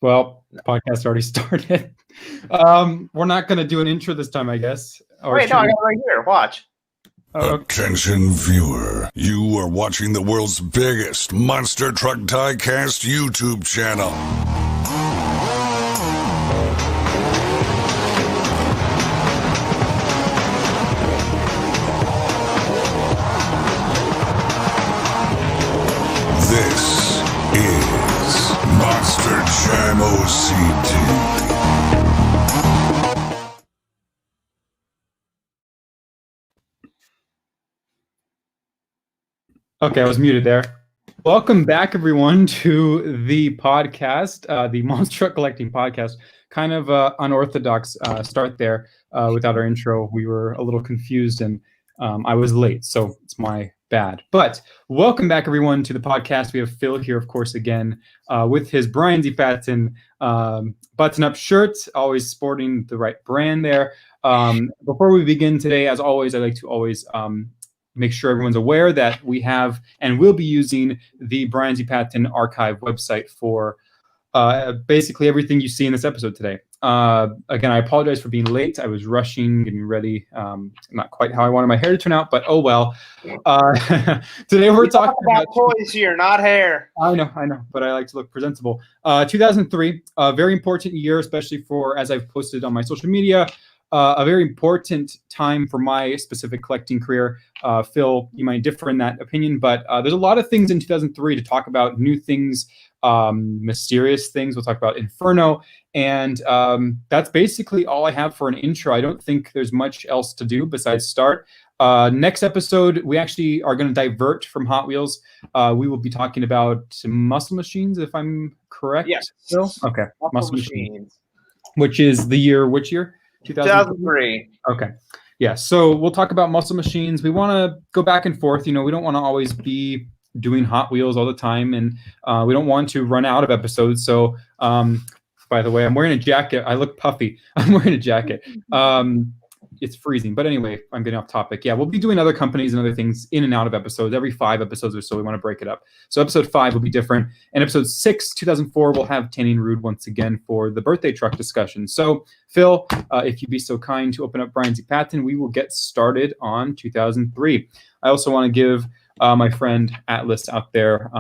Well, the podcast already started. We're not going to do an intro this time, I guess. Or wait, no, I got it right here. Watch. Attention viewer, you are watching the world's biggest Monster Truck Diecast YouTube channel. This is Monster Jam OCD. Okay, I was muted there. Welcome back, everyone, to the podcast, the Monster Truck Collecting Podcast. Kind of unorthodox start there without our intro. We were a little confused and I was late, so it's my bad. But welcome back, everyone, to the podcast. We have Phil here, of course, again, with his Brian Z. Patton button-up shirt, always sporting the right brand there. Before we begin today, as always, I like to always make sure everyone's aware that we have and will be using the Brian Z. Patton archive website for basically everything you see in this episode today. Again, I apologize for being late. I was rushing, getting ready. Not quite how I wanted my hair to turn out, but oh well. Today we're talking about toys here, not hair. I know, but I like to look presentable. 2003, a very important year, especially for, as I've posted on my social media, a very important time for my specific collecting career. Phil, you might differ in that opinion, but there's a lot of things in 2003 to talk about, new things, mysterious things. We'll talk about Inferno, and that's basically all I have for an intro. I don't think there's much else to do besides start. Next episode, we actually are going to divert from Hot Wheels. We will be talking about muscle machines, if I'm correct. Yes. Phil? Okay. Muscle machines. Which is the year, which year? 2003. Okay. Yeah. So we'll talk about muscle machines. We want to go back and forth. You know, we don't want to always be doing Hot Wheels all the time, and we don't want to run out of episodes. So, by the way, I'm wearing a jacket. I look puffy. I'm wearing a jacket. It's freezing. But anyway, I'm getting off topic. Yeah, we'll be doing other companies and other things in and out of episodes. Every 5 episodes or so, we want to break it up. So episode 5 will be different. And episode 6, 2004, we'll have Tanning Rude once again for the birthday truck discussion. So, Phil, if you'd be so kind to open up Brian Z. Patton, we will get started on 2003. I also want to give my friend Atlas out there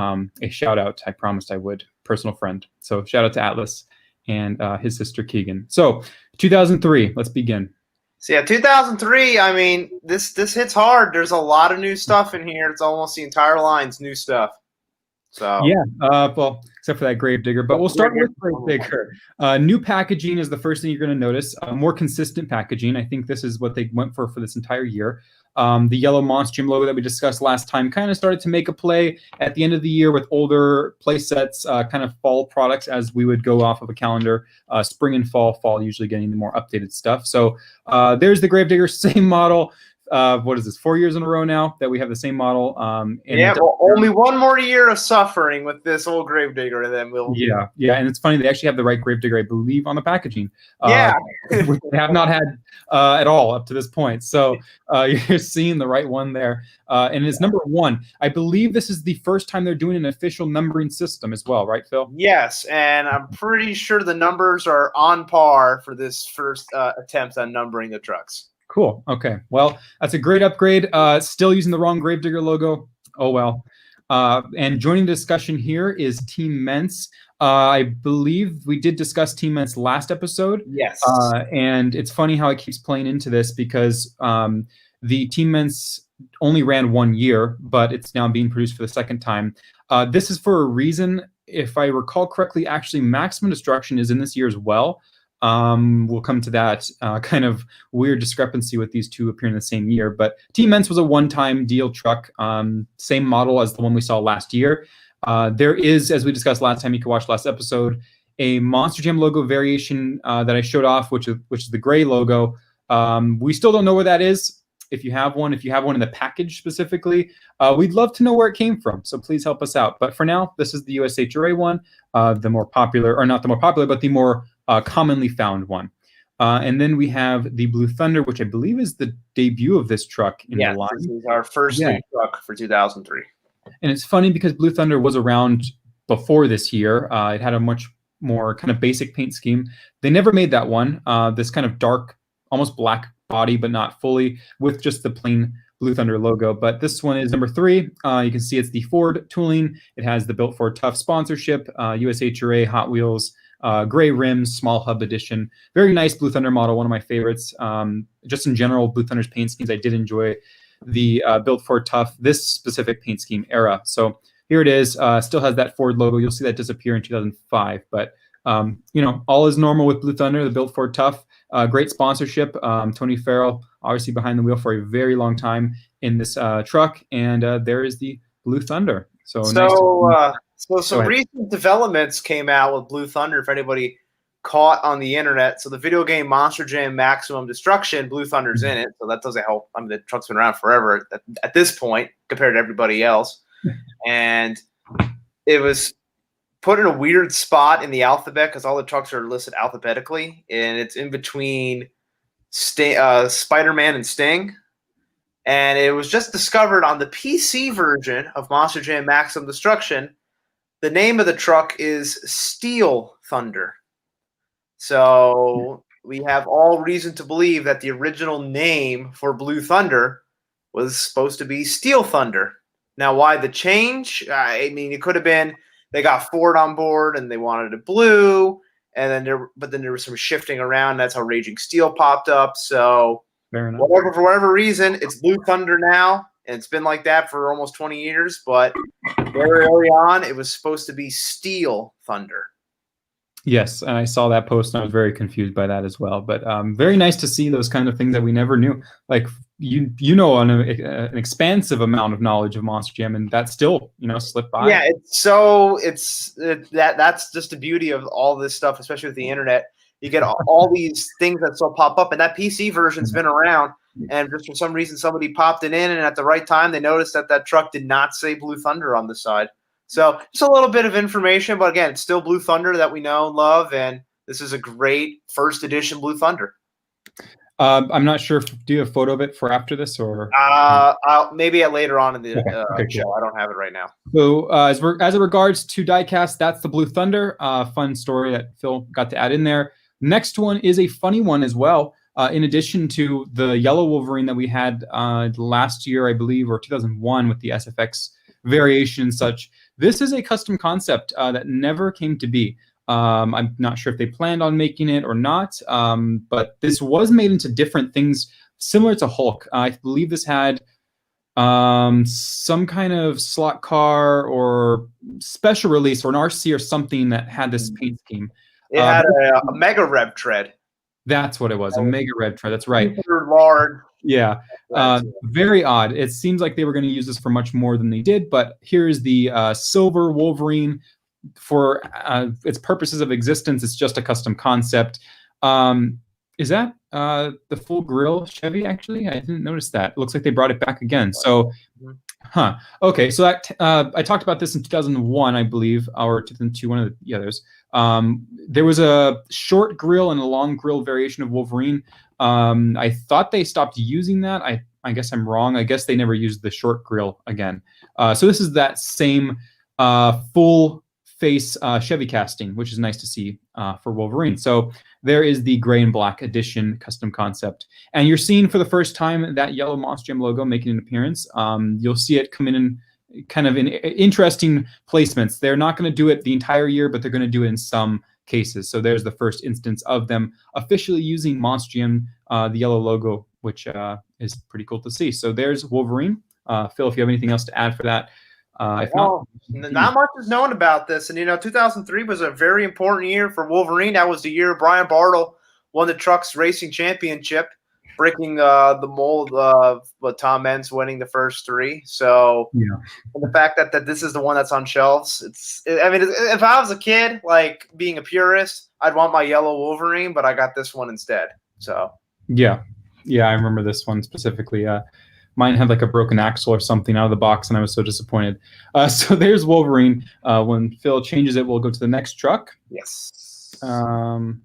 a shout out. I promised I would. Personal friend. So shout out to Atlas and his sister Keegan. So 2003, let's begin. So yeah, 2003, I mean, this hits hard. There's a lot of new stuff in here. It's almost the entire line's new stuff. So yeah, well, except for that Gravedigger, but we'll start with Gravedigger. New packaging is the first thing you're going to notice. More consistent packaging. I think this is what they went for this entire year. The yellow Monster Jam logo that we discussed last time kind of started to make a play at the end of the year with older play sets, kind of fall products as we would go off of a calendar. Spring and fall usually getting the more updated stuff. So there's the Gravedigger, same model. What is this, 4 years in a row now that we have the same model? Well, only one more year of suffering with this old Gravedigger, and then we'll... Yeah, and it's funny, they actually have the right Gravedigger, I believe, on the packaging. Which they have not had at all up to this point. So you're seeing the right one there. And it's number 1. I believe this is the first time they're doing an official numbering system as well, right, Phil? Yes, and I'm pretty sure the numbers are on par for this first attempt on numbering the trucks. Cool. Okay. Well, that's a great upgrade. Still using the wrong Gravedigger logo. Oh, well. And joining the discussion here is Team Mentz. I believe we did discuss Team Mentz last episode. Yes. And it's funny how it keeps playing into this because the Team Mentz only ran 1 year, but it's now being produced for the second time. This is for a reason. If I recall correctly, actually, Maximum Destruction is in this year as well. We'll come to that kind of weird discrepancy with these two appearing in the same year. But Team Mentz was a one-time deal truck, same model as the one we saw last year. There is, as we discussed last time, you can watch last episode, a Monster Jam logo variation that I showed off, which is the gray logo. We still don't know where that is. If you have one in the package specifically, we'd love to know where it came from. So please help us out. But for now, this is the USHRA one, the more popular, or not the more popular, but the more commonly found one. And then we have the Blue Thunder, which I believe is the debut of this truck in the line. This is our first new truck for 2003. And it's funny because Blue Thunder was around before this year. It had a much more kind of basic paint scheme. They never made that one. This kind of dark, almost black body, but not fully, with just the plain Blue Thunder logo. But this one is number 3. You can see it's the Ford tooling. It has the Built Ford Tough sponsorship, USHRA, Hot Wheels, gray rims, small hub edition. Very nice Blue Thunder model, one of my favorites. Just in general, Blue Thunder's paint schemes, I did enjoy the Built Ford Tough, this specific paint scheme era. So here it is. Still has that Ford logo. You'll see that disappear in 2005. But, all is normal with Blue Thunder, the Built Ford Tough. Great sponsorship. Tony Farrell, obviously behind the wheel for a very long time in this truck. And there is the Blue Thunder. So some recent developments came out with Blue Thunder, if anybody caught on the internet. So the video game Monster Jam Maximum Destruction, Blue Thunder's in it. So that doesn't help. I mean, the truck's been around forever at this point compared to everybody else. And it was put in a weird spot in the alphabet because all the trucks are listed alphabetically, and it's in between Spider-Man and Sting. And it was just discovered on the PC version of Monster Jam Maximum Destruction. The name of the truck is Steel Thunder. So we have all reason to believe that the original name for Blue Thunder was supposed to be Steel Thunder. Now, why the change? I mean, it could have been they got Ford on board and they wanted it blue, and then there was some shifting around. That's how Raging Steel popped up. So for whatever reason, it's Blue Thunder now, and it's been like that for almost 20 years. But very early on, it was supposed to be Steel Thunder. Yes, and I saw that post and I was very confused by that as well. But very nice to see those kind of things that we never knew. Like on an expansive amount of knowledge of Monster Jam, and that still slipped by. Yeah, that's just the beauty of all this stuff, especially with the internet. You get all these things that still pop up, and that PC version's been around. And just for some reason, somebody popped it in, and at the right time, they noticed that truck did not say Blue Thunder on the side. So just a little bit of information, but again, it's still Blue Thunder that we know and love, and this is a great first edition Blue Thunder. I'm not sure. Do you have a photo of it for after this, or maybe later on in the show? Cool. I don't have it right now. So as it regards to diecast, that's the Blue Thunder. Fun story that Phil got to add in there. Next one is a funny one as well. In addition to the yellow Wolverine that we had last year, I believe, or 2001 with the SFX variation and such. This is a custom concept that never came to be. I'm not sure if they planned on making it or not, but this was made into different things similar to Hulk. I believe this had some kind of slot car or special release or an RC or something that had this paint scheme. It had a Mega Rev tread. That's what it was, a Mega Rev tread. That's right. Super large. Yeah. Very odd. It seems like they were going to use this for much more than they did, but here's the silver Wolverine. For its purposes of existence, it's just a custom concept. Is that the full grill Chevy, actually? I didn't notice that. It looks like they brought it back again. So, okay, so that I talked about this in 2001, I believe, or 2002, one of the others. There was a short grill and a long grill variation of Wolverine. I thought they stopped using that. I guess I'm wrong. I guess they never used the short grill again. So this is that same full face Chevy casting, which is nice to see for Wolverine. So there is the gray and black edition custom concept. And you're seeing for the first time that yellow Monster Jam logo making an appearance. You'll see it come in kind of in interesting placements. They're not going to do it the entire year, but they're going to do it in some cases. So there's the first instance of them officially using Monster Jam, the yellow logo, which is pretty cool to see. So there's Wolverine. Phil, if you have anything else to add for that. Not much is known about this. And, 2003 was a very important year for Wolverine. That was the year Brian Bartle won the Trucks Racing Championship, breaking the mold of Tom Meents winning the first 3. So and the fact that this is the one that's on shelves, if I was a kid, like being a purist, I'd want my yellow Wolverine, but I got this one instead. So yeah, I remember this one specifically. Mine had like a broken axle or something out of the box, and I was so disappointed. So there's Wolverine. When Phil changes it, we'll go to the next truck. Yes. And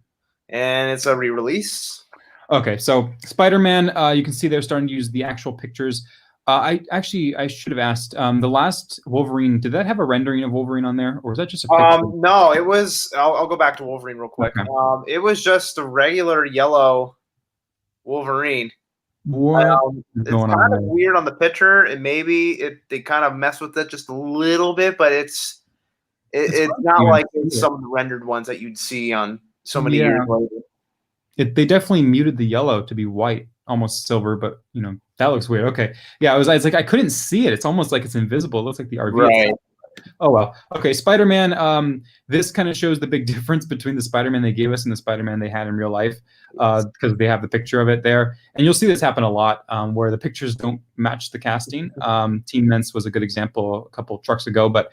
it's a re-release. Okay, so Spider-Man, you can see they're starting to use the actual pictures I should have asked. The last Wolverine, did that have a rendering of Wolverine on there, or was that just a picture? No, it was. I'll go back to Wolverine real quick. Okay. It was just the regular yellow Wolverine. It's kind of weird on the picture, and maybe they kind of mess with it just a little bit, but it's not like some of the rendered ones that you'd see on so many years later. They definitely muted the yellow to be white, almost silver, but that looks weird. Okay, yeah, it's like I couldn't see it. It's almost like it's invisible. It looks like the RV. Right. Oh well. Okay, Spider-Man. This kind of shows the big difference between the Spider-Man they gave us and the Spider-Man they had in real life, because they have the picture of it there, and you'll see this happen a lot, where the pictures don't match the casting. Team Ments was a good example a couple of trucks ago, but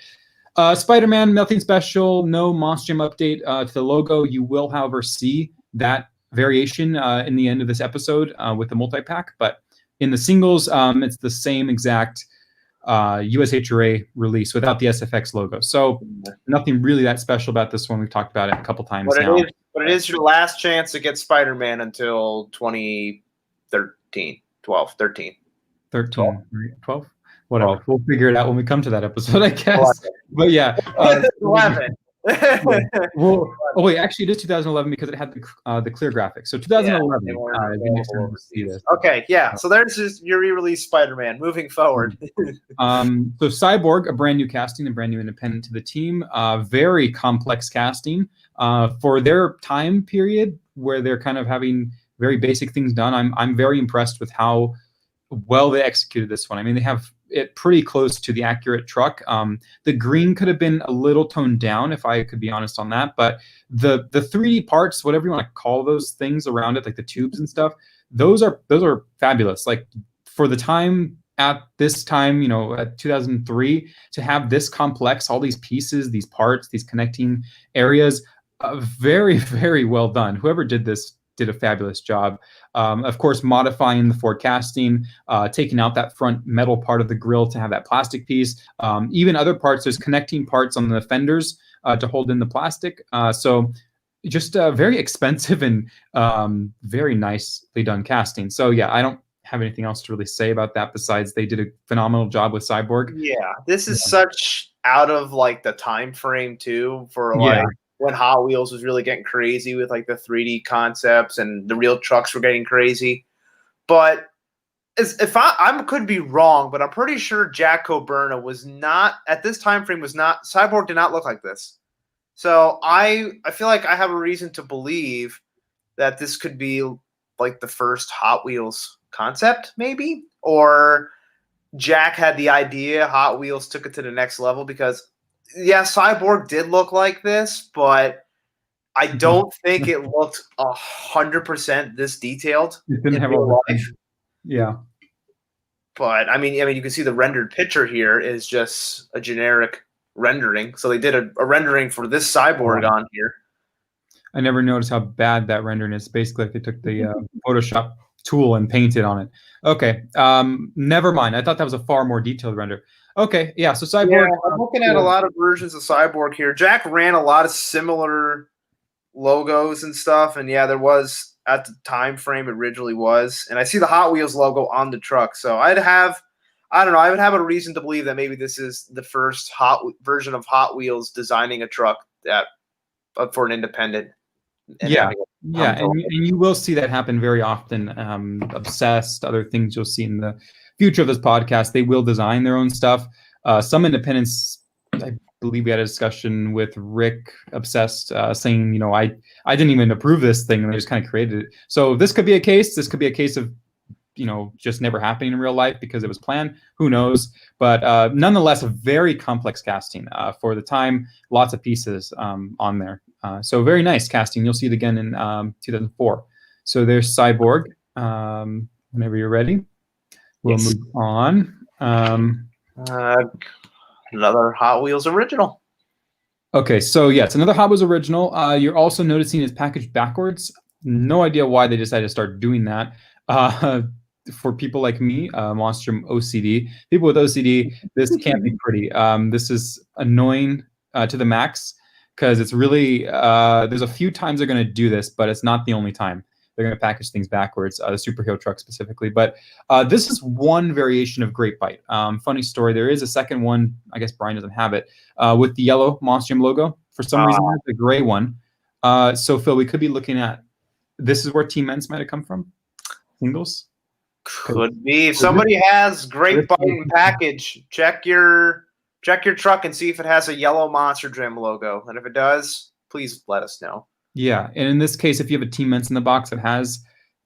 Spider-Man, nothing special, no Monster Jam update to the logo. You will, however, see that variation in the end of this episode with the multi-pack, but in the singles, it's the same exact USHRA release without the SFX logo. So nothing really that special about this one. We've talked about it a couple times now. But it is your last chance to get Spider-Man until 2013, 12, 13. 13, 12? Whatever. We'll figure it out when we come to that episode, I guess. 11. But yeah. 11. Well, oh wait, actually it is 2011 because it had the clear graphics. So 2011. See this. Okay, yeah. So there's just your re-release Spider-Man. Moving forward. So Cyborg, a brand new casting, a brand new independent to the team. Very complex casting for their time period where they're kind of having very basic things done. I'm very impressed with how well they executed this one. I mean, they have it pretty close to the accurate truck. The green could have been a little toned down, if I could be honest on that, but the 3D parts, whatever you want to call those things around it, like the tubes and stuff, those are fabulous. Like for the time, at this time, at 2003, to have this complex, all these pieces, these parts, these connecting areas, very, very well done. Whoever did this did a fabulous job. Of course, modifying the Ford casting, taking out that front metal part of the grille to have that plastic piece. Even other parts, there's connecting parts on the fenders to hold in the plastic. So just very expensive and very nicely done casting. So yeah, I don't have anything else to really say about that besides they did a phenomenal job with Cyborg. Yeah, this is such out of like the time frame too for like when Hot Wheels was really getting crazy with like the 3D concepts and the real trucks were getting crazy. But if I could be wrong, but I'm pretty sure Jack Coburna was not at this time frame. Cyborg did not look like this. So I feel like I have a reason to believe that this could be like the first Hot Wheels concept, maybe, or Jack had the idea, Hot Wheels took it to the next level because. Yeah, Cyborg did look like this, but I don't think it looked 100% this detailed. It didn't have all the life. Yeah. But I mean, you can see the rendered picture here is just a generic rendering. So they did a rendering for this Cyborg on here. I never noticed how bad that rendering is. Basically, like they took the Photoshop tool and painted on it. Okay, never mind. I thought that was a far more detailed render. Okay, yeah, so Cyborg... Yeah, I'm looking at a lot of versions of Cyborg here. Jack ran a lot of similar logos and stuff, and yeah, there was, at the time frame, it originally was. And I see the Hot Wheels logo on the truck, so I would have a reason to believe that maybe this is the first version of Hot Wheels designing a truck for an independent. And you will see that happen very often. Obsessed, other things you'll see in the future of this podcast, they will design their own stuff. Some independents, I believe we had a discussion with Rick Obsessed saying, I didn't even approve this thing and they just kind of created it. So this could be a case. This could be a case of, just never happening in real life because it was planned. Who knows? But nonetheless, a very complex casting for the time. Lots of pieces on there. So very nice casting. You'll see it again in 2004. So there's Cyborg. Whenever you're ready. We'll move on. Another Hot Wheels original. Okay, so yeah, it's another Hot Wheels original. You're also noticing it's packaged backwards. No idea why they decided to start doing that. For people like me, Monstrum OCD, people with OCD, this can't be pretty. This is annoying to the max because it's really, there's a few times they're going to do this, but it's not the only time. they're going to package things backwards, the superhero truck specifically. But this is one variation of Great Bite. Funny story, there is a second one, I guess Brian doesn't have it, with the yellow Monster Jam logo. For some reason, there's the gray one. So, Phil, we could be looking at, this is where Team Men's might have come from? Singles? Could be. If somebody has Great Bite and package, check your truck and see if it has a yellow Monster Jam logo. And if it does, please let us know. Yeah, and in this case, if you have a Team Men's in the box that has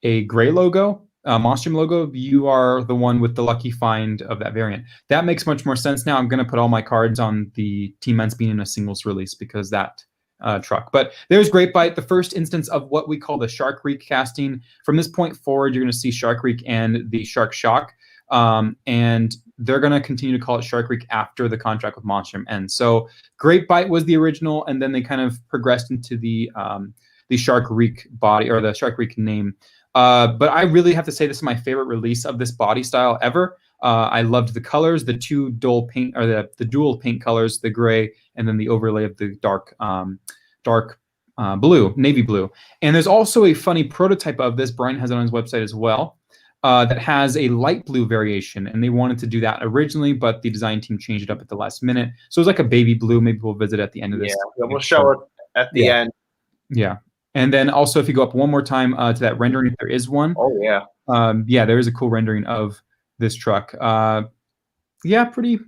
a gray logo, Monster Jam logo, you are the one with the lucky find of that variant. That makes much more sense now. I'm going to put all my cards on the Team Men's being in a singles release because that truck. But there's Great Bite, the first instance of what we call the Shark Reek casting. From this point forward, you're going to see Shark Reek and the Shark Shock. And they're going to continue to call it Shark Reek after the contract with Monster Jam ends. So Great Bite was the original, and then they kind of progressed into the Shark Reek body, or the Shark Reek name. But I really have to say this is my favorite release of this body style ever. I loved the colors, the two dual paint, or the dual paint colors, the gray and then the overlay of the dark blue, navy blue. And there's also a funny prototype of this. Brian has it on his website as well. That has a light blue variation, and they wanted to do that originally, but the design team changed it up at the last minute. So it's like a baby blue. Maybe we'll visit at the end of this. Yeah, we'll show it at the end. Yeah. And then also, if you go up one more time to that rendering, if there is one. Oh, yeah. Yeah, there is a cool rendering of this truck. Yeah, pretty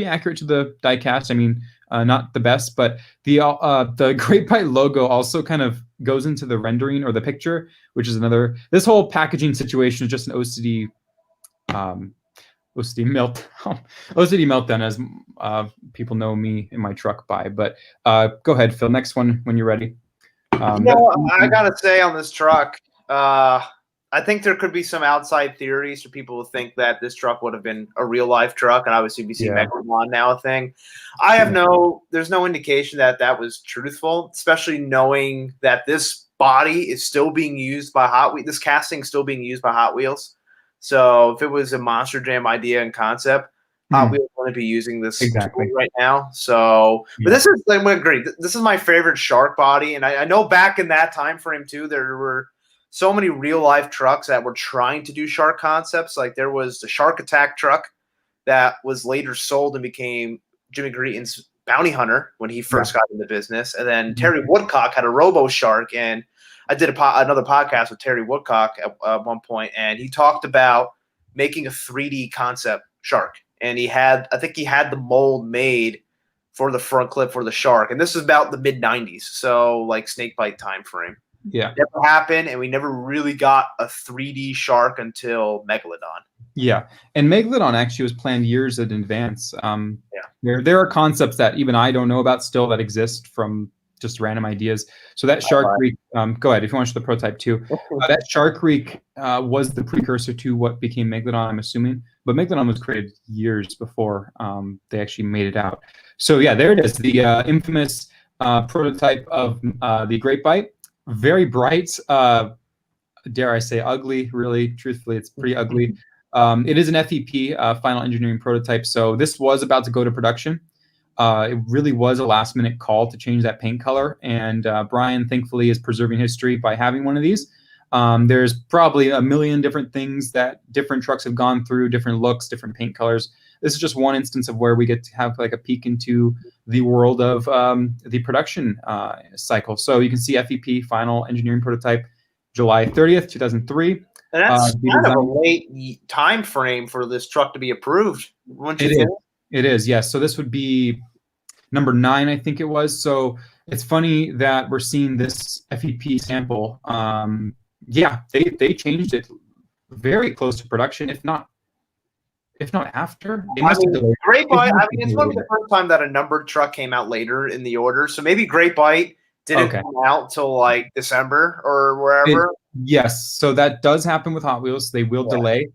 accurate to the diecast. I mean, not the best, but the Great Bite logo also kind of goes into the rendering or the picture, which is another. This whole packaging situation is just an OCD meltdown, as people know me in my truck by. But go ahead, Phil. Next one when you're ready. I gotta say on this truck, I think there could be some outside theories for people to think that this truck would have been a real life truck, and obviously we see Megalodon now a thing. There's no indication that that was truthful, especially knowing that this body is still being used by Hot Wheels. This casting is still being used by Hot Wheels. So if it was a Monster Jam idea and concept, Hot Wheels wouldn't be using this right now. So, but this is, I agree. This is my favorite shark body, and I know back in that time frame too, there were so many real life trucks that were trying to do shark concepts. Like there was the Shark Attack truck that was later sold and became Jimmy Greeton's bounty hunter when he first got into business. And then Terry Woodcock had a Robo Shark, and I did another podcast with Terry Woodcock at one point, and he talked about making a 3D concept shark. And I think he had the mold made for the front clip for the shark. And this is about the mid 90s. So like snakebite time frame. Yeah. Never happened, and we never really got a 3D shark until Megalodon. Yeah, and Megalodon actually was planned years in advance. There are concepts that even I don't know about still that exist from just random ideas. So that Shark Reek, go ahead if you want to show the prototype too. That Shark Reek was the precursor to what became Megalodon, I'm assuming. But Megalodon was created years before they actually made it out. So yeah, there it is, the infamous prototype of the Great Bite. Very bright, dare I say ugly, really, truthfully, it's pretty ugly. It is an FEP, final engineering prototype, so this was about to go to production. It really was a last-minute call to change that paint color, and Brian, thankfully, is preserving history by having one of these. There's probably a million different things that different trucks have gone through, different looks, different paint colors. This is just one instance of where we get to have like a peek into the world of the production cycle. So you can see FEP, final engineering prototype, July 30th, 2003. And that's kind of a late time frame for this truck to be approved. It is, yes. So this would be number 9, I think it was. So it's funny that we're seeing this FEP sample. Yeah, they changed it very close to production, if not after. Great Bite. I mean, it's one of the first time that a numbered truck came out later in the order. So maybe Great Bite didn't come out till like December or wherever. Yes, so that does happen with Hot Wheels. They will delay.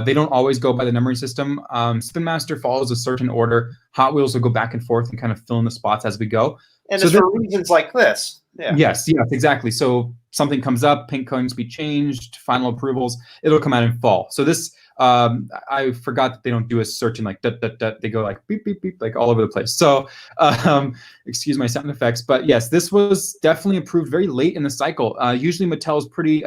They don't always go by the numbering system. Spin Master follows a certain order. Hot Wheels will go back and forth and kind of fill in the spots as we go. And so it's for reasons like this. Yeah. Yes, exactly. So something comes up, paint codes be changed, final approvals, it'll come out in fall. So this I forgot that they don't do a search and like they go like beep beep beep like all over the place. So excuse my sound effects, but yes, this was definitely approved very late in the cycle. Usually Mattel is pretty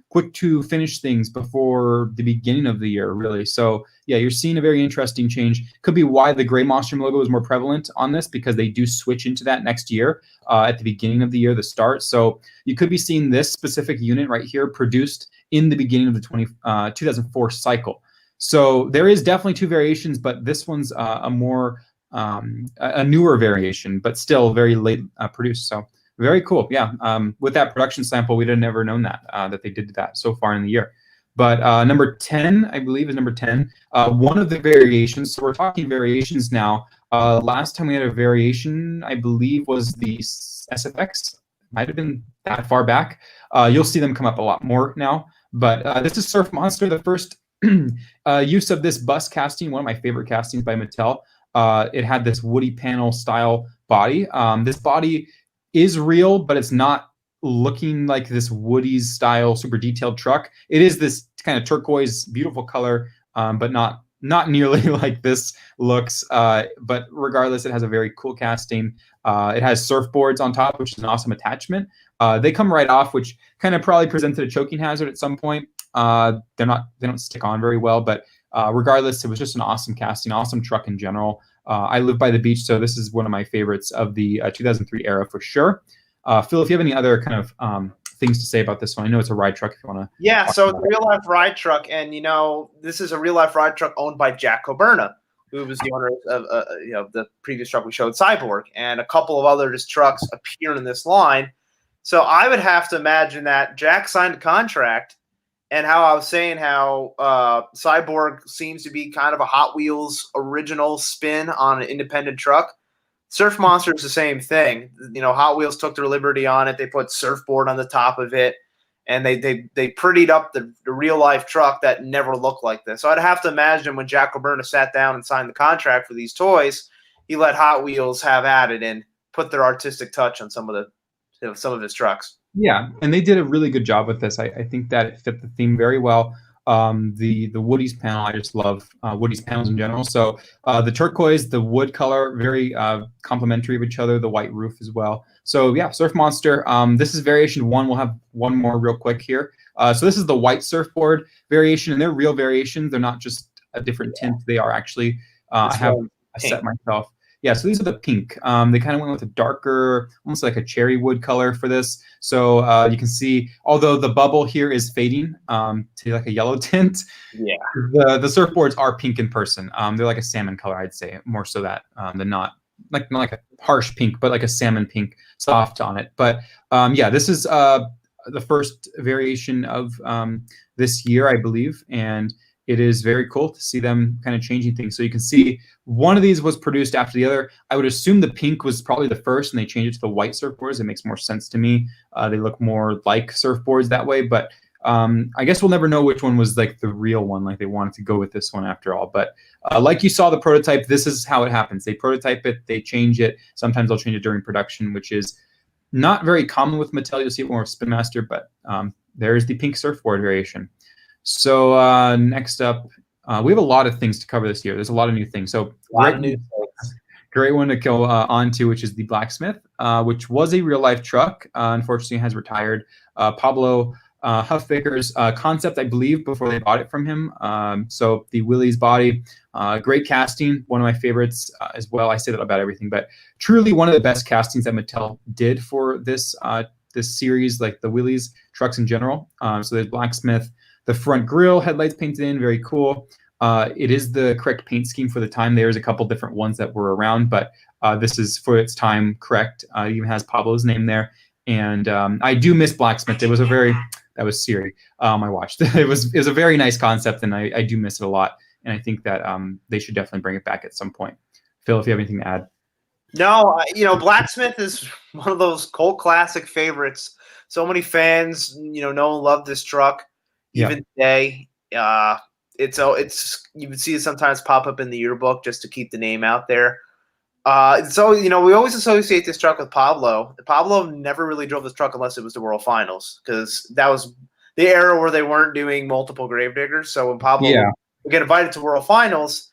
quick to finish things before the beginning of the year, really. So yeah, you're seeing a very interesting change. Could be why the Gray Monster logo is more prevalent on this, because they do switch into that next year at the beginning of the year, the start. So you could be seeing this specific unit right here produced in the beginning of the 2004 cycle. So there is definitely two variations, but this one's a newer variation, but still very late produced. So very cool. Yeah. With that production sample, we'd have never known that they did that so far in the year. But number 10, I believe, is number 10. One of the variations. So we're talking variations now. Last time we had a variation, I believe, was the SFX. Might have been that far back. You'll see them come up a lot more now. But this is Surf Monster, the first use of this bust casting, one of my favorite castings by Mattel. It had this woody panel style body. This body is real, but it's not looking like this Woody's style super detailed truck. It is this kind of turquoise, beautiful color, but not nearly like this looks. But regardless, it has a very cool casting. It has surfboards on top, which is an awesome attachment. They come right off, which kind of probably presented a choking hazard at some point. They don't stick on very well, but regardless, it was just an awesome casting, awesome truck in general. I live by the beach, so this is one of my favorites of the 2003 era for sure. Phil, if you have any other kind of things to say about this one, I know it's a ride truck. If you want to, yeah. So it's a real life ride truck, and this is a real life ride truck owned by Jack Coburna, who was the owner of the previous truck we showed, Cyborg, and a couple of other trucks appear in this line. So I would have to imagine that Jack signed a contract. And how I was saying how Cyborg seems to be kind of a Hot Wheels original spin on an independent truck. Surf Monster is the same thing. Hot Wheels took their liberty on it. They put surfboard on the top of it, and they prettied up the real life truck that never looked like this. So I'd have to imagine when Jack Coburna sat down and signed the contract for these toys, he let Hot Wheels have at it and put their artistic touch on some of his trucks. Yeah, and they did a really good job with this. I think that it fit the theme very well. The Woody's panel, I just love Woody's panels in general. So the turquoise, the wood color, very complementary of each other. The white roof as well. So yeah, Surf Monster. This is variation 1. We'll have one more real quick here. So this is the white surfboard variation, and they're real variations. They're not just a different tint. They are actually. I have a set myself. Yeah, so these are the pink. They kind of went with a darker, almost like a cherry wood color for this. So you can see, although the bubble here is fading to like a yellow tint, yeah, the surfboards are pink in person. They're like a salmon color, I'd say, more so that than not like a harsh pink, but like a salmon pink soft on it. But yeah, this is the first variation of this year, I believe, and it is very cool to see them kind of changing things. So you can see one of these was produced after the other. I would assume the pink was probably the first, and they changed it to the white surfboards. It makes more sense to me. They look more like surfboards that way. But I guess we'll never know which one was like the real one, like they wanted to go with this one after all. But like you saw the prototype, this is how it happens. They prototype it, they change it. Sometimes they'll change it during production, which is not very common with Mattel. You'll see it more with Spin Master, but there's the pink surfboard variation. So next up, we have a lot of things to cover this year. There's a lot of new things. So great one to go on to, which is the Blacksmith, which was a real life truck. Unfortunately, has retired. Pablo Huffbaker's concept, I believe, before they bought it from him. So the Willys body, great casting, one of my favorites as well. I say that about everything, but truly one of the best castings that Mattel did for this this series, like the Willys trucks in general. So there's Blacksmith. The front grille, headlights painted in, very cool. It is the correct paint scheme for the time. There's a couple different ones that were around, but this is for its time correct. It even has Pablo's name there. And I do miss Blacksmith. It was that was Siri. I watched. It was a very nice concept, and I do miss it a lot. And I think that they should definitely bring it back at some point. Phil, if you have anything to add. No, Blacksmith is one of those cult classic favorites. So many fans, know and love this truck. Even today, it's you would see it sometimes pop up in the yearbook just to keep the name out there. So we always associate this truck with Pablo. Pablo never really drove this truck unless it was the World Finals, because that was the era where they weren't doing multiple Gravediggers. So when Pablo would get invited to World Finals,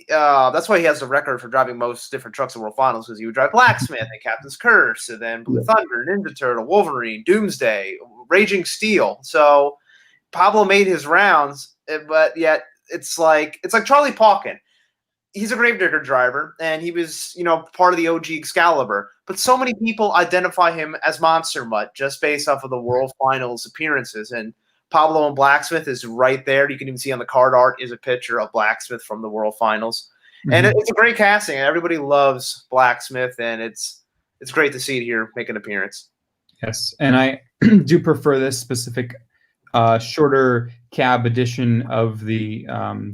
that's why he has the record for driving most different trucks in World Finals, because he would drive Blacksmith and Captain's Curse, and then Blue Thunder, Ninja Turtle, Wolverine, Doomsday, Raging Steel. So Pablo made his rounds, but yet it's like Charlie Pauken. He's a Gravedigger driver, and he was, part of the OG Excalibur. But so many people identify him as Monster Mutt just based off of the World Finals appearances. And Pablo and Blacksmith is right there. You can even see on the card art is a picture of Blacksmith from the World Finals. Mm-hmm. And it's a great casting. Everybody loves Blacksmith, and it's great to see it here make an appearance. Yes, and I do prefer this specific shorter cab edition of the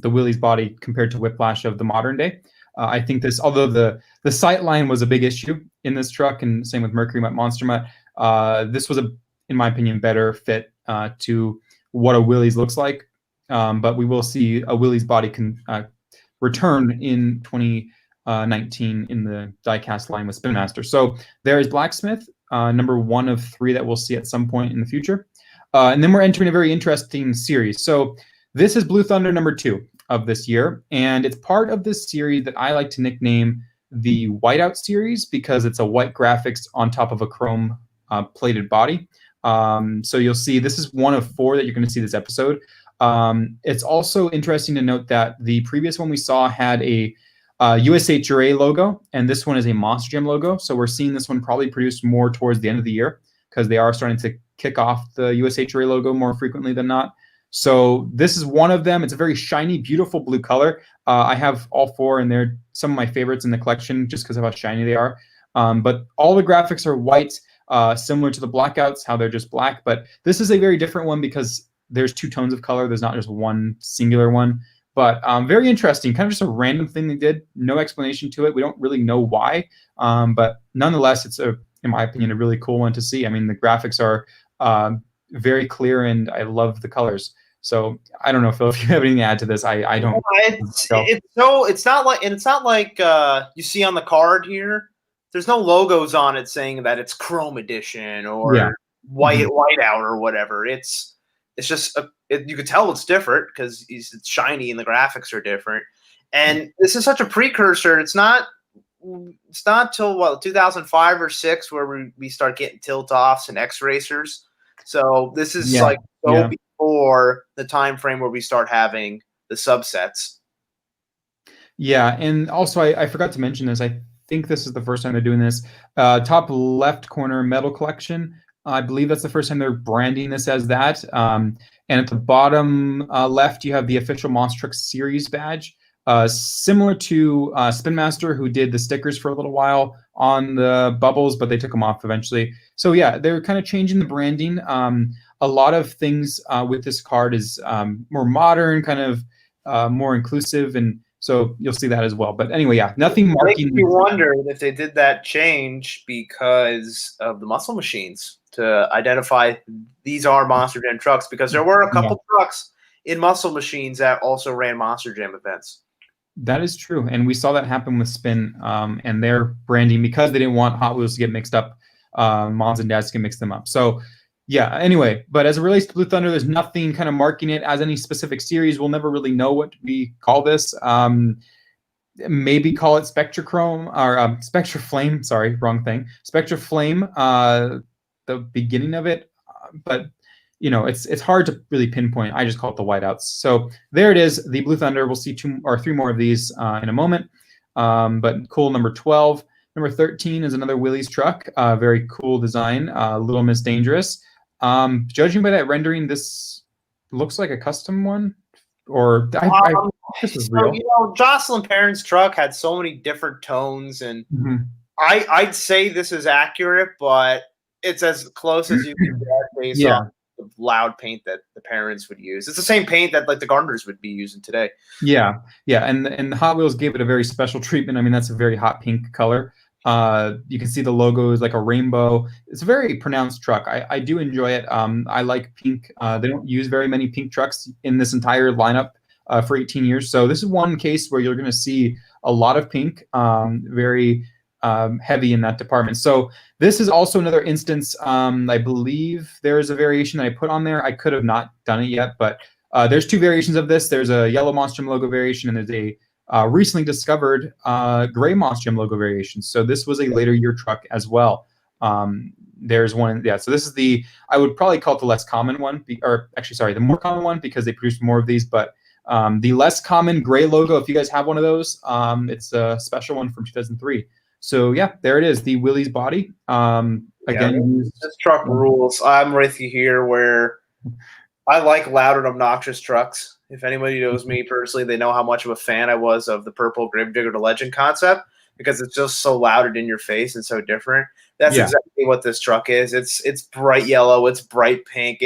Willys body compared to Whiplash of the modern day. I think this, although the sight line was a big issue in this truck, and same with Mercury Mutt, Monster Mutt, this was in my opinion, better fit to what a Willys looks like. But we will see a Willys body return in 2019 in the diecast line with Spin Master. So there is Blacksmith, number 1 of 3 that we'll see at some point in the future. And then we're entering a very interesting series. So this is Blue Thunder number 2 of this year, and it's part of this series that I like to nickname the Whiteout series because it's a white graphics on top of a chrome plated body. So you'll see this is 1 of 4 that you're going to see this episode. It's also interesting to note that the previous one we saw had a USHRA logo, and this one is a Monster Jam logo. So we're seeing this one probably produced more towards the end of the year because they are starting to kick off the USHRA logo more frequently than not. So this is one of them. It's a very shiny, beautiful blue color. I have all 4, and they're some of my favorites in the collection just because of how shiny they are. But all the graphics are white, similar to the Blackouts, how they're just black. But this is a very different one because there's 2 tones of color. There's not just one singular one. But very interesting, kind of just a random thing they did. No explanation to it. We don't really know why. But nonetheless, it's, in my opinion, a really cool one to see. I mean, the graphics are very clear, and I love the colors. So I don't know, Phil, if you have anything to add to this. I don't. It's not like you see on the card here. There's no logos on it saying that it's Chrome Edition or Whiteout or whatever. It's just you could tell it's different because it's shiny and the graphics are different. And this is such a precursor. It's not till 2005 or 6 where we start getting tilt offs and X racers. So this is before the time frame where we start having the subsets. Yeah, and also I forgot to mention this. I think this is the first time they're doing this. Top left corner metal collection. I believe that's the first time they're branding this as that. And at the bottom left, you have the official Monster Truck Series badge. Similar to Spin Master, who did the stickers for a little while on the bubbles, but they took them off eventually. So yeah, they're kind of changing the branding. A lot of things with this card is more modern, kind of more inclusive, and so you'll see that as well. But anyway, yeah, nothing marking. Makes me wonder if they did that change because of the muscle machines to identify these are Monster Jam trucks, because there were a couple trucks in muscle machines that also ran Monster Jam events. That is true, and we saw that happen with Spin and their branding because they didn't want Hot Wheels to get mixed up, moms and dads can mix them up. So yeah, anyway, but as it relates to Blue Thunder, there's nothing kind of marking it as any specific series. We'll never really know what we call this. Maybe call it Spectrachrome or Spectra Flame. Sorry, wrong thing. Spectra Flame, the beginning of it, but you know, it's hard to really pinpoint. I just call it the Whiteouts. So there it is, the Blue Thunder. We'll see 2 or 3 more of these in a moment. But cool, number 12. Number 13 is another Willys truck. Very cool design. Little Miss Dangerous. Judging by that rendering, this looks like a custom one. Or this is real. You know, Jocelyn Perrin's truck had so many different tones, and I'd say this is accurate, but it's as close as you can get based on the loud paint that the parents would use. It's the same paint that like the Gardeners would be using today. Yeah, and Hot Wheels gave it a very special treatment. I mean, that's a very hot pink color. You can see the logo is like a rainbow. It's a very pronounced truck. I do enjoy it. I like pink. They don't use very many pink trucks in this entire lineup for 18 years. So this is one case where you're going to see a lot of pink. Very heavy in that department. So this is also another instance. I believe there is a variation that I put on there. I could have not done it yet, but there's two variations of this. There's a yellow Monstrum logo variation, and there's a recently discovered gray Monstrum logo variation. So this was a later year truck as well. There's one, yeah. So this is I would probably call it the less common one, or actually, sorry, the more common one, because they produce more of these. But the less common gray logo, if you guys have one of those, it's a special one from 2003. So yeah, there it is, the Willys body. Again, this truck rules. I'm with you here, where I like loud and obnoxious trucks. If anybody knows me personally, they know how much of a fan I was of the purple Gravedigger to Legend concept, because it's just so loud and in your face and so different. That's exactly what this truck is. It's bright yellow. It's bright pink.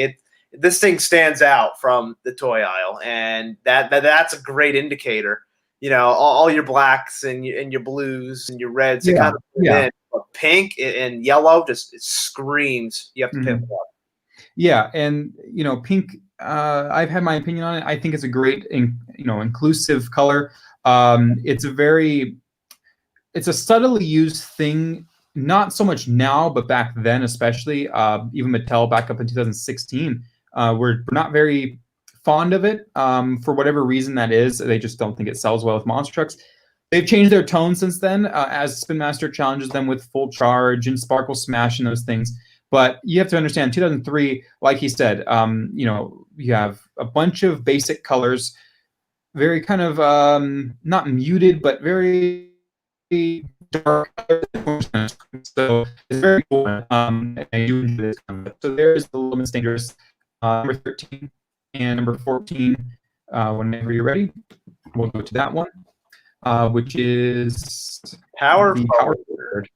This thing stands out from the toy aisle, and that's a great indicator. You know, all your blacks and your blues and your reds, it kind of in. But pink and yellow just it screams. You have to pick one. Yeah, and you know, pink. I've had my opinion on it. I think it's a great, inclusive color. It's a subtly used thing. Not so much now, but back then, especially, even Mattel back up in 2016, we're not very fond of it for whatever reason that is. They just don't think it sells well with monster trucks. They've changed their tone since then, as Spin Master challenges them with Full Charge and Sparkle Smash and those things. But you have to understand, 2003, like he said, you have a bunch of basic colors, very kind of not muted, but very dark. So it's very cool. And I do enjoy this concept. So there's the Little Miss Dangerous, number 13 and number 14. Whenever you're ready, we'll go to that one, which is Power Forward.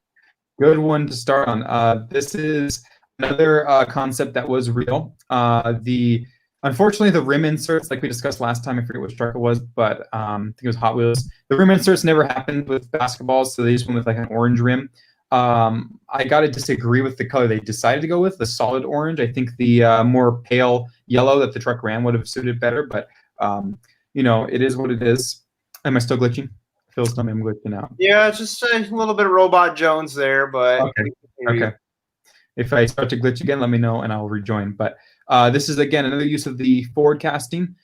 Good one to start on. This is another concept that was real. Unfortunately, the rim inserts, like we discussed last time, I forget which truck it was, but I think it was Hot Wheels. The rim inserts never happened with basketballs, so they just went with like an orange rim. I got to disagree with the color they decided to go with, the solid orange. I think the more pale yellow that the truck ran would have suited better, but it is what it is. Am I still glitching? Phil's telling me I'm glitching out. Yeah, just a little bit of Robot Jones there, but okay. If I start to glitch again, let me know and I'll rejoin. But this is, again, another use of the forward casting,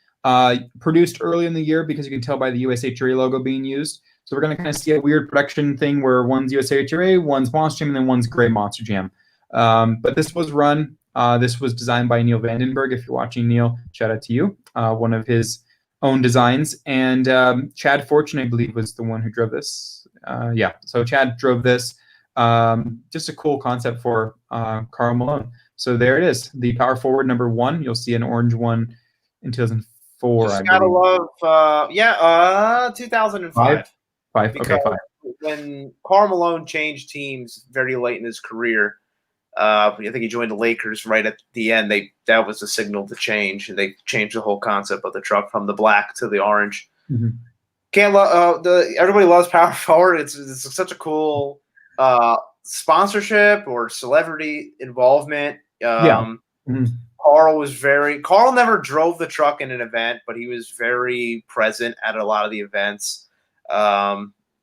produced early in the year because you can tell by the USHRA logo being used. So we're going to kind of see a weird production thing where one's USHRA, one's Monster Jam, and then one's Gray Monster Jam. But this was run. This was designed by Neil Vandenberg. If you're watching, Neil, shout out to you. One of his own designs. And Chad Fortune, I believe, was the one who drove this. So Chad drove this. Just a cool concept for Karl Malone. So there it is, the Power Forward number 1. You'll see an orange one in 2004. Just gotta love, 2005. Five. Okay, 5. When Karl Malone changed teams very late in his career, I think he joined the Lakers right at the end. That was a signal to change, and they changed the whole concept of the truck from the black to the orange. Everybody loves Power Forward. It's such a cool sponsorship or celebrity involvement. Karl never drove the truck in an event, but he was very present at a lot of the events.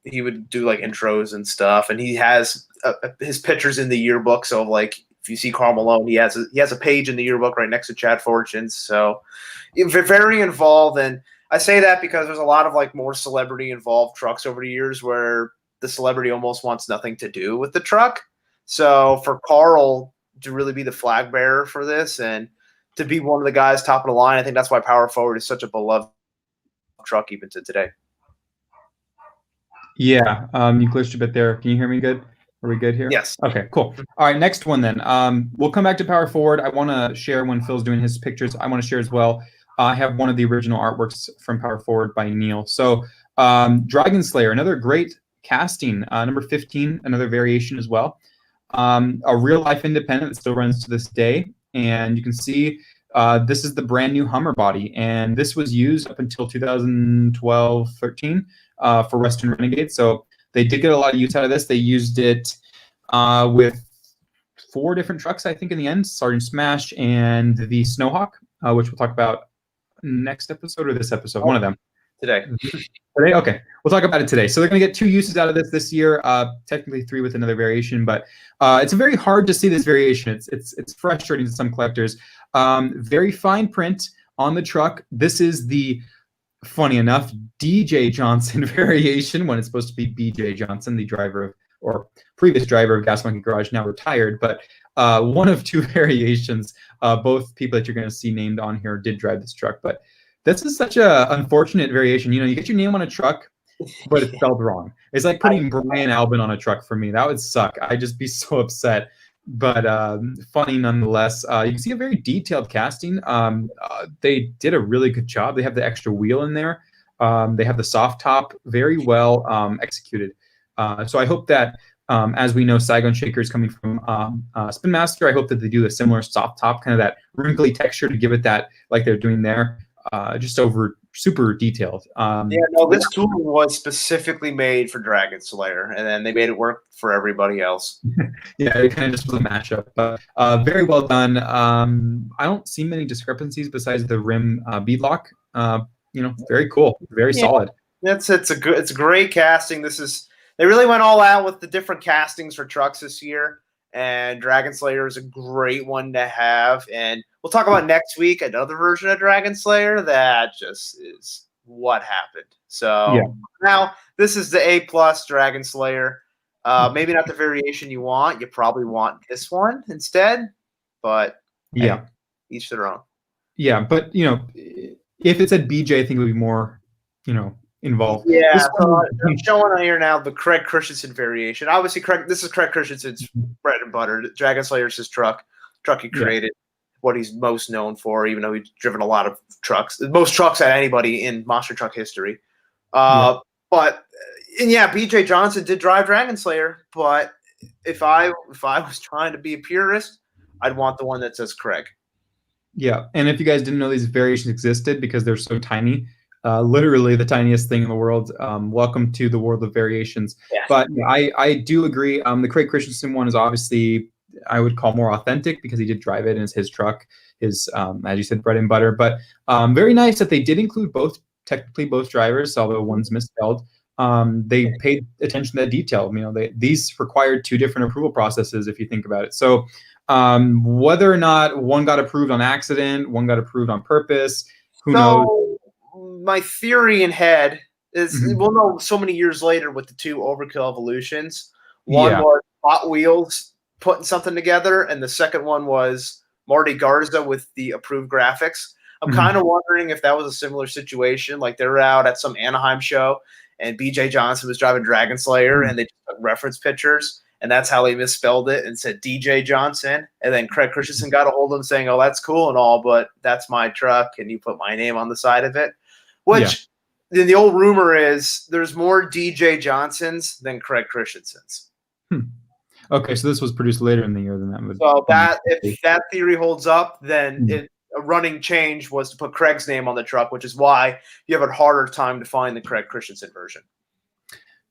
He would do like intros and stuff, and he has his pictures in the yearbook. So like, if you see Karl Malone, he has a page in the yearbook right next to Chad Fortune's. So very involved. And I say that because there's a lot of like more celebrity involved trucks over the years where the celebrity almost wants nothing to do with the truck. So for Karl to really be the flag bearer for this and to be one of the guys top of the line, I think that's why Power Forward is such a beloved truck even to today. Yeah, you glitched a bit there. Can you hear me good? Are we good here? Yes. Okay, cool. All right, next one then. We'll come back to Power Forward. I want to share when Phil's doing his pictures. I want to share as well. I have one of the original artworks from Power Forward by Neil. So Dragon Slayer, another great casting. Number 15, another variation as well. A real-life independent that still runs to this day. And you can see this is the brand new Hummer body. And this was used up until 2012-13 for Western Renegade. So they did get a lot of use out of this. They used it with 4 different trucks, I think, in the end. Sergeant Smash and the Snowhawk, which we'll talk about next episode or this episode, one of them. Today. Today? Okay. We'll talk about it today. So they're going to get 2 uses out of this year, technically 3 with another variation, but it's very hard to see this variation. It's frustrating to some collectors. Very fine print on the truck. This is the, funny enough, DJ Johnson variation when it's supposed to be BJ Johnson, the driver of, or previous driver of Gas Monkey Garage, now retired, but one of 2 variations. Both people that you're going to see named on here did drive this truck, but this is such a unfortunate variation. You know, you get your name on a truck, but it's spelled wrong. It's like putting Brian Albin on a truck for me. That would suck. I'd just be so upset. But funny nonetheless. You can see a very detailed casting. They did a really good job. They have the extra wheel in there. They have the soft top, very well executed. So I hope that, as we know, Saigon Shaker is coming from Spin Master. I hope that they do a similar soft top, kind of that wrinkly texture to give it that, like they're doing there. Just over super detailed. Yeah, no, this tool was specifically made for Dragon Slayer, and then they made it work for everybody else. Yeah, it kind of just was a mashup, but very well done. I don't see many discrepancies besides the rim beadlock. You know, very cool, very solid. It's a great casting. They really went all out with the different castings for trucks this year, and Dragon Slayer is a great one to have. And we'll talk about next week another version of Dragon Slayer that just is what happened. So now this is the A+ Dragon Slayer. Maybe not the variation you want. You probably want this one instead. But yeah, each their own. Yeah, but you know, if it said BJ, I think it would be more, you know, involved. Yeah, so I'm showing on here now the Craig Christensen variation. Obviously, this is Craig Christensen's bread and butter. Dragon Slayer's his truck he created, what he's most known for, even though he's driven a lot of trucks, most trucks at anybody in monster truck history. But BJ Johnson did drive Dragon Slayer, but if I was trying to be a purist, I'd want the one that says Craig. Yeah, and if you guys didn't know these variations existed because they're so tiny, literally the tiniest thing in the world. Welcome to the world of variations. Yeah. But I do agree. The Craig Christensen one is obviously, I would call, more authentic because he did drive it and it's his truck, his, as you said, bread and butter. But very nice that they did include technically both drivers, although one's misspelled. They paid attention to that detail. You know, these required 2 different approval processes if you think about it. So whether or not one got approved on accident, one got approved on purpose, who knows? My theory in head is we'll know so many years later with the 2 Overkill evolutions. One was Hot Wheels putting something together, and the second one was Marty Garza with the approved graphics. I'm kind of wondering if that was a similar situation, like they were out at some Anaheim show, and BJ Johnson was driving Dragon Slayer, and they just took reference pictures, and that's how they misspelled it and said DJ Johnson. And then Craig Christensen got a hold of him saying, "Oh, that's cool and all, but that's my truck, and you put my name on the side of it." Which then the old rumor is there's more DJ Johnsons than Craig Christensens. Okay, so this was produced later in the year than that. So if that theory holds up, then a running change was to put Craig's name on the truck, which is why you have a harder time to find the Craig Christensen version.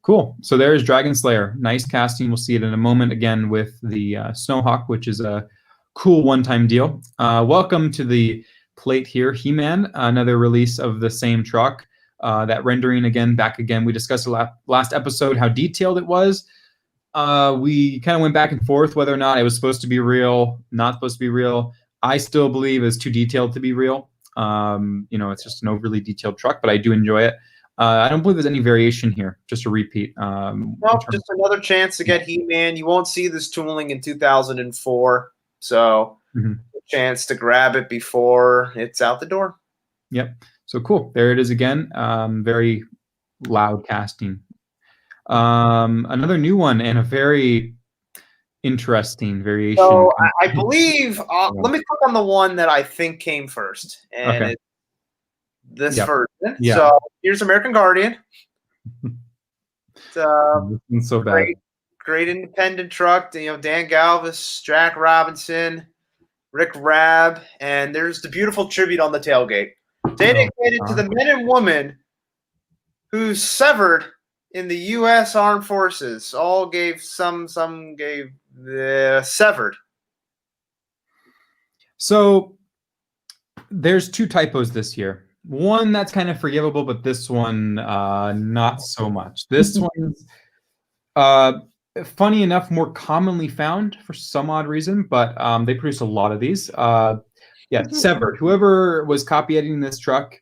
Cool. So there's Dragon Slayer. Nice casting. We'll see it in a moment again with the Snowhawk, which is a cool one-time deal. Welcome to the plate here, He-Man, another release of the same truck. That rendering back again. We discussed last episode how detailed it was. We kind of went back and forth whether or not it was supposed to be real, not supposed to be real. I still believe it's too detailed to be real. You know, it's just an overly detailed truck, but I do enjoy it. I don't believe there's any variation here. Just a repeat. Nope, just another chance to get He-Man. You won't see this tooling in 2004, so a chance to grab it before it's out the door. Yep. So cool. There it is again. Very loud casting. Another new one and a very interesting variation. So I believe, let me click on the one that I think came first. And it's this version. Yeah. So here's American Guardian. It's so bad. Great independent truck. You know, Dan Galvis, Jack Robinson, Rick Rabb, and there's the beautiful tribute on the tailgate. Dedicated to the men and women who severed in the U.S. Armed Forces. All gave some gave severed. So there's 2 typos this year. One that's kind of forgivable, but this one not so much. This one's funny enough, more commonly found for some odd reason, but they produce a lot of these. Yeah, Severed. Whoever was copy editing this truck,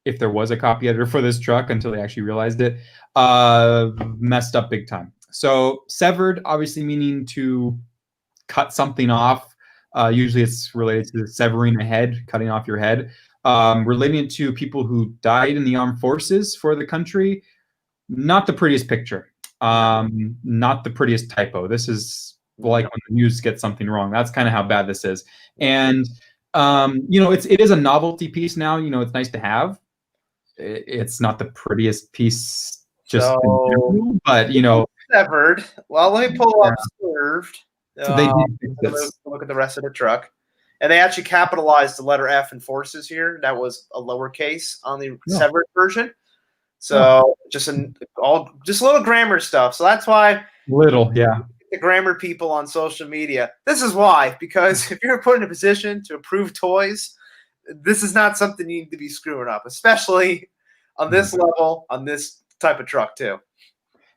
if there was a copy editor for this truck until they actually realized it, messed up big time. So severed, obviously meaning to cut something off. Usually it's related to severing a head, cutting off your head. Relating it to people who died in the armed forces for the country. Not the prettiest picture. Not the prettiest typo. This is like when the news gets something wrong. That's kind of how bad this is. And it is a novelty piece now. It's nice to have. It's not the prettiest piece, just in general, but severed. Well, let me pull up served. So they did look at the rest of the truck, and they actually capitalized the letter F in forces here. That was a lowercase on the severed version. So just little grammar stuff. So that's why the grammar people on social media. This is why, because if you're put in a position to approve toys, this is not something you need to be screwing up, especially on this level, on this type of truck too.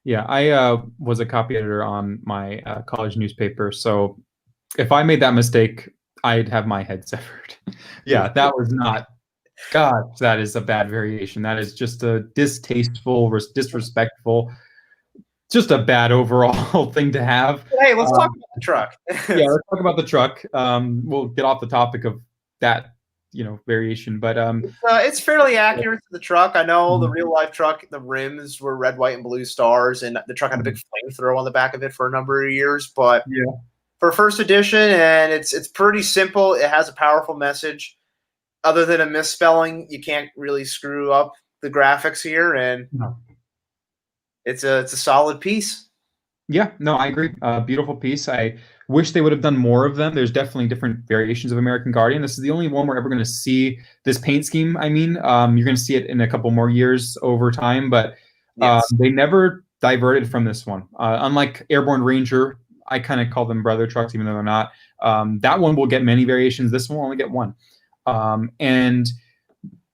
Yeah, I was a copy editor on my college newspaper, so if I made that mistake, I'd have my head severed. Yeah, that was not. God, that is a bad variation. That is just a distasteful, disrespectful, just a bad overall thing to have. Hey, let's talk about the truck. Yeah, let's talk about the truck. We'll get off the topic of that, variation, but it's fairly accurate to the truck. I know the real life truck, the rims were red, white, and blue stars, and the truck had a big flamethrower on the back of it for a number of years. But for first edition, and it's pretty simple. It has a powerful message. Other than a misspelling, you can't really screw up the graphics here, and it's a solid piece. Yeah, no, I agree. Beautiful piece. I wish they would have done more of them. There's definitely different variations of American Guardian. This is the only one we're ever going to see this paint scheme. I mean, you're going to see it in a couple more years over time, but they never diverted from this one. Unlike Airborne Ranger, I kind of call them brother trucks, even though they're not. That one will get many variations. This one will only get one. And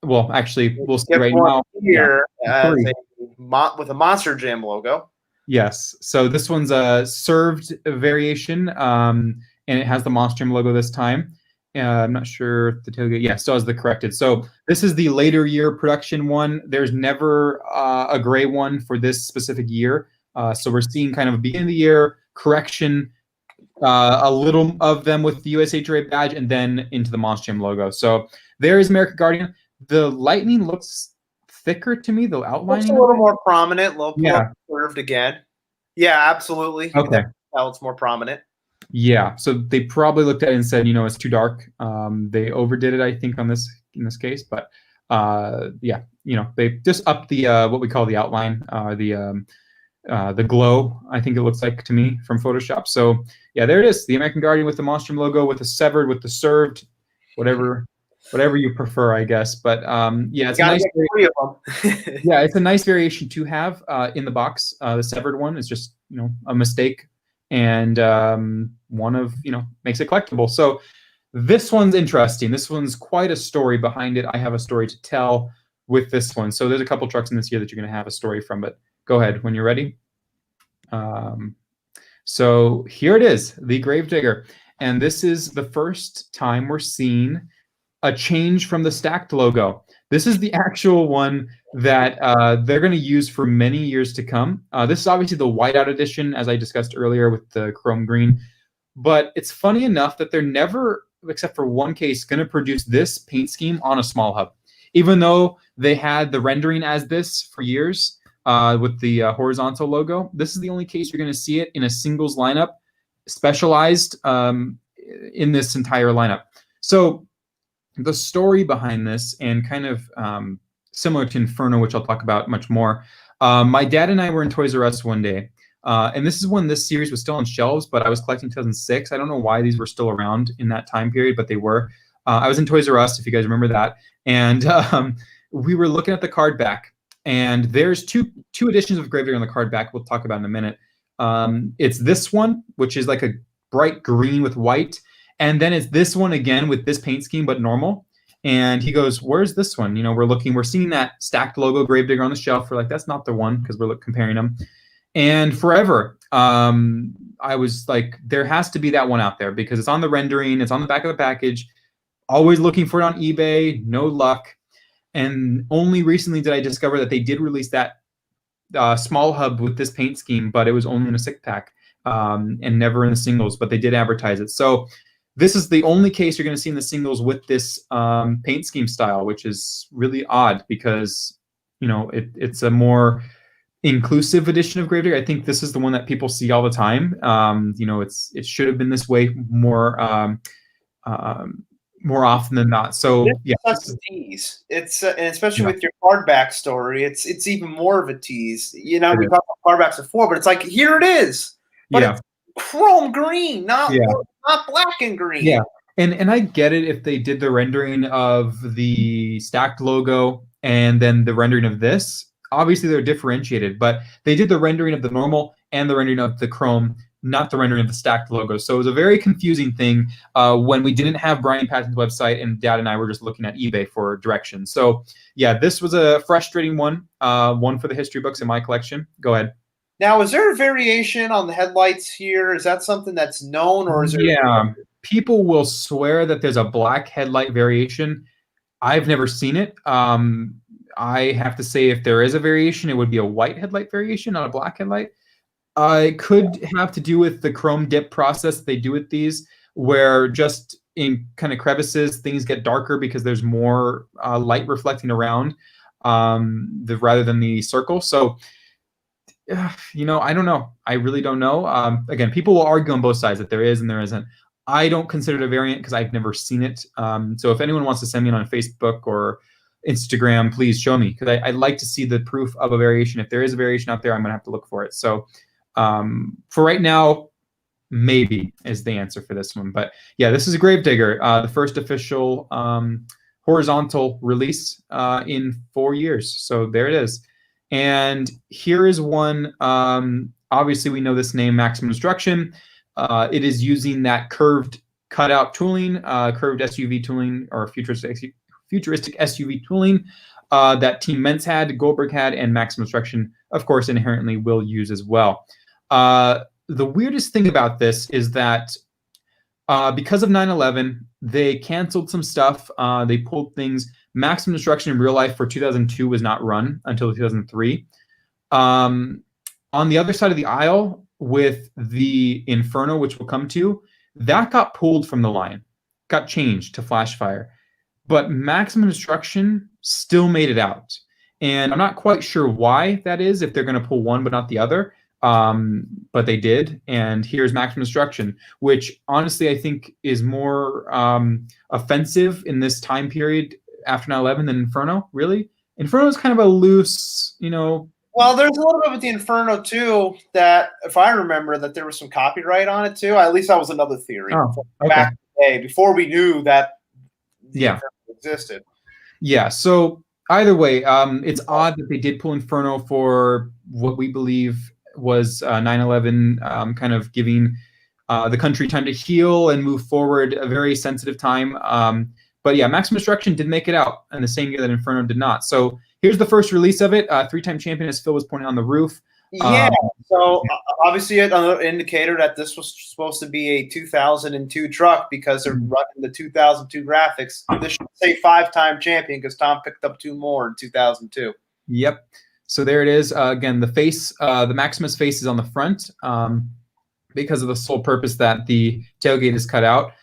well, actually, we'll see right now here with a Monster Jam logo. Yes. So this one's a served variation, and it has the Monster Jam logo this time. I'm not sure if the tailgate. Yeah, still has the corrected. So this is the later year production one. There's never a gray one for this specific year. So we're seeing kind of a beginning of the year correction, a little of them with the USHRA badge, and then into the Monster Jam logo. So there is American Guardian. The lightning looks thicker to me, the outlining. It's a little more prominent, a little more curved again. Yeah, absolutely. Okay. Now it's more prominent. Yeah, so they probably looked at it and said, it's too dark. They overdid it, I think, in this case, but they just upped the what we call the outline, the glow, I think it looks like to me from Photoshop. So yeah, there it is, the American Guardian with the Monstrum logo, with the severed, with the served, whatever you prefer, I guess. But it's a nice it's a nice variation to have in the box. The severed one is just a mistake, and one of makes it collectible. So this one's interesting. This one's quite a story behind it. I have a story to tell with this one. So there's a couple trucks in this year that you're going to have a story from, but go ahead when you're ready. So here it is, the Gravedigger. And this is the first time we're seeing a change from the stacked logo. This is the actual one that they're going to use for many years to come. This is obviously the whiteout edition, as I discussed earlier with the chrome green. But it's funny enough that they're never, except for one case, going to produce this paint scheme on a small hub. Even though they had the rendering as this for years with the horizontal logo, this is the only case you're going to see it in a singles lineup, specialized in this entire lineup. So the story behind this, and kind of similar to Inferno, which I'll talk about much more. My dad and I were in Toys R Us one day, and this is when this series was still on shelves, but I was collecting 2006. I don't know why these were still around in that time period, but they were. I was in Toys R Us, if you guys remember that, and we were looking at the card back, and there's two editions of Gravedigger on the card back. We'll talk about in a minute. It's this one, which is like a bright green with white. And then it's this one again with this paint scheme, but normal. And he goes, "Where's this one?" You know, we're seeing that stacked logo Gravedigger on the shelf. We're like, "That's not the one," because we're comparing them. And forever, I was like, there has to be that one out there because it's on the rendering, it's on the back of the package. Always looking for it on eBay, no luck. And only recently did I discover that they did release that small hub with this paint scheme, but it was only in a 6-pack and never in the singles, but they did advertise it. So this is the only case you're going to see in the singles with this paint scheme style, which is really odd because, you know, it's a more inclusive edition of Gravedigger. I think this is the one that people see all the time. You know, it should have been this way more often than not. So yeah, it's a tease. It's and especially with your card back story, it's even more of a tease. You know, we talked about card backs before, but it's like here it is, but it's chrome green, not black and green. Yeah, and I get it if they did the rendering of the stacked logo and then the rendering of this. Obviously, they're differentiated, but they did the rendering of the normal and the rendering of the chrome, not the rendering of the stacked logo. So it was a very confusing thing when we didn't have Brian Patton's website and Dad and I were just looking at eBay for directions. So yeah, this was a frustrating one, one for the history books in my collection. Go ahead. Now, is there a variation on the headlights here? Is that something that's known, or is there? Yeah, people will swear that there's a black headlight variation. I've never seen it. I have to say, if there is a variation, it would be a white headlight variation, not a black headlight. It could have to do with the chrome dip process they do with these, where just in kind of crevices, things get darker because there's more light reflecting around rather than the circle. So, you know, I don't know. I really don't know. Again, people will argue on both sides that there is and there isn't. I don't consider it a variant because I've never seen it. So if anyone wants to send me on Facebook or Instagram, please show me, because I'd like to see the proof of a variation. If there is a variation out there, I'm gonna have to look for it. So for right now, maybe is the answer for this one. But yeah, this is a Gravedigger, the first official horizontal release in 4 years. So there it is. And here is one. Obviously, we know this name, Maximum Destruction. It is using that curved cutout tooling, curved SUV tooling, or futuristic SUV tooling that Team Mentz had, Goldberg had, and Maximum Destruction, of course, inherently will use as well. The weirdest thing about this is that because of 9/11, they canceled some stuff. They pulled things. Maximum Destruction in real life for 2002 was not run until 2003. On the other side of the aisle, with the Inferno, which we'll come to, that got pulled from the line, got changed to Flashfire. But Maximum Destruction still made it out. And I'm not quite sure why that is, if they're going to pull one but not the other. But they did. And here's Maximum Destruction, which honestly I think is more offensive in this time period after 9/11 than Inferno, really. Inferno is kind of a loose, you know. Well, there's a little bit with the Inferno, too, that if I remember that there was some copyright on it, too. At least that was another theory. Oh, okay. Back in the day, before we knew that yeah, existed. Yeah, so either way, it's odd that they did pull Inferno for what we believe was 9/11, kind of giving the country time to heal and move forward, a very sensitive time. But yeah, Maximum Destruction did make it out in the same year that Inferno did not. So here's the first release of it. 3-time champion, as Phil was pointing on the roof. Yeah, so obviously another indicator that this was supposed to be a 2002 truck because they're running the 2002 graphics. This should say 5-time champion because Tom picked up 2 more in 2002. Yep. So there it is. Again, the face, the Maximus face is on the front because of the sole purpose that the tailgate is cut out,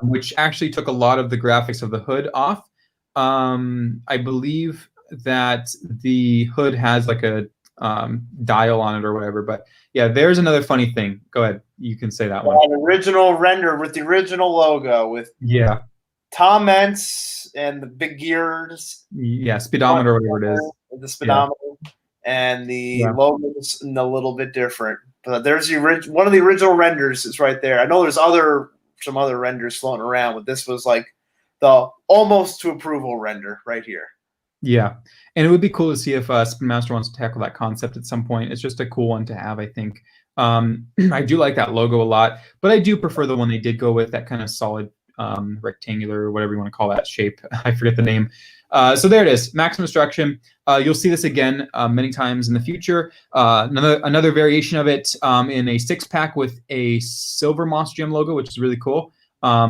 which actually took a lot of the graphics of the hood off. I believe that the hood has like a dial on it or whatever, but yeah, there's another funny thing. Go ahead, you can say that one. An original render with the original logo with Tom Mentz and the big gears, speedometer or whatever it is, the speedometer, and the logo is a little bit different. But there's the one of the original renders is right there. I know there's some other renders floating around, but this was like the almost to approval render right here. Yeah, and it would be cool to see if Spin Master wants to tackle that concept at some point. It's just a cool one to have, I think. I do like that logo a lot, but I do prefer the one they did go with, that kind of solid rectangular, whatever you want to call that shape. I forget the name. So there it is, Maximum Destruction. You'll see this again many times in the future. Another variation of it in a 6-pack with a silver Monster Jam logo, which is really cool.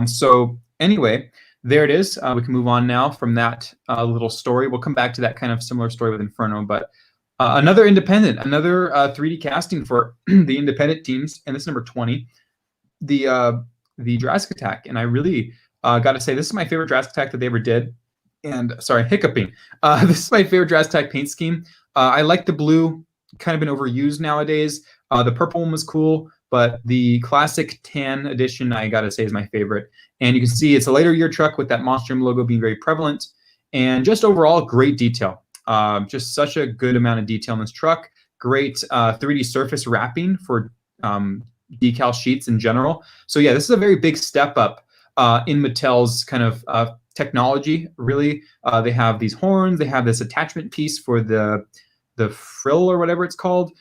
So anyway, there it is. We can move on now from that little story. We'll come back to that kind of similar story with Inferno, but another 3D casting for the independent teams, and this is number 20, the Jurassic Attack. And I really got to say, this is my favorite Jurassic Attack that they ever did. And sorry, hiccuping. This is my favorite Jurassic Attack paint scheme. I like the blue, kind of been overused nowadays. The purple one was cool, but the classic tan edition, I gotta say, is my favorite. And you can see it's a later year truck with that Monster Jam logo being very prevalent, and just overall great detail. Just such a good amount of detail in this truck. Great 3D surface wrapping for decal sheets in general. So yeah, this is a very big step up in Mattel's kind of technology. Really, they have these horns. They have this attachment piece for the frill or whatever it's called.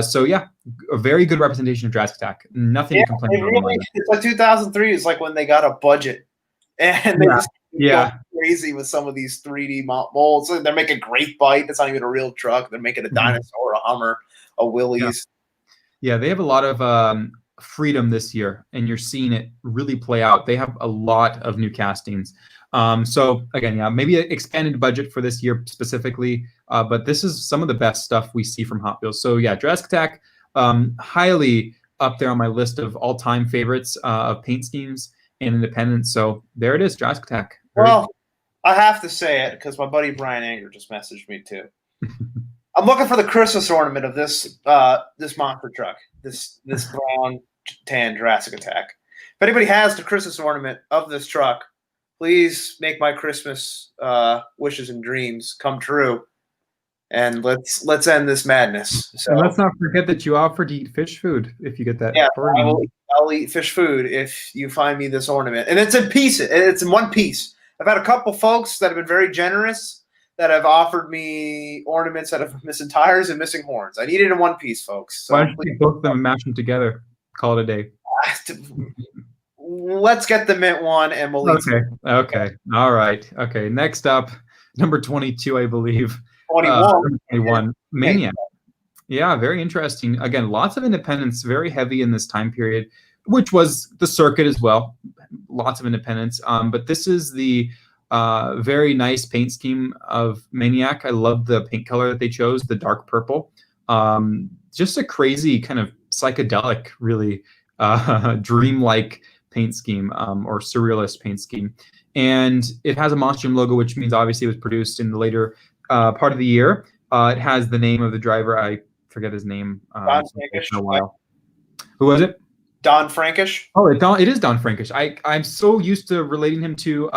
So yeah, a very good representation of Jurassic Attack. Nothing to complain about. Really, it's like 2003 is like when they got a budget, and they just go crazy with some of these 3D molds. They're making Great Bite. That's not even a real truck. They're making a dinosaur, a Hummer, a Willys. Yeah, they have a lot of freedom this year, and you're seeing it really play out. They have a lot of new castings. So again, yeah, maybe an expanded budget for this year specifically, but this is some of the best stuff we see from Hot Wheels. So yeah, Jurassic Attack, highly up there on my list of all-time favorites of paint schemes and independents. So there it is, Jurassic Attack. Well, I have to say it because my buddy Brian Anger just messaged me too. I'm looking for the Christmas ornament of this this monster truck, this brown tan Jurassic Attack. If anybody has the Christmas ornament of this truck, please make my Christmas wishes and dreams come true, and let's end this madness. So, and let's not forget that you offer to eat fish food if you get that. Yeah, I'll eat fish food if you find me this ornament, and it's in pieces. It's in one piece. I've had a couple folks that have been very generous that have offered me ornaments that have missing tires and missing horns. I need it in one piece, folks. So why don't you take both of them and mash them together? Call it a day. Let's get the mint one, and we'll eat. Okay. All right. Okay. Next up, number 22, I believe. 21. Maniac. Yeah, very interesting. Again, lots of independents, very heavy in this time period, which was the circuit as well. Lots of independents. But this is the very nice paint scheme of Maniac. I love the paint color that they chose, the dark purple. Just a crazy kind of psychedelic, really dreamlike paint scheme or surrealist paint scheme. And it has a Monster Jam logo, which means obviously it was produced in the later part of the year. It has the name of the driver. I forget his name. Don Frankish. In a while. Who was it? Don Frankish. Oh, it is Don Frankish. I'm so used to relating him to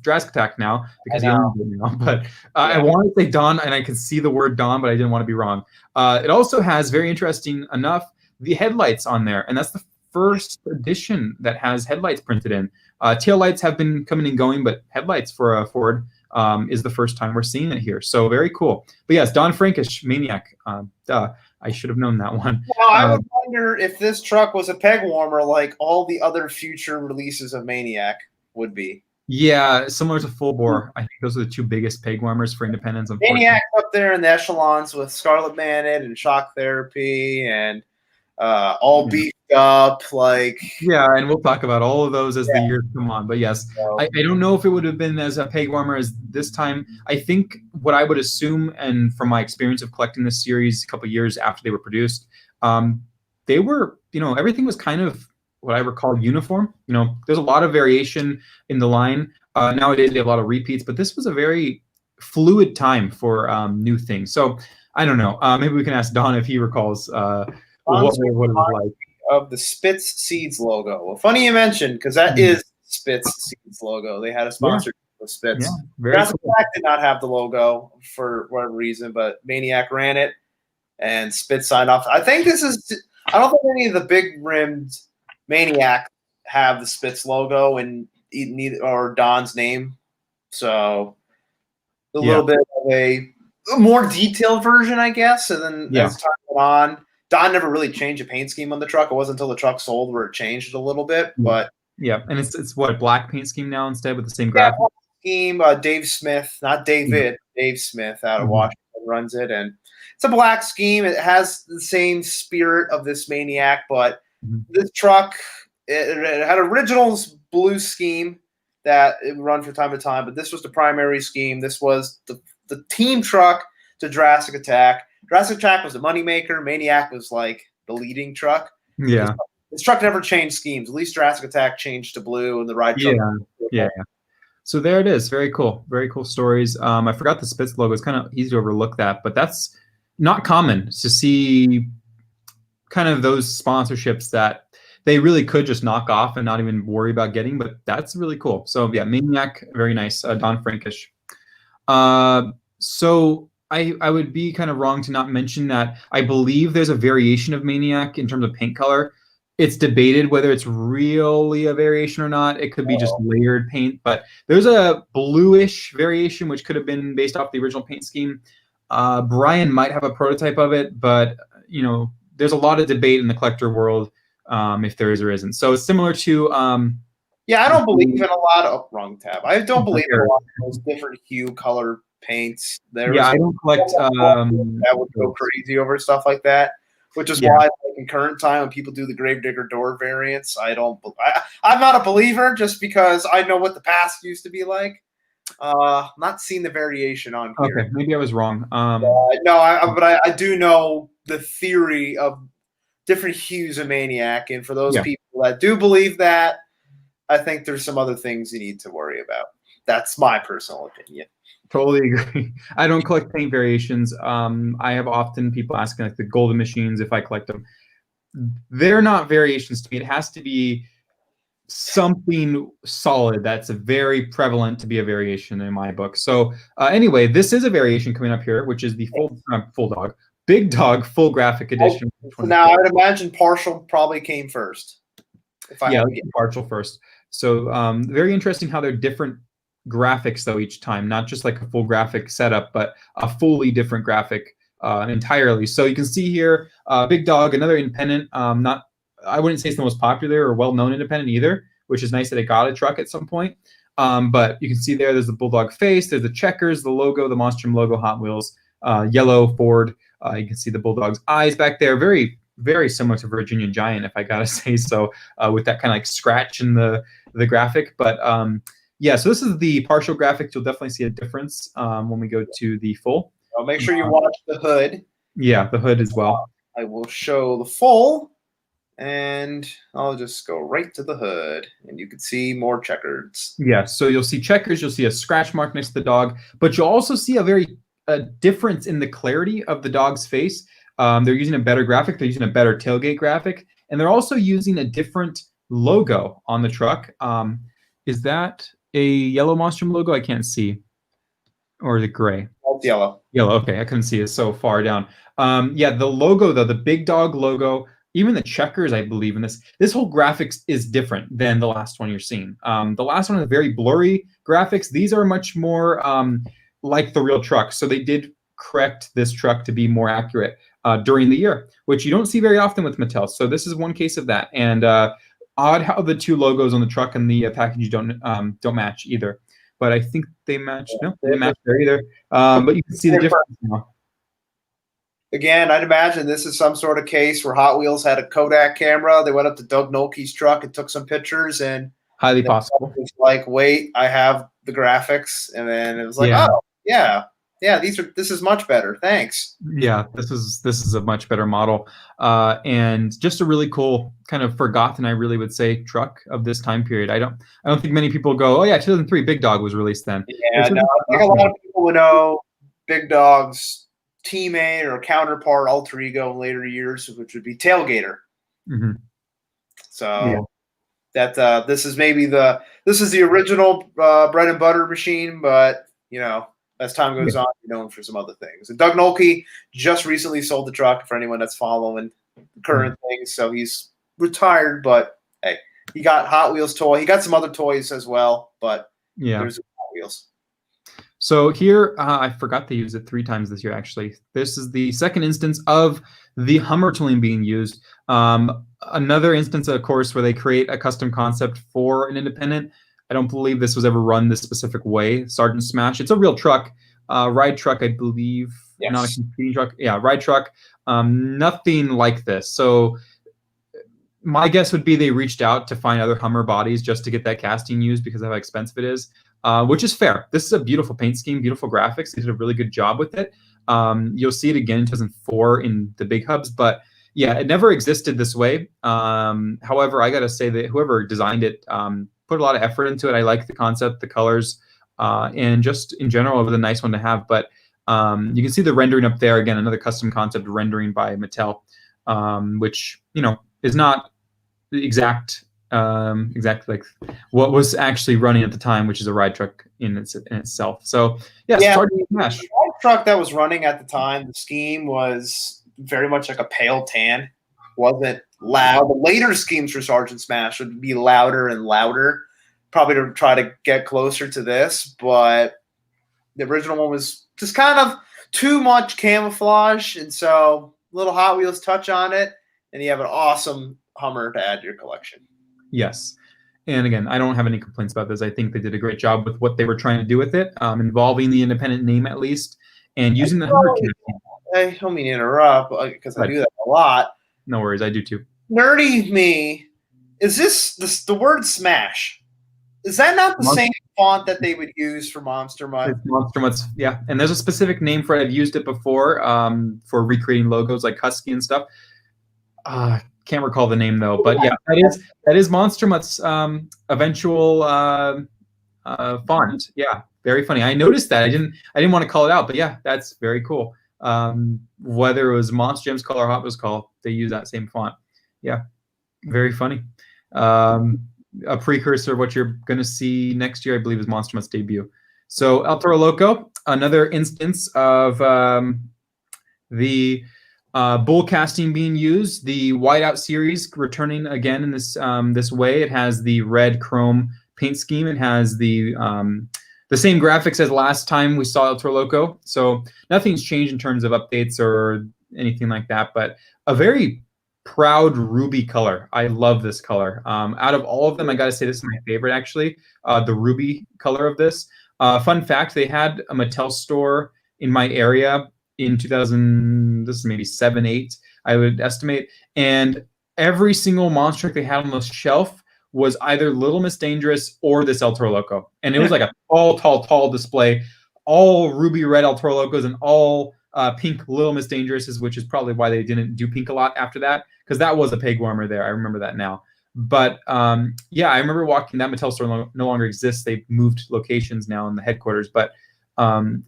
Jurassic Attack now because he owns it now. But I wanted to say Don, and I could see the word Don, but I didn't want to be wrong. It also has, very interesting enough, the headlights on there, and that's the first edition that has headlights printed in. Tail lights have been coming and going, but headlights for a Ford is the first time we're seeing it here. So very cool. But yes, Don Frankish, Maniac. I should have known that one. Well, I would wonder if this truck was a peg warmer like all the other future releases of Maniac would be. Yeah, similar to Full Bore. I think those are the two biggest peg warmers for independents. Maniac up there in the echelons with Scarlet Man and Shock Therapy and all beefed up, like. Yeah, and we'll talk about all of those as the years come on. But yes, I don't know if it would have been as a peg warmer as this time. I think what I would assume, and from my experience of collecting this series a couple years after they were produced, they were, everything was kind of what I recall uniform. There's a lot of variation in the line. Nowadays they have a lot of repeats, but this was a very fluid time for new things. So I don't know. Maybe we can ask Don if he recalls what it was like. Of the Spitz Seeds logo. Well, funny you mentioned, because that is Spitz Seeds logo. They had a sponsor with Spitz. Yeah, Jurassic Attack did not have the logo for whatever reason, but Maniac ran it, and Spitz signed off. I think this is. I don't think any of the big rimmed Maniac have the Spitz logo and neither or Don's name. So a little bit of a more detailed version, I guess. And then as time went on, Don never really changed the paint scheme on the truck. It wasn't until the truck sold where it changed it a little bit. But Yeah, and it's what, a black paint scheme now instead with the same Yeah, graphic. scheme. Dave Smith, not David, Dave Smith out of Washington runs it, and it's a black scheme. It has the same spirit of this Maniac, but this truck it had originals blue scheme that it would run from time to time, but this was the primary scheme. This was the team truck to Jurassic Attack. Jurassic Attack was the moneymaker. Maniac was like the leading truck. Yeah. This truck never changed schemes. At least Jurassic Attack changed to blue, and the ride truck. Yeah. So there it is. Very cool. Very cool stories. I forgot the Spitz logo. It's kind of easy to overlook that, but that's not common to see kind of those sponsorships that they really could just knock off and not even worry about getting, but that's really cool. So yeah, Maniac, very nice. Don Frankish. So I would be kind of wrong to not mention that I believe there's a variation of Maniac in terms of paint color. It's debated whether it's really a variation or not. It could be just layered paint, but there's a bluish variation, which could have been based off the original paint scheme. Brian might have a prototype of it, but you know, there's a lot of debate in the collector world if there is or isn't. So it's similar to yeah, I don't believe in a lot of wrong tab. I don't believe in a lot of those different hue color paints. I don't collect that would go crazy over stuff like that, which is why like, in current time when people do the Gravedigger door variants, I'm not a believer just because I know what the past used to be like. Not seeing the variation on here. Okay, maybe I was wrong. But I do know the theory of different hues of Maniac, and for those people that do believe that, I think there's some other things you need to worry about. That's my personal opinion. Totally agree. I don't collect paint variations. I have often people asking like the golden machines if I collect them. They're not variations to me. It has to be something solid that's very prevalent to be a variation in my book. So anyway, this is a variation coming up here, which is the Big Dog full graphic edition. Now I would imagine partial probably came first. Partial first. So very interesting how they're different graphics though each time, not just like a full graphic setup, but a fully different graphic entirely. So you can see here, Big Dog, another independent, I wouldn't say it's the most popular or well-known independent either, which is nice that it got a truck at some point. But you can see there's the Bulldog face, there's the checkers, the logo, the Monstrum logo, Hot Wheels, yellow Ford. You can see the Bulldog's eyes back there. Very, very similar to Virginia Giant, if I gotta say so, with that kind of like scratch in the graphic. But yeah, so this is the partial graphic. You'll definitely see a difference when we go to the full. I'll make sure you watch the hood. Yeah, the hood as well. I will show the full, and I'll just go right to the hood, and you can see more checkers. Yeah, so you'll see checkers. You'll see a scratch mark next to the dog, but you'll also see a difference in the clarity of the dog's face. They're using a better graphic. They're using a better tailgate graphic, and they're also using a different logo on the truck. Is that a yellow Monstrum logo? I can't see. Or is it gray? It's yellow. Yellow, okay. I couldn't see it so far down. Yeah, the logo, though, the Big Dog logo, even the checkers, I believe in this whole graphics is different than the last one you're seeing. The last one is very blurry graphics. These are much more like the real truck. So they did correct this truck to be more accurate during the year, which you don't see very often with Mattel. So this is one case of that. And odd how the two logos on the truck and the package don't match either. But I think they match. No, they didn't match there either. But you can see the difference now. Again, I'd imagine this is some sort of case where Hot Wheels had a Kodak camera. They went up to Doug Nolke's truck and took some pictures, and highly possible. It's like, wait, I have the graphics, and then it was like, oh yeah, this is much better. Thanks. Yeah, this is a much better model, and just a really cool kind of forgotten, I really would say, truck of this time period. I don't think many people go, oh yeah, 2003 Big Dog was released then. Yeah, no, I think a lot of people would know Big Dog's teammate or counterpart, alter ego in later years, which would be Tailgater. Mm-hmm. So that this is the original bread and butter machine, but you know, as time goes on, you're known for some other things. And Doug Nolke just recently sold the truck for anyone that's following the current things. So he's retired, but hey, he got Hot Wheels toy. He got some other toys as well, but there's Hot Wheels. So here, I forgot to use it 3 times this year, actually. This is the second instance of the Hummer tooling being used. another instance, of course, where they create a custom concept for an independent. I don't believe this was ever run this specific way. Sergeant Smash. It's a real truck, ride truck, I believe. Yes. Not a competing truck. Yeah, ride truck. Nothing like this. So my guess would be they reached out to find other Hummer bodies just to get that casting used because of how expensive it is, which is fair. This is a beautiful paint scheme, beautiful graphics. They did a really good job with it. You'll see it again in 2004 in the big hubs, but yeah, it never existed this way. However, I got to say that whoever designed it put a lot of effort into it. I like the concept, the colors, and just in general, it was a nice one to have. But you can see the rendering up there. Again, another custom concept rendering by Mattel, which, is not exactly like what was actually running at the time, which is a ride truck in itself. So yeah, Sergeant Smash. The ride truck that was running at the time, the scheme was very much like a pale tan. Wasn't loud. The later schemes for Sergeant Smash would be louder and louder, probably to try to get closer to this. But the original one was just kind of too much camouflage, and so little Hot Wheels touch on it, and you have an awesome Hummer to add to your collection. Yes. And again, I don't have any complaints about this. I think they did a great job with what they were trying to do with it, involving the independent name at least, and using the Hummer kit. I don't mean to interrupt because I do that a lot. No worries, I do too. Nerdy me, is this the word Smash? Is that not the same font that they would use for Monster Mutt? It's Monster Mutt, yeah. And there's a specific name for it. I've used it before for recreating logos like Husky and stuff. Can't recall the name though, but yeah, that is Monster Mutt's eventual font. Yeah, very funny. I noticed that. I didn't want to call it out, but yeah, that's very cool. Whether it was Monster Jam's call or Hot Wheels call, they use that same font. Yeah, very funny. A precursor of what you're going to see next year, I believe, is Monster Mutt's debut. So El Toro Loco, another instance of the bull casting being used. The Whiteout series returning again in this way. It has the red chrome paint scheme. It has the same graphics as last time we saw El Toro Loco. So nothing's changed in terms of updates or anything like that. But a very proud ruby color. I love this color. Out of all of them, I got to say this is my favorite actually. The ruby color of this. Fun fact: they had a Mattel store in my area in 2000, this is maybe 7, 8, I would estimate. And every single monster truck they had on the shelf was either Little Miss Dangerous or this El Toro Loco. And it was like a tall display, all ruby red El Toro Locos and all pink Little Miss Dangerouses, which is probably why they didn't do pink a lot after that, because that was a peg warmer there. I remember that now. But yeah, I remember walking, that Mattel store no longer exists. They've moved locations now in the headquarters, but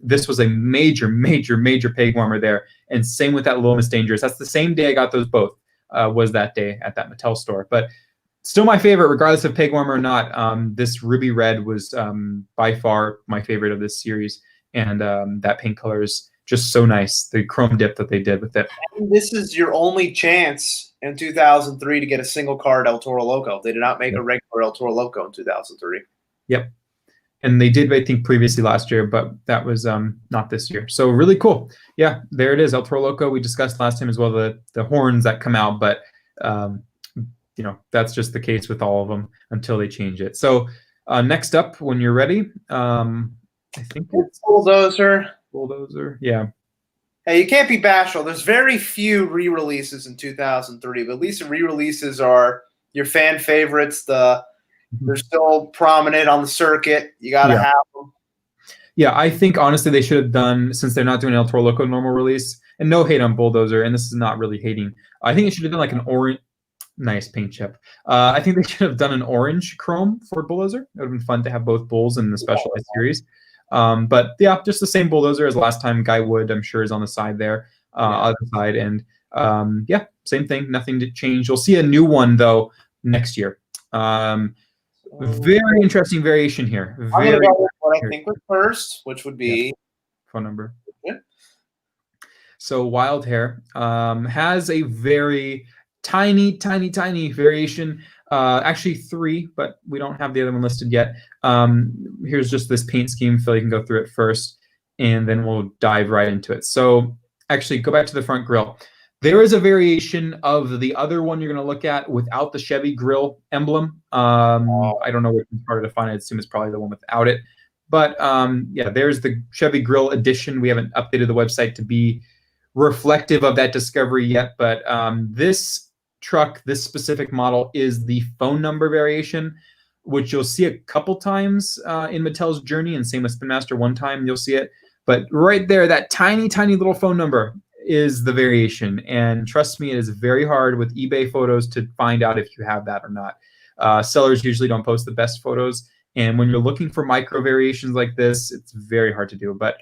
this was a major peg warmer there. And same with that Little Miss Dangerous. That's the same day I got those both, was that day at that Mattel store. But still my favorite, regardless of peg warmer or not. This ruby red was by far my favorite of this series. And that paint color is just so nice. The chrome dip that they did with it. And this is your only chance in 2003 to get a single card El Toro Loco. They did not make a regular El Toro Loco in 2003. Yep. And they did, I think, previously last year, but that was not this year. So really cool. Yeah, there it is, El Toro Loco. We discussed last time as well the horns that come out, but that's just the case with all of them until they change it. So next up, when you're ready, I think it's Bulldozer. Yeah. Hey, you can't be bashful. There's very few re-releases in 2003, but at least the re-releases are your fan favorites. They're still prominent on the circuit. You got to have them. Yeah, I think honestly they should have done, since they're not doing El Toro Loco normal release, and no hate on Bulldozer, and this is not really hating. I think they should have done like an orange, nice paint chip. I think they should have done an orange chrome for Bulldozer. It would have been fun to have both bulls in the specialized series. But yeah, just the same Bulldozer as last time. Guy Wood, I'm sure, is on the side there, other side, and yeah, same thing. Nothing to change. You'll see a new one though next year. Very interesting variation here. I'm going to go with what I think was first, which would be phone number. Yeah. So Wild Hair has a very tiny variation. Actually 3, but we don't have the other one listed yet. Here's just this paint scheme. Phil, you can go through it first, and then we'll dive right into it. So actually, go back to the front grille. There is a variation of the other one you're going to look at without the Chevy grill emblem. I don't know which one's harder to find. I assume it's probably the one without it. But yeah, there's the Chevy grill edition. We haven't updated the website to be reflective of that discovery yet. But this truck, this specific model, is the phone number variation, which you'll see a couple times in Mattel's journey, and same with Spin Master. One time you'll see it. But right there, that tiny, tiny little phone number is the variation. And trust me, it is very hard with eBay photos to find out if you have that or not. Sellers usually don't post the best photos. And when you're looking for micro variations like this, it's very hard to do. But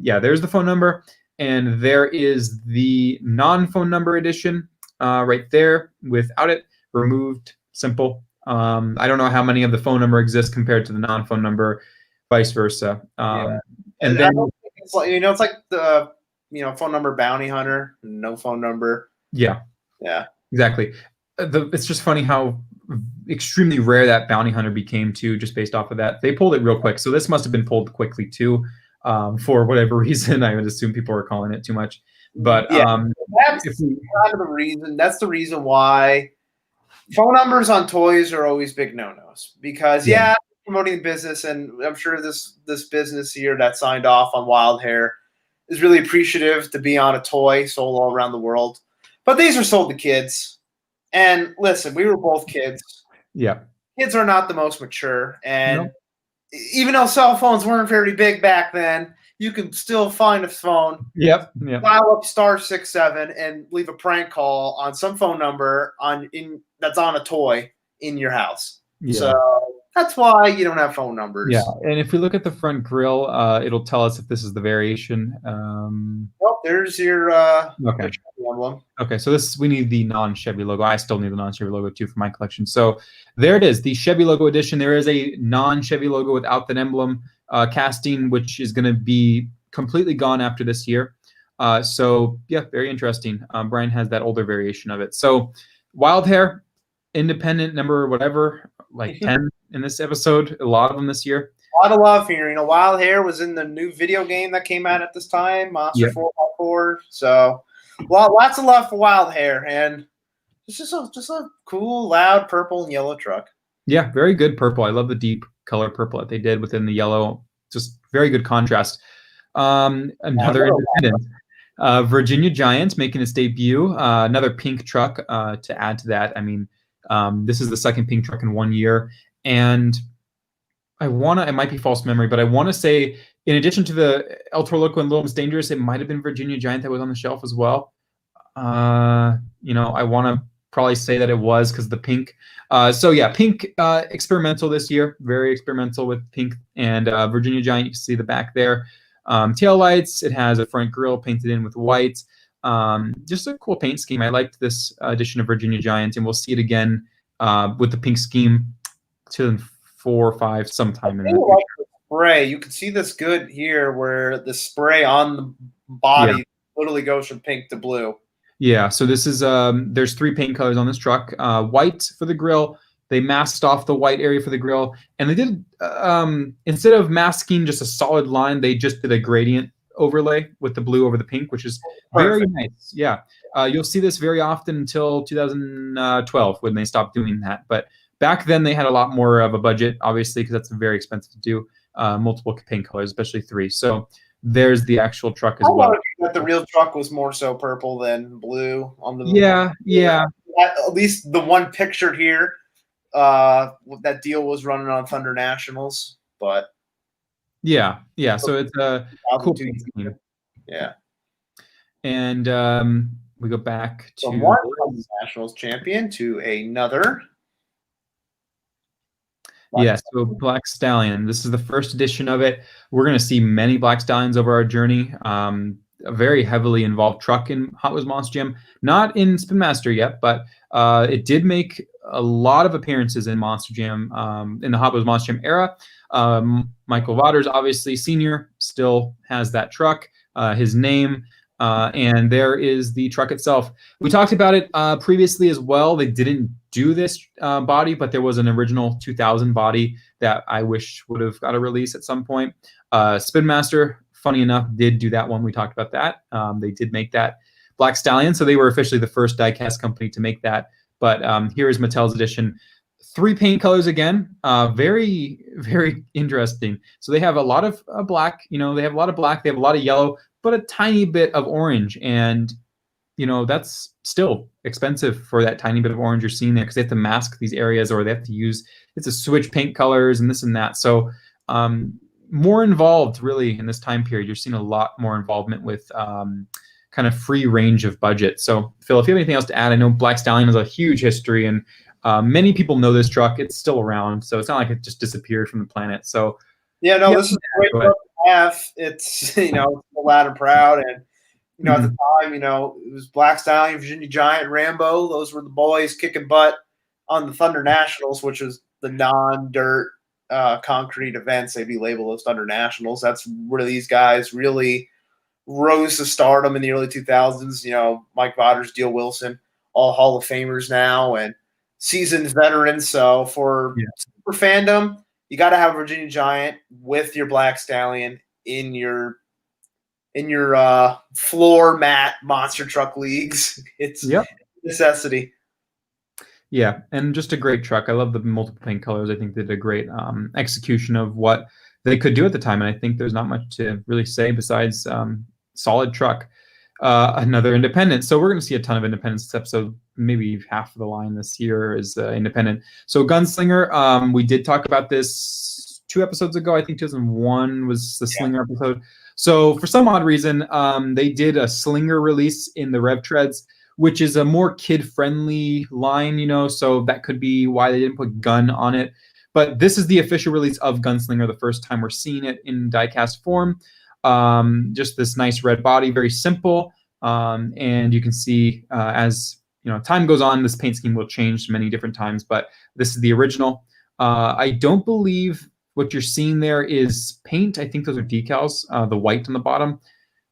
yeah, there's the phone number. And there is the non-phone number edition right there without it, removed, simple. I don't know how many of the phone number exists compared to the non-phone number, vice versa. Yeah. And then it's like, it's like the phone number bounty hunter, no phone number. Yeah, exactly. It's just funny how extremely rare that bounty hunter became too, just based off of that. They pulled it real quick, so this must have been pulled quickly too, for whatever reason. I would assume people were calling it too much, but that's kind of the reason. That's the reason why phone numbers on toys are always big no-nos, because promoting the business, and I'm sure this business here that signed off on Wild Hair is really appreciative to be on a toy sold all around the world. But these are sold to kids. And listen, we were both kids. Yeah. Kids are not the most mature. And even though cell phones weren't very big back then, you can still find a phone. Yep. Dial up *67 and leave a prank call on some phone number that's on a toy in your house. Yeah. So that's why you don't have phone numbers. Yeah, and if we look at the front grille, it'll tell us if this is the variation. There's your emblem. Okay, so we need the non-Chevy logo. I still need the non-Chevy logo too for my collection. So there it is, the Chevy logo edition. There is a non-Chevy logo without that emblem casting, which is going to be completely gone after this year. So yeah, very interesting. Brian has that older variation of it. So Wild Hair, independent number whatever, like 10 in this episode. A lot of them this year. A lot of love here. Wild Hair was in the new video game that came out at this time, Monster 4x4. So lots of love for Wild Hair, and it's just a cool, loud purple and yellow truck. Yeah, very good purple. I love the deep color purple that they did within the yellow. Just very good contrast. Another independent. Virginia Giant making its debut. Another pink truck to add to that. I mean, this is the second pink truck in 1 year. And it might be false memory, but I want to say, in addition to the El Toro Loco and Little Miss Dangerous, it might have been Virginia Giant that was on the shelf as well. I want to probably say that it was because of the pink. So yeah, pink experimental this year, very experimental with pink. And Virginia Giant, you can see the back there. Tail lights, it has a front grille painted in with white. Just a cool paint scheme. I liked this edition of Virginia Giant, and we'll see it again with the pink scheme 2004 or 5 sometime in the spray. You can see this good here where the spray on the body literally goes from pink to blue. Yeah, so this is there's 3 paint colors on this truck. White for the grille. They masked off the white area for the grille, and they did instead of masking just a solid line, they just did a gradient overlay with the blue over the pink, which is very nice. Yeah, you'll see this very often until 2012 when they stopped doing that. But back then they had a lot more of a budget, obviously, because that's very expensive to do multiple paint colors, especially 3. So there's the actual truck as well. That the real truck was more so purple than blue on the yeah. At least the one pictured here. That deal was running on Thunder Nationals, but yeah. So it's a cool scheme. Yeah, and we go back to from one Thunder Nationals champion to another. So Black Stallion. This is the first edition of it. We're going to see many Black Stallions over our journey. A very heavily involved truck in Hot Wheels Monster Jam. Not in Spin Master yet, but it did make a lot of appearances in Monster Jam in the Hot Wheels Monster Jam era. Michael Vaughters, obviously senior, still has that truck, his name, and there is the truck itself. We talked about it previously as well. They didn't do this body, but there was an original 2000 body that I wish would have got a release at some point. Spin Master, funny enough, did do that one. We talked about that. They did make that. Black Stallion. So they were officially the first diecast company to make that. But here is Mattel's edition. 3 paint colors again. Very, very interesting. So they have a lot of black. They have a lot of black. They have a lot of yellow, but a tiny bit of orange. And that's still expensive for that tiny bit of orange you're seeing there, because they have to mask these areas, or they have to switch paint colors and this and that. So more involved really in this time period. You're seeing a lot more involvement with kind of free range of budget. So Phil, if you have anything else to add, I know Black Stallion has a huge history, and many people know this truck. It's still around, so it's not like it just disappeared from the planet. So this is a great truck to have. It's it's loud and proud, and at the time, it was Black Stallion, Virginia Giant, Rambo. Those were the boys kicking butt on the Thunder Nationals, which was the non-dirt concrete events. They'd be labeled as Thunder Nationals. That's where these guys really rose to stardom in the early 2000s. Mike Vauders, Deal Wilson, all Hall of Famers now, and seasoned veterans. So for super fandom, you got to have a Virginia Giant with your Black Stallion in your floor mat monster truck leagues. It's a necessity. Yeah, and just a great truck. I love the multiple paint colors. I think they did a great execution of what they could do at the time, and I think there's not much to really say besides solid truck. Another independent. So we're going to see a ton of independents this episode. Maybe half of the line this year is independent. So Gunslinger, we did talk about this 2 episodes ago. I think 2001 was the Slinger episode. So for some odd reason, they did a Slinger release in the Rev Treads, which is a more kid-friendly line, so that could be why they didn't put Gun on it. But this is the official release of Gunslinger, the first time we're seeing it in diecast form. Just this nice red body, very simple. And you can see as time goes on, this paint scheme will change many different times, but this is the original. I don't believe what you're seeing there is paint. I think those are decals, the white on the bottom.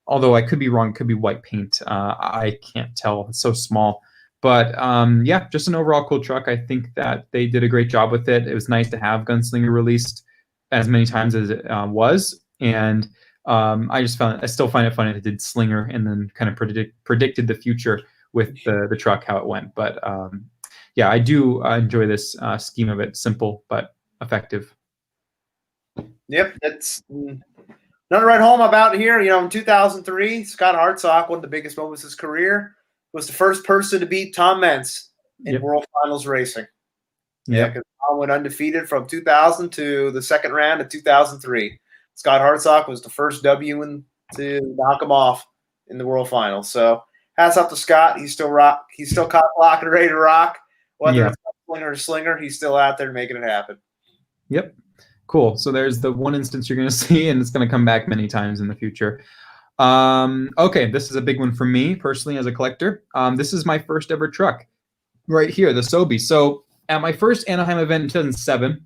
Although I could be wrong, it could be white paint. I can't tell. It's so small. But just an overall cool truck. I think that they did a great job with it. It was nice to have Gunslinger released as many times as it was. And I still find it funny that they did Slinger and then kind of predicted the future with the truck, how it went. But I do enjoy this scheme of it. Simple, but effective. Yep, that's nothing to write home about here. In 2003, Scott Hartsock, one of the biggest moments of his career, was the first person to beat Tom Meents in World Finals racing. Yeah, because Tom went undefeated from 2000 to the second round of 2003. Scott Hartsock was the first W to knock him off in the World Finals. So hats off to Scott. He's still cock blocking, ready to rock. Whether it's Slinger or Slinger, he's still out there making it happen. Yep. Cool. So there's the one instance you're going to see, and it's going to come back many times in the future. Okay, this is a big one for me personally as a collector. This is my first ever truck right here, the Sobe. So at my first Anaheim event in 2007,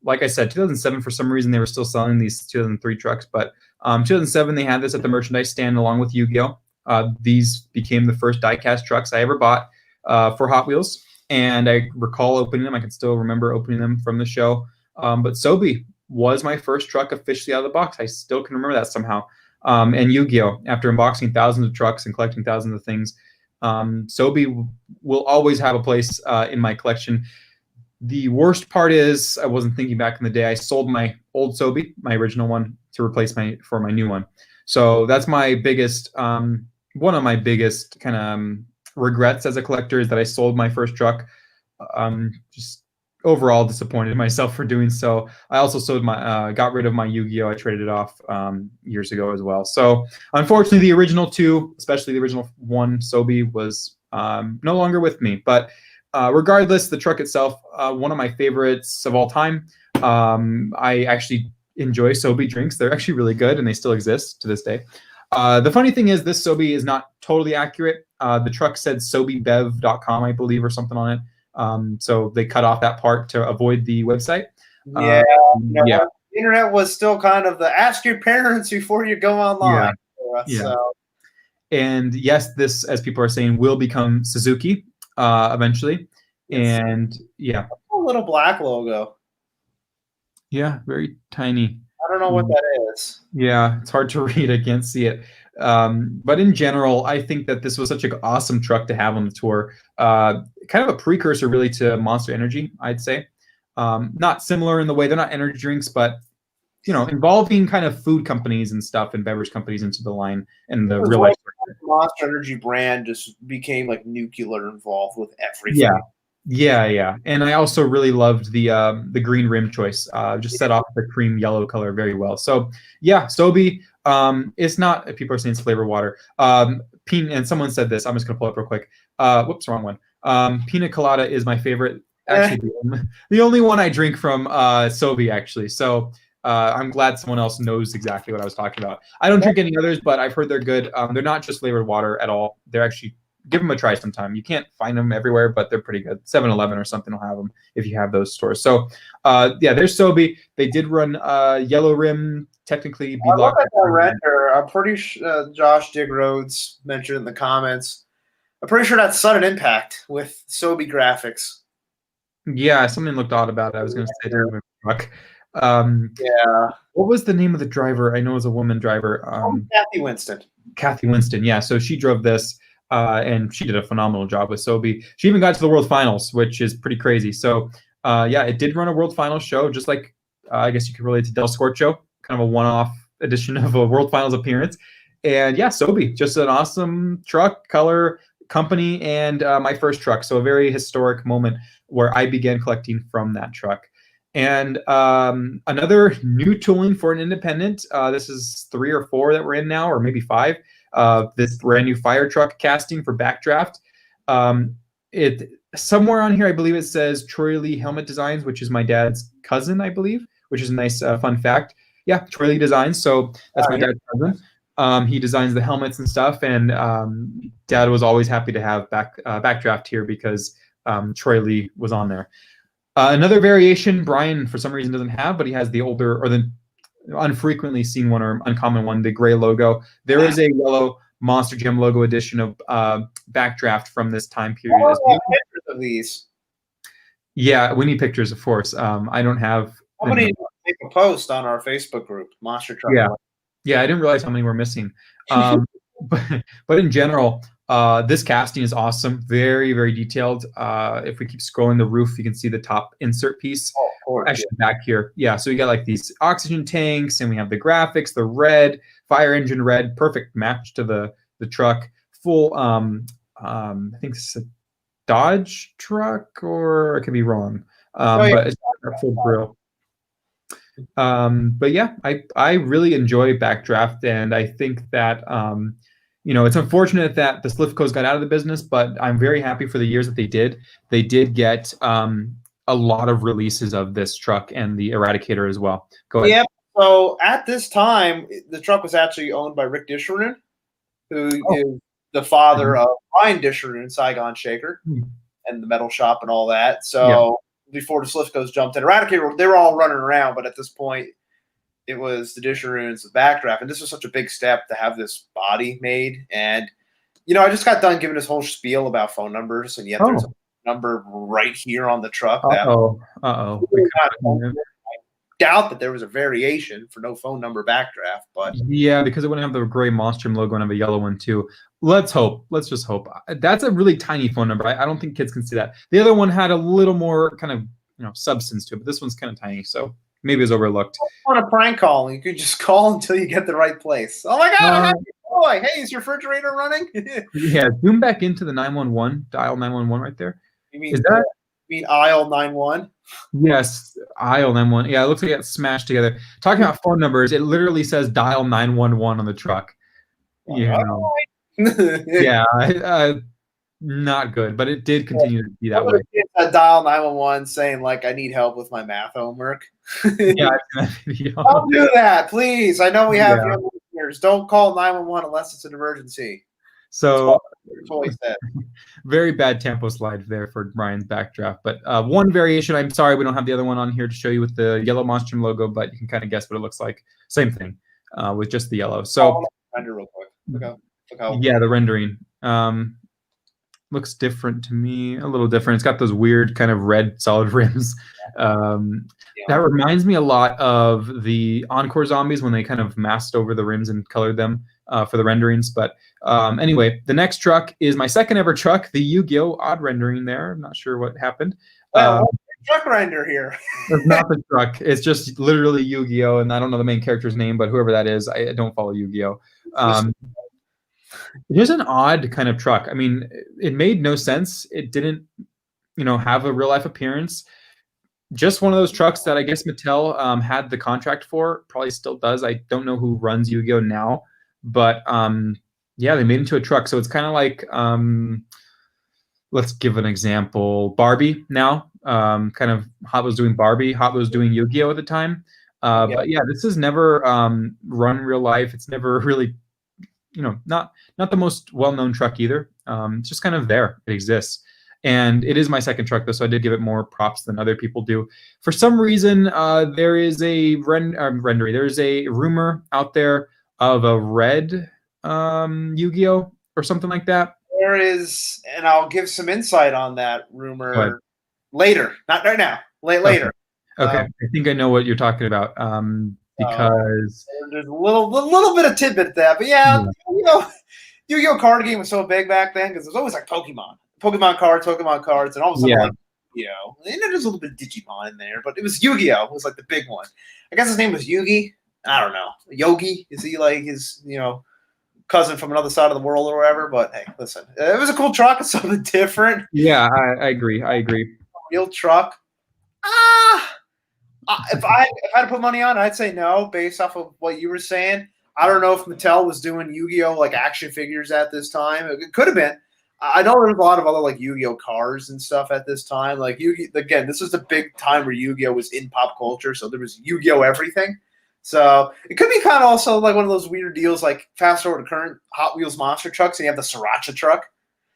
like I said, 2007, for some reason, they were still selling these 2003 trucks. But 2007, they had this at the merchandise stand along with Yu-Gi-Oh! These became the first diecast trucks I ever bought for Hot Wheels. And I recall opening them. I can still remember opening them from the show. But Sobe was my first truck officially out of the box. I still can remember that somehow. And Yu-Gi-Oh! After unboxing thousands of trucks and collecting thousands of things, Sobe will always have a place in my collection. The worst part is, I wasn't thinking back in the day, I sold my old Sobe, my original one, to replace for my new one. So that's my biggest, one of my biggest kind of regrets as a collector, is that I sold my first truck. Just overall disappointed in myself for doing so. I also got rid of my Yu-Gi-Oh! I traded it off years ago as well. So unfortunately, the original 2, especially the original 1 Sobe, was no longer with me. But regardless, the truck itself, one of my favorites of all time. I actually enjoy Sobe drinks. They're actually really good, and they still exist to this day. The funny thing is, this Sobe is not totally accurate. The truck said SobeBev.com, I believe, or something on it. So they cut off that part to avoid the website. The internet was still kind of the ask your parents before you go online. So. And yes, this, as people are saying, will become Suzuki eventually. And a little black logo. Yeah, very tiny. I don't know what that is. Yeah, it's hard to read. I can't see it. But in general, I think that this was such an awesome truck to have on the tour. Kind of a precursor, really, to Monster Energy, I'd say. Not similar in the way they're not energy drinks, but involving kind of food companies and stuff and beverage companies into the line and the real life. Monster Energy brand just became like nuclear involved with everything. Yeah. And I also really loved the green rim choice. Just set off the cream yellow color very well. So yeah, Sobe. It's not. People are saying it's flavored water. And someone said this. I'm just gonna pull it up real quick. Whoops, wrong one. Pina colada is my favorite. Actually, the only one I drink from Sobe, actually. So I'm glad someone else knows exactly what I was talking about. I don't drink any others, but I've heard they're good. They're not just flavored water at all. They're actually, give them a try sometime. You can't find them everywhere, but they're pretty good. 7-Eleven or something will have them if you have those stores. So yeah, there's Sobe. They did run Yellow Rim, technically. I look at that render. I'm pretty sure Josh Digroads mentioned in the comments. I'm pretty sure that's sudden impact with Sobe graphics. Yeah, something looked odd about it. I was going to say truck. Yeah. What was the name of the driver? I know it was a woman driver. Kathy Winston. Kathy Winston, yeah. So she drove this, and she did a phenomenal job with Sobe. She even got to the World Finals, which is pretty crazy. So yeah, it did run a World Finals show, just like I guess you could relate to Del Scorcho, kind of a one-off edition of a World Finals appearance. And yeah, Sobe, just an awesome truck, color, company, and my first truck. So a very historic moment where I began collecting from that truck. And another new tooling for an independent. This is 3 or 4 that we're in now, or maybe 5. This brand new fire truck casting for Backdraft. It somewhere on here, I believe it says Troy Lee Helmet Designs, which is my dad's cousin, I believe, which is a nice fun fact. Yeah, Troy Lee Designs. So that's my dad's cousin. He designs the helmets and stuff, and Dad was always happy to have Backdraft here because Troy Lee was on there. Another variation Brian, for some reason, doesn't have, but he has the older or the unfrequently seen one or uncommon one, the gray logo. There is a yellow Monster Jam logo edition of Backdraft from this time period. Pictures of these. Yeah, we need pictures, of course. I don't have. Somebody make a post on our Facebook group, Monster Truck. Yeah, I didn't realize how many we're missing. But in general, this casting is awesome. Very, very detailed. If we keep scrolling the roof, you can see the top insert piece. Oh, of course, actually, back here. Yeah, so you got like these oxygen tanks, and we have the graphics, the red, fire engine red, perfect match to the truck. Full, I think this is a Dodge truck, or I could be wrong. But it's a full grill. But yeah, I really enjoy Backdraft, and I think that it's unfortunate that the Slifcos got out of the business, but I'm very happy for the years that they did. They did get a lot of releases of this truck and the Eradicator as well. Go ahead. Yeah. So at this time, the truck was actually owned by Rick Disharoon, who is the father of Ryan Disharoon, Saigon Shaker, and the metal shop and all that. So before the Slifcos jumped in, Eradicator, they were all running around, but at this point, it was the Disharoons, the Backdraft, and this was such a big step to have this body made. And I just got done giving this whole spiel about phone numbers, and yet there's a number right here on the truck. I doubt that there was a variation for no phone number Backdraft, but yeah, because it wouldn't have the gray Monstrum logo and have a yellow one too. Let's hope. Let's just hope. That's a really tiny phone number. I don't think kids can see that. The other one had a little more kind of substance to it, but this one's kind of tiny, so maybe it's overlooked. On a prank call, you could just call until you get the right place. Oh my God! Boy, hey, is your refrigerator running? Yeah, zoom back into the 911 dial 911 right there. You mean aisle 91? Yes, aisle 911. Yeah, it looks like it got smashed together. Talking about phone numbers, it literally says dial 911 on the truck. Yeah, not good, but it did continue to be that way. Dial 911 saying like, "I need help with my math homework." Yeah, don't do that, please. I know we have young listeners. Don't call 911 unless it's an emergency. So, that's what he said. Very bad tempo slide there for Brian's Backdraft. But one variation, I'm sorry we don't have the other one on here to show you with the yellow Monstrum logo, but you can kind of guess what it looks like. Same thing with just the yellow. So, render real quick. Look how yeah, the rendering looks different to me, a little different. It's got those weird kind of red solid rims. That reminds me a lot of the Encore Zombies when they kind of masked over the rims and colored them. for the renderings. But anyway, the next truck is my second ever truck, the Yu-Gi-Oh! Odd rendering there. I'm not sure what happened. Well, truck render here. It's not the truck. It's just literally Yu-Gi-Oh! And I don't know the main character's name, but whoever that is, I don't follow Yu-Gi-Oh! It is an odd kind of truck. I mean, it made no sense. It didn't, have a real life appearance. Just one of those trucks that I guess Mattel had the contract for, probably still does. I don't know who runs Yu-Gi-Oh! Now, but yeah, they made it into a truck. So it's kind of like, let's give an example. Barbie now, kind of Hot was doing Barbie. Hot was doing Yu-Gi-Oh! At the time. But yeah, this has never run real life. It's never really, not the most well-known truck either. It's just kind of there. It exists. And it is my second truck, though, so I did give it more props than other people do. For some reason, there is a rendering. There's a rumor out there of a red Yu-Gi-Oh! Or something like that. There is, and I'll give some insight on that rumor later. Not right now. Later. Okay. I think I know what you're talking about. Because there's a little bit of tidbit there, but yeah. Yu-Gi-Oh! Card game was so big back then because there's always like Pokemon cards, and all of a sudden, like, and there's a little bit of Digimon in there, but it was Yu-Gi-Oh! Was like the big one. I guess his name was Yugi. I don't know. Yogi? Is he like his, cousin from another side of the world or whatever? But hey, listen, it was a cool truck. It's something different. Yeah, I agree. Real truck. If I had to put money on, I'd say no, based off of what you were saying. I don't know if Mattel was doing Yu-Gi-Oh! Like action figures at this time. It could have been. I know there was a lot of other like Yu-Gi-Oh! Cars and stuff at this time. Like again, this was the big time where Yu-Gi-Oh! Was in pop culture, so there was Yu-Gi-Oh! Everything. So it could be kind of also like one of those weird deals, like fast forward to current Hot Wheels monster trucks, and you have the Sriracha truck.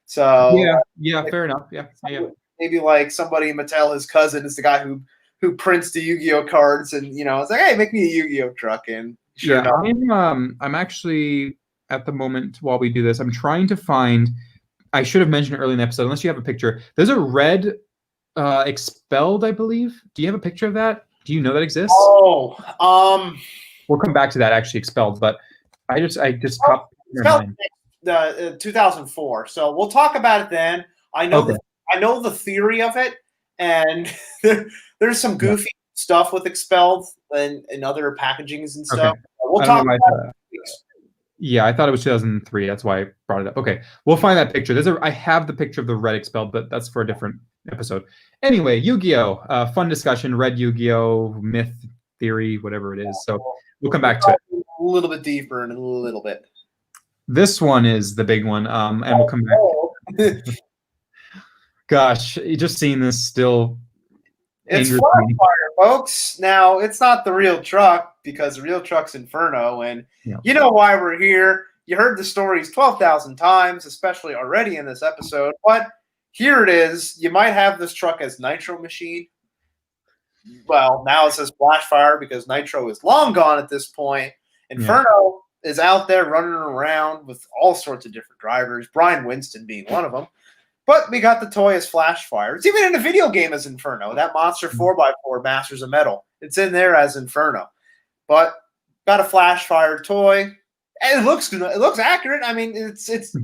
So yeah, fair enough. Yeah. Maybe like somebody in Mattel, his cousin, is the guy who prints the Yu-Gi-Oh! Cards, and it's like, hey, make me a Yu-Gi-Oh! truck. And sure I'm actually at the moment while we do this, I'm trying to find. I should have mentioned it early in the episode, unless you have a picture. There's a red Expelled, I believe. Do you have a picture of that? Do you know that exists? Oh, we'll come back to that, actually, Expelled, but I just popped in your mind. The 2004. So we'll talk about it then. I know I know the theory of it, and there's some goofy stuff with Expelled and other packagings and stuff. Okay. We'll talk about it. Yeah, I thought it was 2003. That's why I brought it up. Okay, we'll find that picture. I have the picture of the red Expelled, but that's for a different episode. Anyway, Yu-Gi-Oh! Fun discussion. Red Yu-Gi-Oh! Myth, theory, whatever it is. So we'll come back to it. A little bit deeper in a little bit. This one is the big one, and we'll come back. Gosh, just seeing this still. It's Flashfire, folks. Now, it's not the real truck because the real truck's Inferno, and you know why we're here. You heard the stories 12,000 times, especially already in this episode, but here it is. You might have this truck as Nitro Machine. Well, now it says Flashfire because Nitro is long gone at this point. Inferno is out there running around with all sorts of different drivers, Brian Winston being one of them. But we got the toy as Flashfire. It's even in the video game as Inferno. That Monster 4x4 Masters of Metal. It's in there as Inferno. But got a Flashfire toy. And it looks good. It looks accurate. I mean, it's there's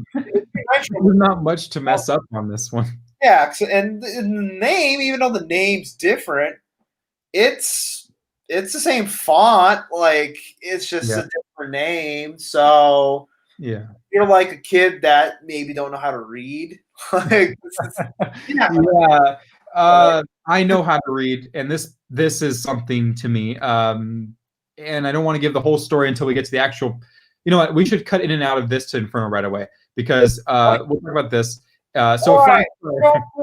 not much to mess up on this one. Yeah, and the name, even though the name's different, it's the same font. Like, it's just a different name. So you're like a kid that maybe don't know how to read. Like, I know how to read, and this is something to me. And I don't want to give the whole story until we get to the actual. You know what? We should cut in and out of this to Inferno right away because we'll talk about this. So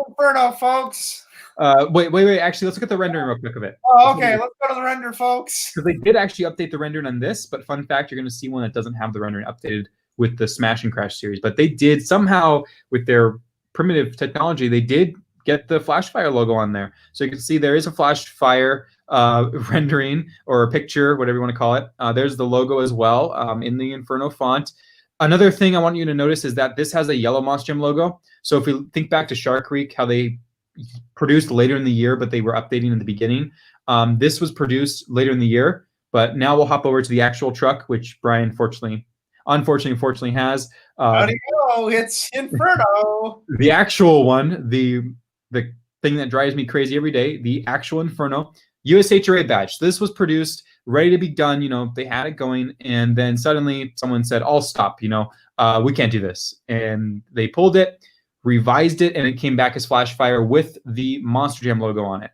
Inferno, folks. Wait. Actually, let's look at the rendering real quick of it. Oh, okay. Let's go to the render, folks. Because they did actually update the rendering on this, but fun fact, you're going to see one that doesn't have the rendering updated with the Smash and Crash series. But they did somehow, with their primitive technology, they did get the Flashfire logo on there. So you can see there is a Flashfire rendering or a picture, whatever you want to call it. There's the logo as well in the Inferno font. Another thing I want you to notice is that this has a yellow Moss Gem logo. So if we think back to Shark Creek, how they produced later in the year, but they were updating in the beginning. This was produced later in the year, but now we'll hop over to the actual truck, which Brian, fortunately, unfortunately has. How do you know? It's Inferno. The actual one, the thing that drives me crazy every day, the actual Inferno USHRA badge. So this was produced, ready to be done. You know, they had it going, and then suddenly someone said, "I'll stop." You know, we can't do this, and they pulled it, revised it, and it came back as Flashfire with the Monster Jam logo on it.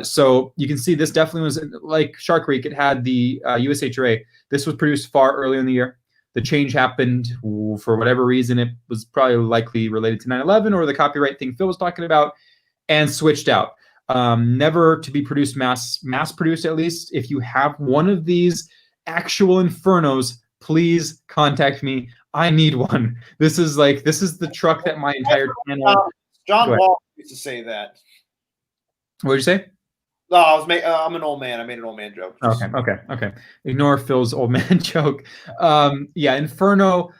So you can see this definitely was like Shark Week. It had the USHRA. This was produced far earlier in the year. The change happened for whatever reason. It was probably likely related to 9/11 or the copyright thing Phil was talking about, and switched out. Never to be produced mass produced, at least. If you have one of these actual Infernos, please contact me. I need one. This is the truck that my entire channel. John Wall used to say that. What did you say? No, I'm an old man. I made an old man joke. Okay. Ignore Phil's old man joke. Yeah, Inferno.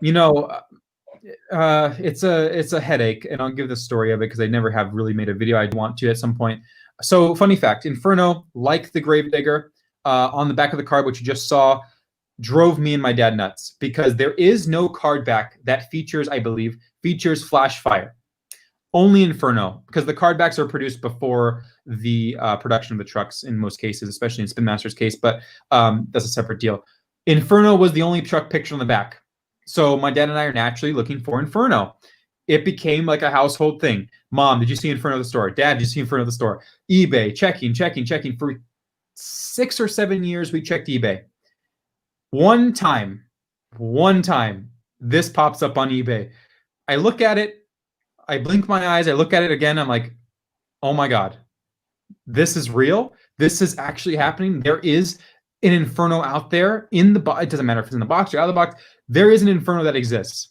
You know, it's a headache, and I'll give the story of it because I never have really made a video. I'd want to at some point. So, funny fact: Inferno, like the Gravedigger, on the back of the card, which you just saw, drove me and my dad nuts because there is no card back that features, I believe, flash fire. Only Inferno, because the card backs are produced before the production of the trucks in most cases, especially in Spin Master's case, but that's a separate deal. Inferno was the only truck picture on the back. So my dad and I are naturally looking for Inferno. It became like a household thing. Mom, did you see Inferno at the store? Dad, did you see Inferno at the store? eBay, checking. For 6 or 7 years, we checked eBay. One time, this pops up on eBay. I look at it. I blink my eyes. I look at it again. I'm like, oh my God, this is real. This is actually happening. There is an Inferno out there in the box. It doesn't matter if it's in the box or out of the box. There is an Inferno that exists.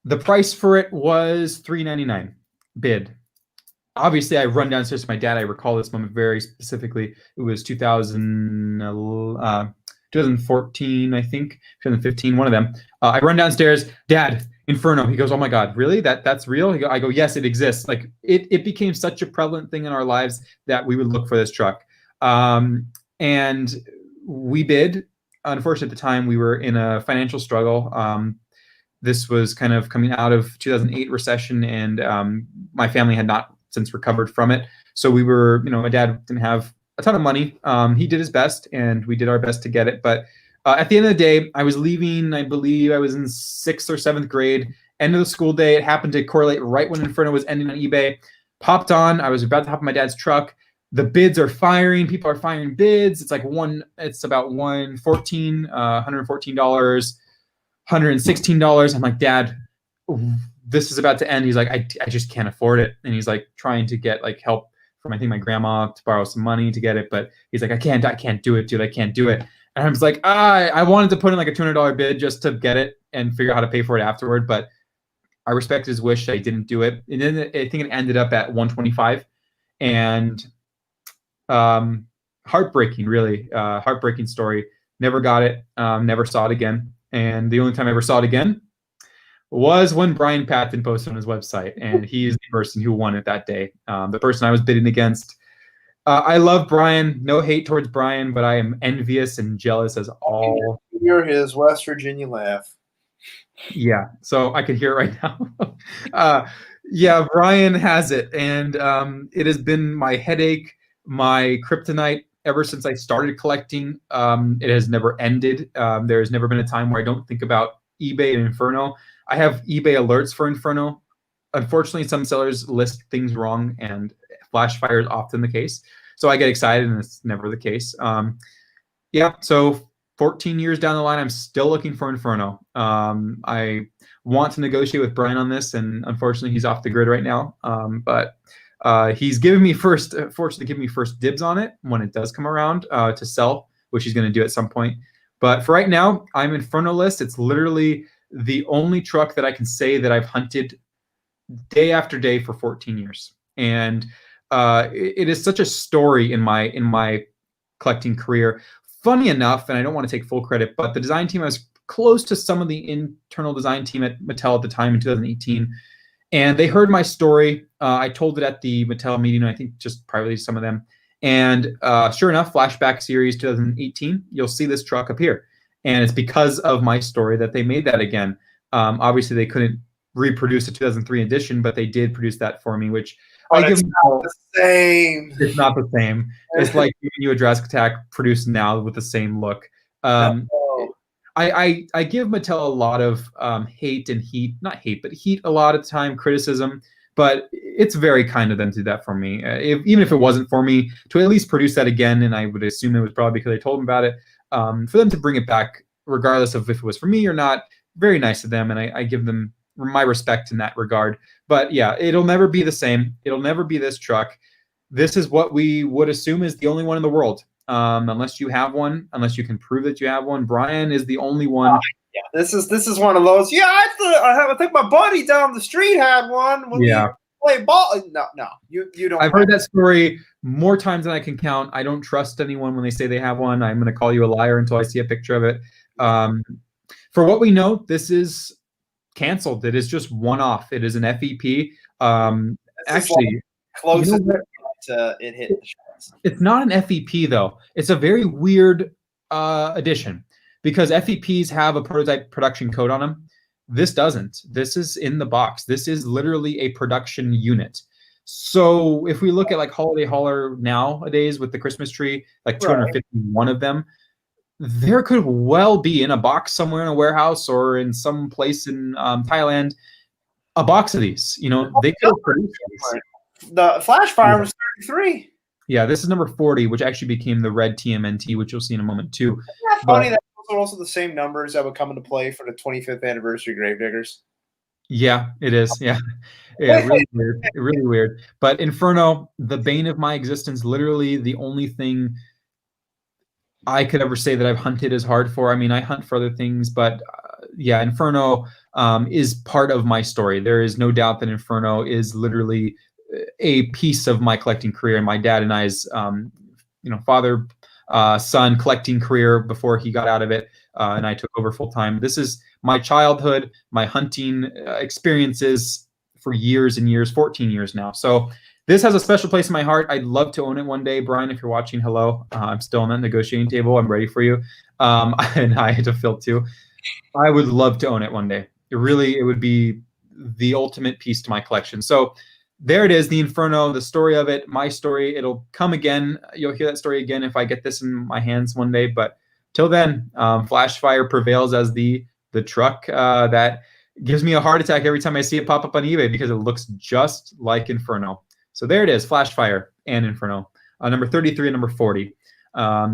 The price for it was $3.99 bid. Obviously, I run downstairs to my dad. I recall this moment very specifically. It was 2014, I think, 2015, one of them. I run downstairs, Dad, Inferno. He goes, oh my God, really? That's real? I go, yes, it exists. Like it became such a prevalent thing in our lives that we would look for this truck. And we bid. Unfortunately, at the time, we were in a financial struggle. This was kind of coming out of 2008 recession, and my family had not since recovered from it. So we were, my dad didn't have a ton of money. He did his best, and we did our best to get it. But at the end of the day, I was leaving. I believe I was in 6th or 7th grade. End of the school day. It happened to correlate right when Inferno was ending on eBay. Popped on. I was about to hop in my dad's truck. The bids are firing. People are firing bids. It's about $114, $114, $116. I'm like, Dad, this is about to end. He's like, I just can't afford it. And he's like trying to get like help from, I think, my grandma to borrow some money to get it. But he's like, I can't do it, dude. I can't do it. And I was like, I wanted to put in like a $200 bid just to get it and figure out how to pay for it afterward. But I respect his wish. I didn't do it. And then I think it ended up at $125. And heartbreaking, really. Heartbreaking story. Never got it. Never saw it again. And the only time I ever saw it again was when Brian Patton posted on his website. And he is the person who won it that day. The person I was bidding against. I love Brian. No hate towards Brian, but I am envious and jealous as all. Hear his West Virginia laugh. Yeah, so I can hear it right now. Yeah, Brian has it. And it has been my headache, my kryptonite ever since I started collecting. It has never ended. There has never been a time where I don't think about eBay and Inferno. I have eBay alerts for Inferno. Unfortunately, some sellers list things wrong, and flash fire is often the case. So I get excited, and it's never the case. Yeah, so 14 years down the line, I'm still looking for Inferno. I want to negotiate with Brian on this, and unfortunately, he's off the grid right now. But he's given me fortunately given me first dibs on it when it does come around to sell, which he's going to do at some point. But for right now, I'm Inferno-less. It's literally the only truck that I can say that I've hunted day after day for 14 years. And it is such a story in my collecting career. Funny enough, and I don't want to take full credit, but the design team, I was close to some of the internal design team at Mattel at the time in 2018. And they heard my story. I told it at the Mattel meeting, I think just privately to some of them. And sure enough, Flashback Series 2018, you'll see this truck appear. and it's because of my story that they made that again. Obviously, they couldn't reproduce the 2003 edition, but they did produce that for me, which but I give it's not the same. It's not the same. It's like giving you a Jurassic Attack produced now with the same look. No. I give Mattel a lot of hate and heat, not hate, but heat a lot of the time, criticism. But it's very kind of them to do that for me. Even if it wasn't for me, to at least produce that again, and I would assume it was probably because I told them about it, for them to bring it back, regardless of if it was for me or not, very nice of them, and I give them my respect in that regard. But yeah, it'll never be the same. It'll never be this truck. This is what we would assume is the only one in the world. Unless you have one, unless you can prove that you have one. Brian is the only one. Yeah, this is one of those. Yeah, I think my buddy down the street had one when we play ball. No, you don't. I've heard that story more times than I can count. I don't trust anyone when they say they have one. I'm going to call you a liar until I see a picture of it. For what we know, this is canceled. It is just one-off. It is an FEP. Actually, closest to it hit the shots. It's not an FEP though. It's a very weird addition because FEPs have a prototype production code on them. This doesn't. This is in the box. This is literally a production unit. So if we look at like Holiday Hauler nowadays with the Christmas tree, like 251 of them, there could well be in a box somewhere in a warehouse or in some place in Thailand, a box of these. You know, they could have produced these. The Flashfire was 33. Yeah, this is number 40, which actually became the red TMNT, which you'll see in a moment too. Isn't that funny that those are also the same numbers that would come into play for the 25th anniversary Gravediggers? Yeah, it is. Yeah, really weird. Really weird. But Inferno, the bane of my existence, literally the only thing I could ever say that I've hunted as hard for. I mean, I hunt for other things, but yeah, Inferno is part of my story. There is no doubt that Inferno is literally a piece of my collecting career and my dad and I's father son collecting career before he got out of it and I took over full time. This is my childhood, my hunting experiences for years and years, 14 years now. So this has a special place in my heart. I'd love to own it one day. Brian, if you're watching, hello. I'm still on that negotiating table. I'm ready for you. And I had to Phil too. I would love to own it one day. It would be the ultimate piece to my collection. So there it is, the Inferno, the story of it, my story. It'll come again. You'll hear that story again if I get this in my hands one day. But till then, Flashfire prevails as the truck that gives me a heart attack every time I see it pop up on eBay because it looks just like Inferno. So there it is, Flashfire and Inferno, number 33 and number 40.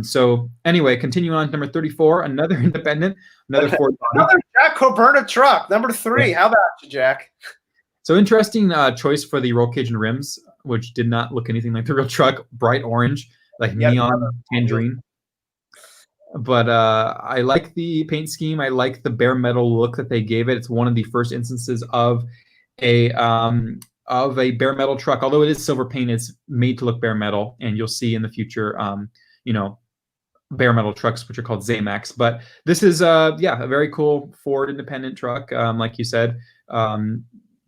So anyway, continuing on to number 34, another independent, another Ford. Another Jack Coburna truck, number 3. How about you, Jack? So interesting choice for the roll cage and rims, which did not look anything like the real truck. Bright orange, like neon tangerine. But I like the paint scheme. I like the bare metal look that they gave it. It's one of the first instances of a bare metal truck. Although it is silver paint, it's made to look bare metal, and you'll see in the future, bare metal trucks, which are called Zamax. But this is a very cool Ford independent truck, like you said.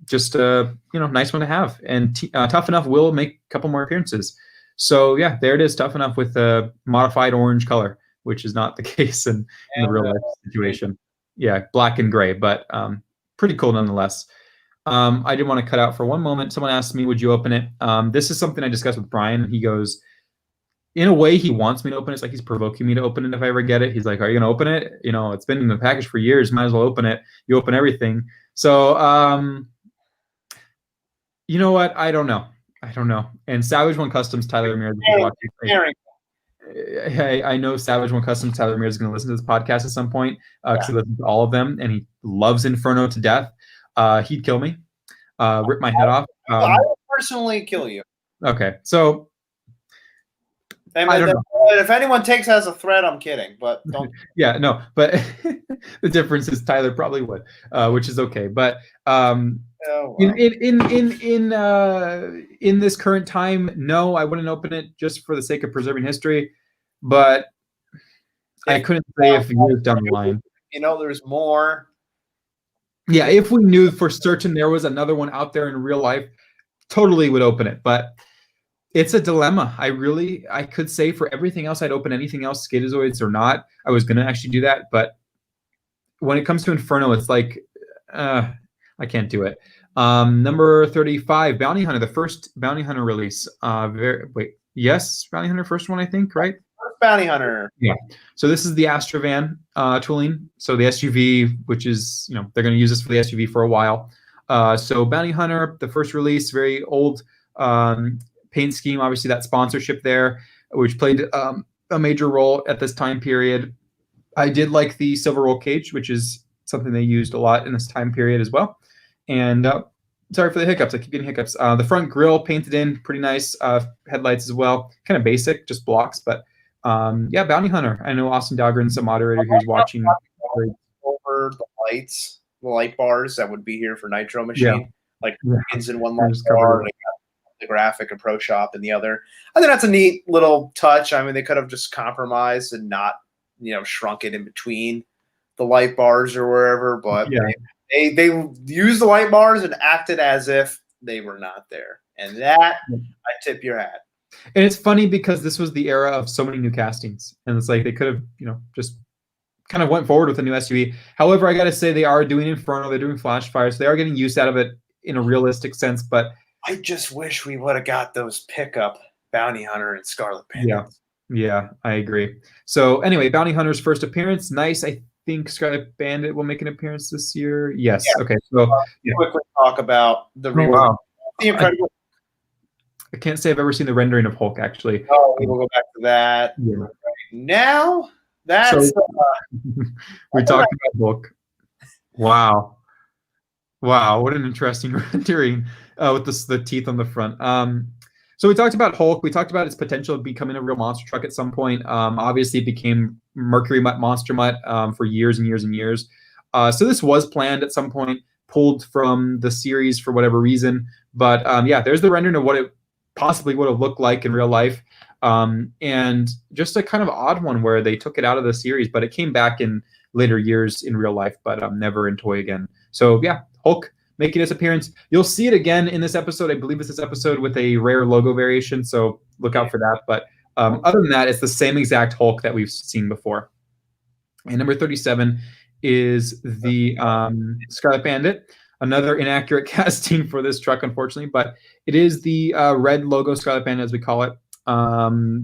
Just a nice one to have, and Tough Enough will make a couple more appearances. So yeah, there it is, Tough Enough with a modified orange color, which is not the case in the real life situation. Yeah, black and gray, but pretty cool nonetheless. I did want to cut out for one moment. Someone asked me, would you open it? This is something I discussed with Brian, and he goes, in a way, he wants me to open it. It's like he's provoking me to open it if I ever get it. He's like, are you going to open it? It's been in the package for years. Might as well open it. You open everything. So, you know what? I don't know. And Savage One Customs, Tyler Ramirez. I know Savage One Customs, Tyler Ramirez is going to listen to this podcast at some point because he listens to all of them, and he loves Inferno to death. He'd kill me, rip my head off. I will personally kill you. Okay, so if anyone takes it as a threat, I'm kidding, but don't. Yeah, no, but the difference is Tyler probably would, which is okay. But in this current time, no, I wouldn't open it just for the sake of preserving history. But I couldn't say if years down the line. There's more. Yeah, if we knew for certain there was another one out there in real life, totally would open it. But It's a dilemma. I could say for everything else, I'd open anything else, Skatazoids or not. I was going to actually do that, but when it comes to Inferno, it's like, I can't do it. Number 35, Bounty Hunter, the first Bounty Hunter release. Yes, Bounty Hunter, first one, I think, right? First Bounty Hunter. Yeah. So this is the Astrovan tooling. So the SUV, which is, they're going to use this for the SUV for a while. So Bounty Hunter, the first release, very old paint scheme. Obviously, that sponsorship there, which played a major role at this time period. I did like the silver roll cage, which is something they used a lot in this time period as well. And sorry for the hiccups. I keep getting hiccups. The front grille painted in, pretty nice. Headlights as well. Kind of basic, just blocks. But yeah, Bounty Hunter. I know Austin Dahlgren's a moderator who's watching. Over the lights, the light bars that would be here for Nitro Machine. Like kids in one light bar, the graphic and Pro Shop in the other. I think that's a neat little touch. I mean, they could have just compromised and not, shrunk it in between the light bars or wherever, but they used the light bars and acted as if they were not there. And that, I tip your hat. And it's funny because this was the era of so many new castings. And it's like they could have, just kind of went forward with a new SUV. However, I got to say they are doing Inferno. They're doing Flashfire. So they are getting use out of it in a realistic sense. But I just wish we would have got those pickup Bounty Hunter and Scarlet Bandit. Yeah, I agree. So anyway, Bounty Hunter's first appearance. Nice. I think Scarlet Bandit will make an appearance this year. Yes. Yeah. Okay. So quickly talk about the the incredible. I can't say I've ever seen the rendering of Hulk, actually. Oh, we'll go back to that. Yeah. Right now, that's we talked about Hulk. Wow, what an interesting rendering with the teeth on the front. So we talked about Hulk. We talked about its potential of becoming a real monster truck at some point. Obviously, it became Mercury Monster Mutt for years and years and years. So this was planned at some point, pulled from the series for whatever reason. But yeah, there's the rendering of what it possibly would have looked like in real life. And just a kind of odd one where they took it out of the series, but it came back in later years in real life, but never in toy again. So yeah, Hulk making its appearance. You'll see it again in this episode. I believe it's this episode with a rare logo variation, so look out for that. But other than that, it's the same exact Hulk that we've seen before. And number 37 is the Scarlet Bandit. Another inaccurate casting for this truck, unfortunately, but it is the red logo Scarlet Bandit, as we call it.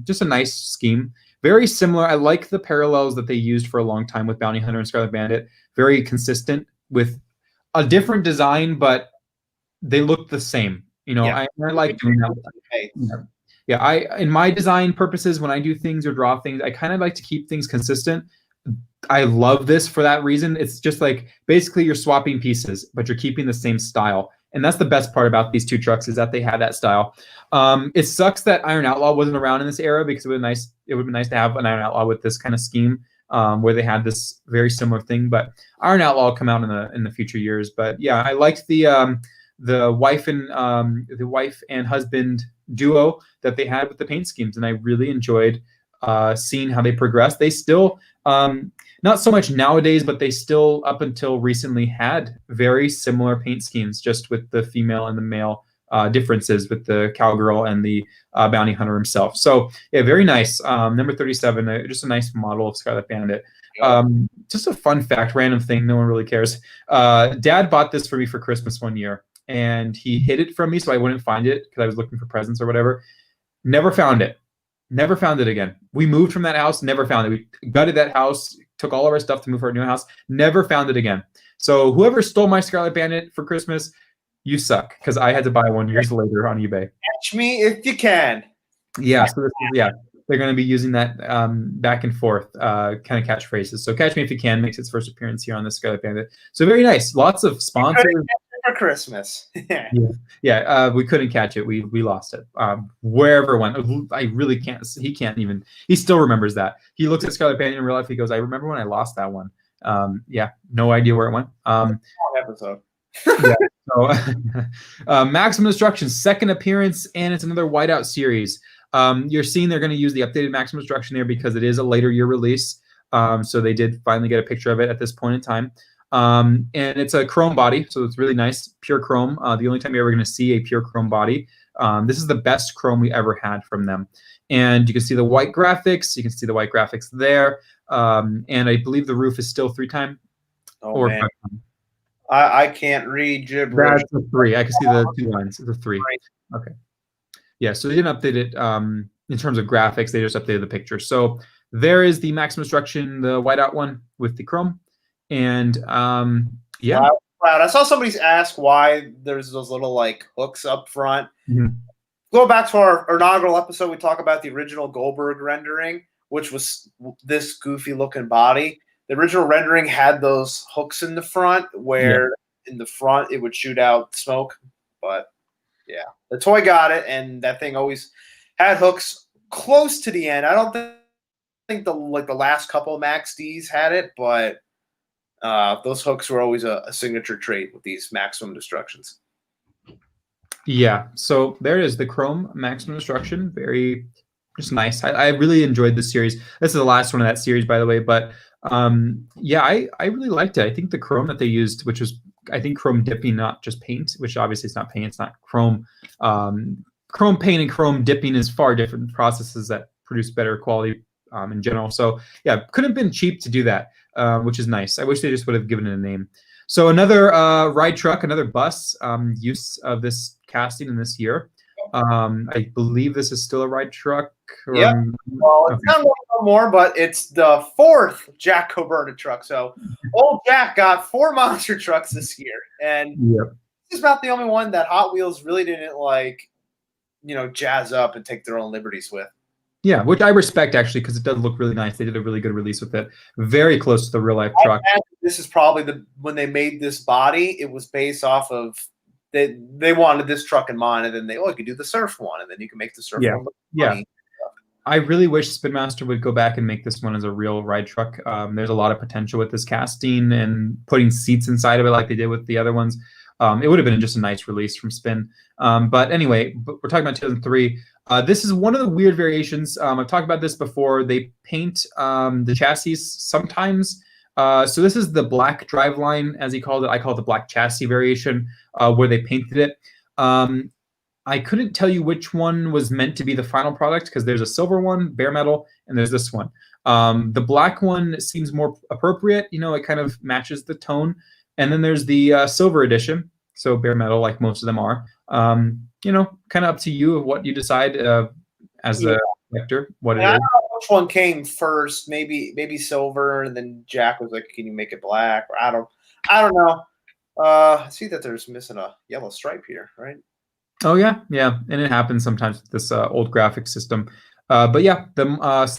Just a nice scheme. Very similar. I like the parallels that they used for a long time with Bounty Hunter and Scarlet Bandit. Very consistent with a different design, but they look the same. I like doing that. Yeah, in my design purposes, when I do things or draw things, I kind of like to keep things consistent. I love this for that reason. It's just like basically you're swapping pieces, but you're keeping the same style. And that's the best part about these two trucks is that they had that style. It sucks that Iron Outlaw wasn't around in this era because it would have been nice to have an Iron Outlaw with this kind of scheme where they had this very similar thing. But Iron Outlaw will come out in the future years. But yeah, I liked the wife and husband duo that they had with the paint schemes, and I really enjoyed seeing how they progressed. They still not so much nowadays, but they still up until recently had very similar paint schemes, just with the female and the male differences with the cowgirl and the bounty hunter himself. So yeah, very nice. Number 37, just a nice model of Scarlet Bandit. Just a fun fact, random thing, no one really cares. Dad bought this for me for Christmas one year, and he hid it from me so I wouldn't find it because I was looking for presents or whatever. Never found it. Never found it again. We moved from that house, never found it. We gutted that house, took all of our stuff to move to our new house, never found it again. So whoever stole my Scarlet Bandit for Christmas, you suck, because I had to buy one years later on eBay. Catch me if you can. Yeah, so they're going to be using that back and forth kind of catchphrases. So Catch Me If You Can makes its first appearance here on the Scarlet Bandit. So very nice. Lots of sponsors. For Christmas. Yeah, we couldn't catch it. We lost it. Wherever it went. I really can't. He still remembers that. He looks at Scarlet Bandit in real life. He goes, I remember when I lost that one. Yeah, no idea where it went. Episode. Yeah. So, Maximum Destruction's second appearance, and it's another whiteout series. You're seeing they're going to use the updated Maximum Destruction there because it is a later year release. So they did finally get a picture of it at this point in time. And it's a chrome body, so it's really nice, pure chrome. The only time you're ever going to see a pure chrome body. This is the best chrome we ever had from them. And you can see the white graphics. You can see the white graphics there. And I believe the roof is still 3-time. Oh, man. I can't read gibberish. That's a 3. I can see the 2 lines. It's a 3. Okay. Yeah, so they didn't update it in terms of graphics. They just updated the picture. So there is the Maximum Destruction, the whiteout one with the chrome. And yeah. Wow. I saw somebody ask why there's those little like hooks up front. Go back to our inaugural episode. We talk about the original Goldberg rendering, which was this goofy looking body. The original rendering had those hooks in the front where in the front it would shoot out smoke. But yeah, the toy got it, and that thing always had hooks close to the end. I don't think the last couple of Max Ds had it, but those hooks were always a signature trait with these Maximum Destructions. Yeah, so there it is, the Chrome Maximum Destruction. Very just nice. I really enjoyed this series. This is the last one of that series, by the way, but yeah, I really liked it. I think the chrome that they used, which was, I think, chrome dipping, not just paint, which obviously it's not paint, it's not chrome. Chrome paint and chrome dipping is far different processes that produce better quality in general. So yeah, couldn't have been cheap to do that, which is nice. I wish they just would have given it a name. So another ride truck, another bus use of this casting in this year. I believe this is still a ride truck. Yeah. Well, it's not no more, but it's the 4th Jack Coburn truck. So old Jack got 4 monster trucks this year, and this is about the only one that Hot Wheels really didn't jazz up and take their own liberties with. Yeah, which I respect actually, because it does look really nice. They did a really good release with it. Very close to the real life truck. This is probably when they made this body, it was based off of. They wanted this truck in mind, and then you could do the surf one, and then you can make the surf one look funny. I really wish Spin Master would go back and make this one as a real ride truck. There's a lot of potential with this casting and putting seats inside of it like they did with the other ones. It would have been just a nice release from Spin. But anyway, we're talking about 2003. This is one of the weird variations. I've talked about this before. They paint the chassis sometimes. So this is the black driveline, as he called it. I call it the black chassis variation, where they painted it. I couldn't tell you which one was meant to be the final product, because there's a silver one, bare metal, and there's this one. The black one seems more appropriate. It kind of matches the tone. And then there's the silver edition, so bare metal, like most of them are. Kind of up to you of what you decide as a collector. What it is. I don't know which one came first. Maybe silver, and then Jack was like, "Can you make it black?" Or I don't know. I see that there's missing a yellow stripe here, right? Oh yeah, and it happens sometimes with this old graphic system. But yeah, the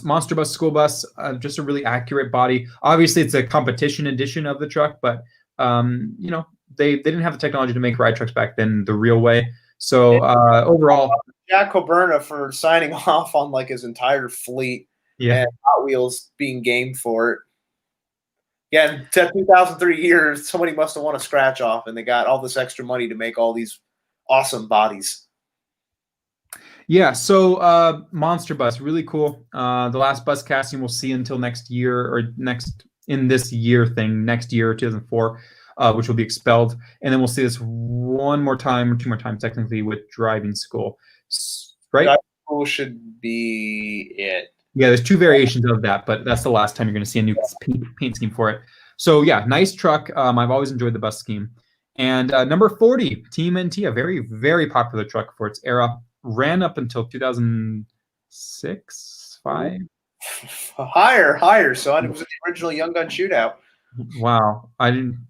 Monster Bus School Bus, just a really accurate body. Obviously, it's a competition edition of the truck, but they didn't have the technology to make ride trucks back then the real way. So overall, Jack Coburn for signing off on his entire fleet, and Hot Wheels being game for it. Yeah, 2003 years, somebody must have won a scratch off, and they got all this extra money to make all these awesome bodies. Yeah, so Monster Bus, really cool. The last bus casting we'll see until next year, or next 2004, which will be Expelled. And then we'll see this one more time, or 2 more times technically, with Driving School. Right? Driving School should be it. Yeah, there's 2 variations of that, but that's the last time you're going to see a new paint scheme for it. So yeah, nice truck. I've always enjoyed the bus scheme. And number 40, TMNT, a very, very popular truck for its era. Ran up until 2006, 5? Higher. So it was the original Young Gun Shootout. Wow. I didn't.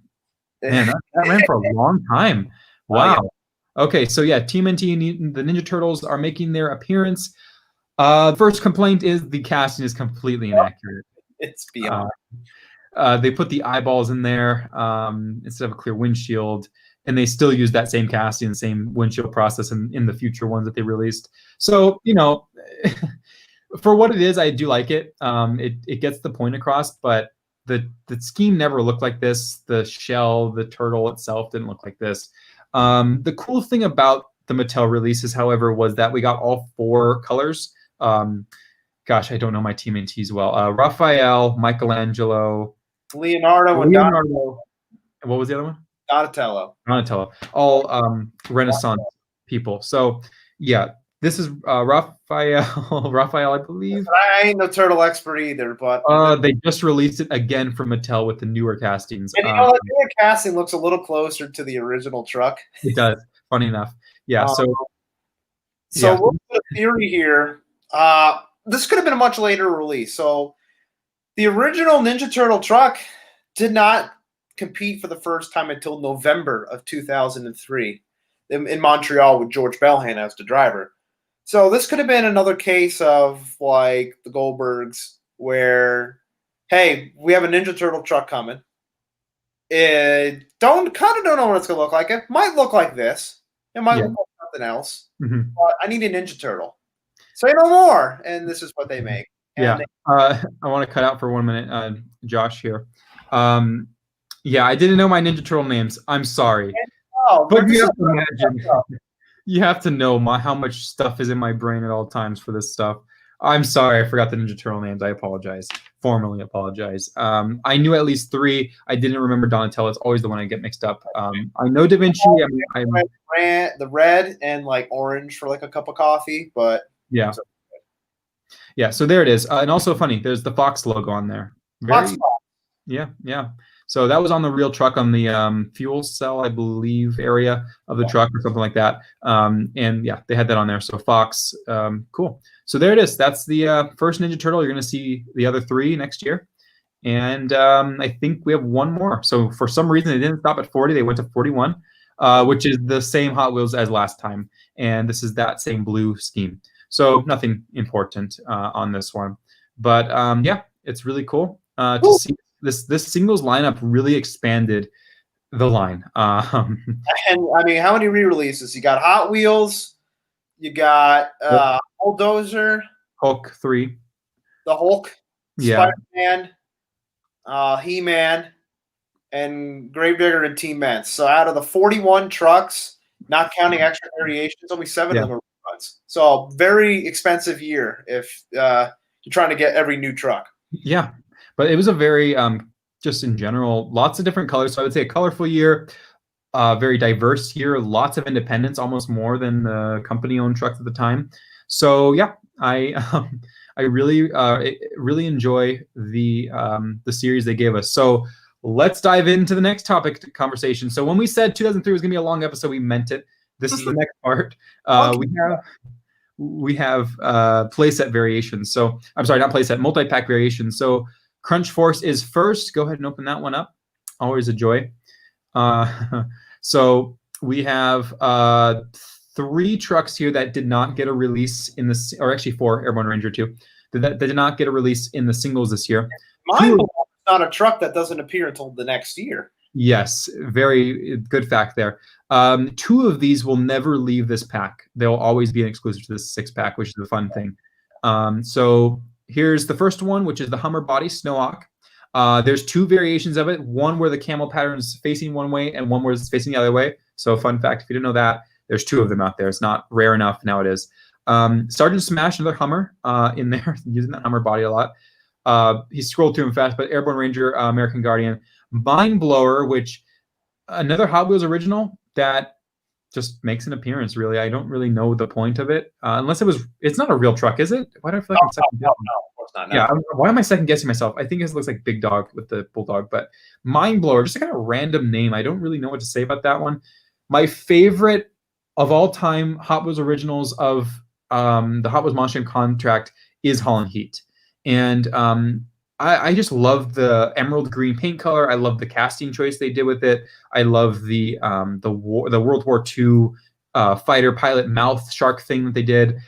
Man, that ran for a long time. Wow. Okay, so yeah, TMNT and the Ninja Turtles are making their appearance. First complaint is the casting is completely inaccurate. It's beyond. They put the eyeballs in there instead of a clear windshield, and they still use that same casting, same windshield process in the future ones that they released. So, for what it is, I do like it. It gets the point across, but the scheme never looked like this. The shell, the turtle itself didn't look like this. The cool thing about the Mattel releases, however, was that we got all 4 colors. Gosh, I don't know my TMNTs well. Raphael, Michelangelo, Leonardo. And what was the other one? Donatello. All Renaissance people. So Yeah, this is Raphael, Raphael, I believe. I ain't no turtle expert either, but They just released it again from Mattel with the newer castings. and you know what? The casting looks a little closer to the original truck. It does. Funny enough, yeah. So yeah. what's the theory here? This could have been a much later release. So the original Ninja Turtle truck did not compete for the first time until November of 2003 in Montreal with George Belhan as the driver. So this could have been another case of like the Goldbergs where, hey, we have a Ninja Turtle truck coming. Don't know what it's gonna look like. It might look like this. It might look like something else. Mm-hmm. But I need a Ninja Turtle. Say no more. And this is what they make. And I want to cut out for 1 minute, Josh here. Yeah, I didn't know my Ninja Turtle names. I'm sorry. But you have to imagine. You have to know how much stuff is in my brain at all times for this stuff. I'm sorry, I forgot the Ninja Turtle names. I apologize. Formally apologize. I knew at least 3. I didn't remember Donatello. It's always the one I get mixed up. I know Da Vinci. The red and like orange for like a cup of coffee, but yeah. Yeah, so there it is. And also funny, there's the Fox logo on there. Yeah. So that was on the real truck on the fuel cell, I believe, area of the truck or something like that. And yeah, they had that on there. So Fox, cool. So there it is. That's the first Ninja Turtle. You're going to see the other 3 next year. And I think we have 1 more. So for some reason, they didn't stop at 40. They went to 41, which is the same Hot Wheels as last time. And this is that same blue scheme. So nothing important on this one. But yeah, it's really cool to see. This singles lineup really expanded the line. And I mean, how many re-releases? You got Hot Wheels, you got Bulldozer, Hulk 3, the Hulk, yeah, Spider-Man, He-Man, and Gravedigger and Team Ments. So out of the 41 trucks, not counting extra variations, only 7 of them are reruns. So very expensive year if you're trying to get every new truck. Yeah. But it was a very, just in general, lots of different colors. So I would say a colorful year, very diverse year, lots of independence, almost more than the company-owned trucks at the time. So yeah, I really enjoy the series they gave us. So let's dive into the next topic conversation. So when we said 2003 was gonna be a long episode, we meant it. This is the next part. We have playset variations. So I'm sorry, not playset, multi-pack variations. So Crunch Force is first. Go ahead and open that one up. Always a joy. So we have 3 trucks here that did not get a release in this, or actually 4, Airborne Ranger 2, that did not get a release in the singles this year. Mine is not a truck that doesn't appear until the next year. Yes, very good fact there. 2 of these will never leave this pack. They'll always be an exclusive to this 6-pack, which is a fun thing. So here's the first one, which is the Hummer Body Snowhawk. There's 2 variations of it. One where the camel pattern is facing one way and one where it's facing the other way. So fun fact, if you didn't know that, there's 2 of them out there. It's not rare enough. Now it is. Sergeant Smash, another Hummer in there, using that Hummer body a lot. He scrolled through them fast, but Airborne Ranger, American Guardian. Mind Blower, which another Hot Wheels original that just makes an appearance, really. I don't really know the point of it. Unless it's not a real truck, is it? Why do I feel like I'm second guessing? No, of course not. No. Yeah, why am I second guessing myself? I think it looks like Big Dog with the Bulldog, but Mind Blower, just a kind of random name. I don't really know what to say about that one. My favorite of all time Hot Wheels originals of the Hot Wheels Monster contract is Holland Heat. And I just love the emerald green paint color. I love the casting choice they did with it. I love the World War II fighter pilot mouth shark thing that they did.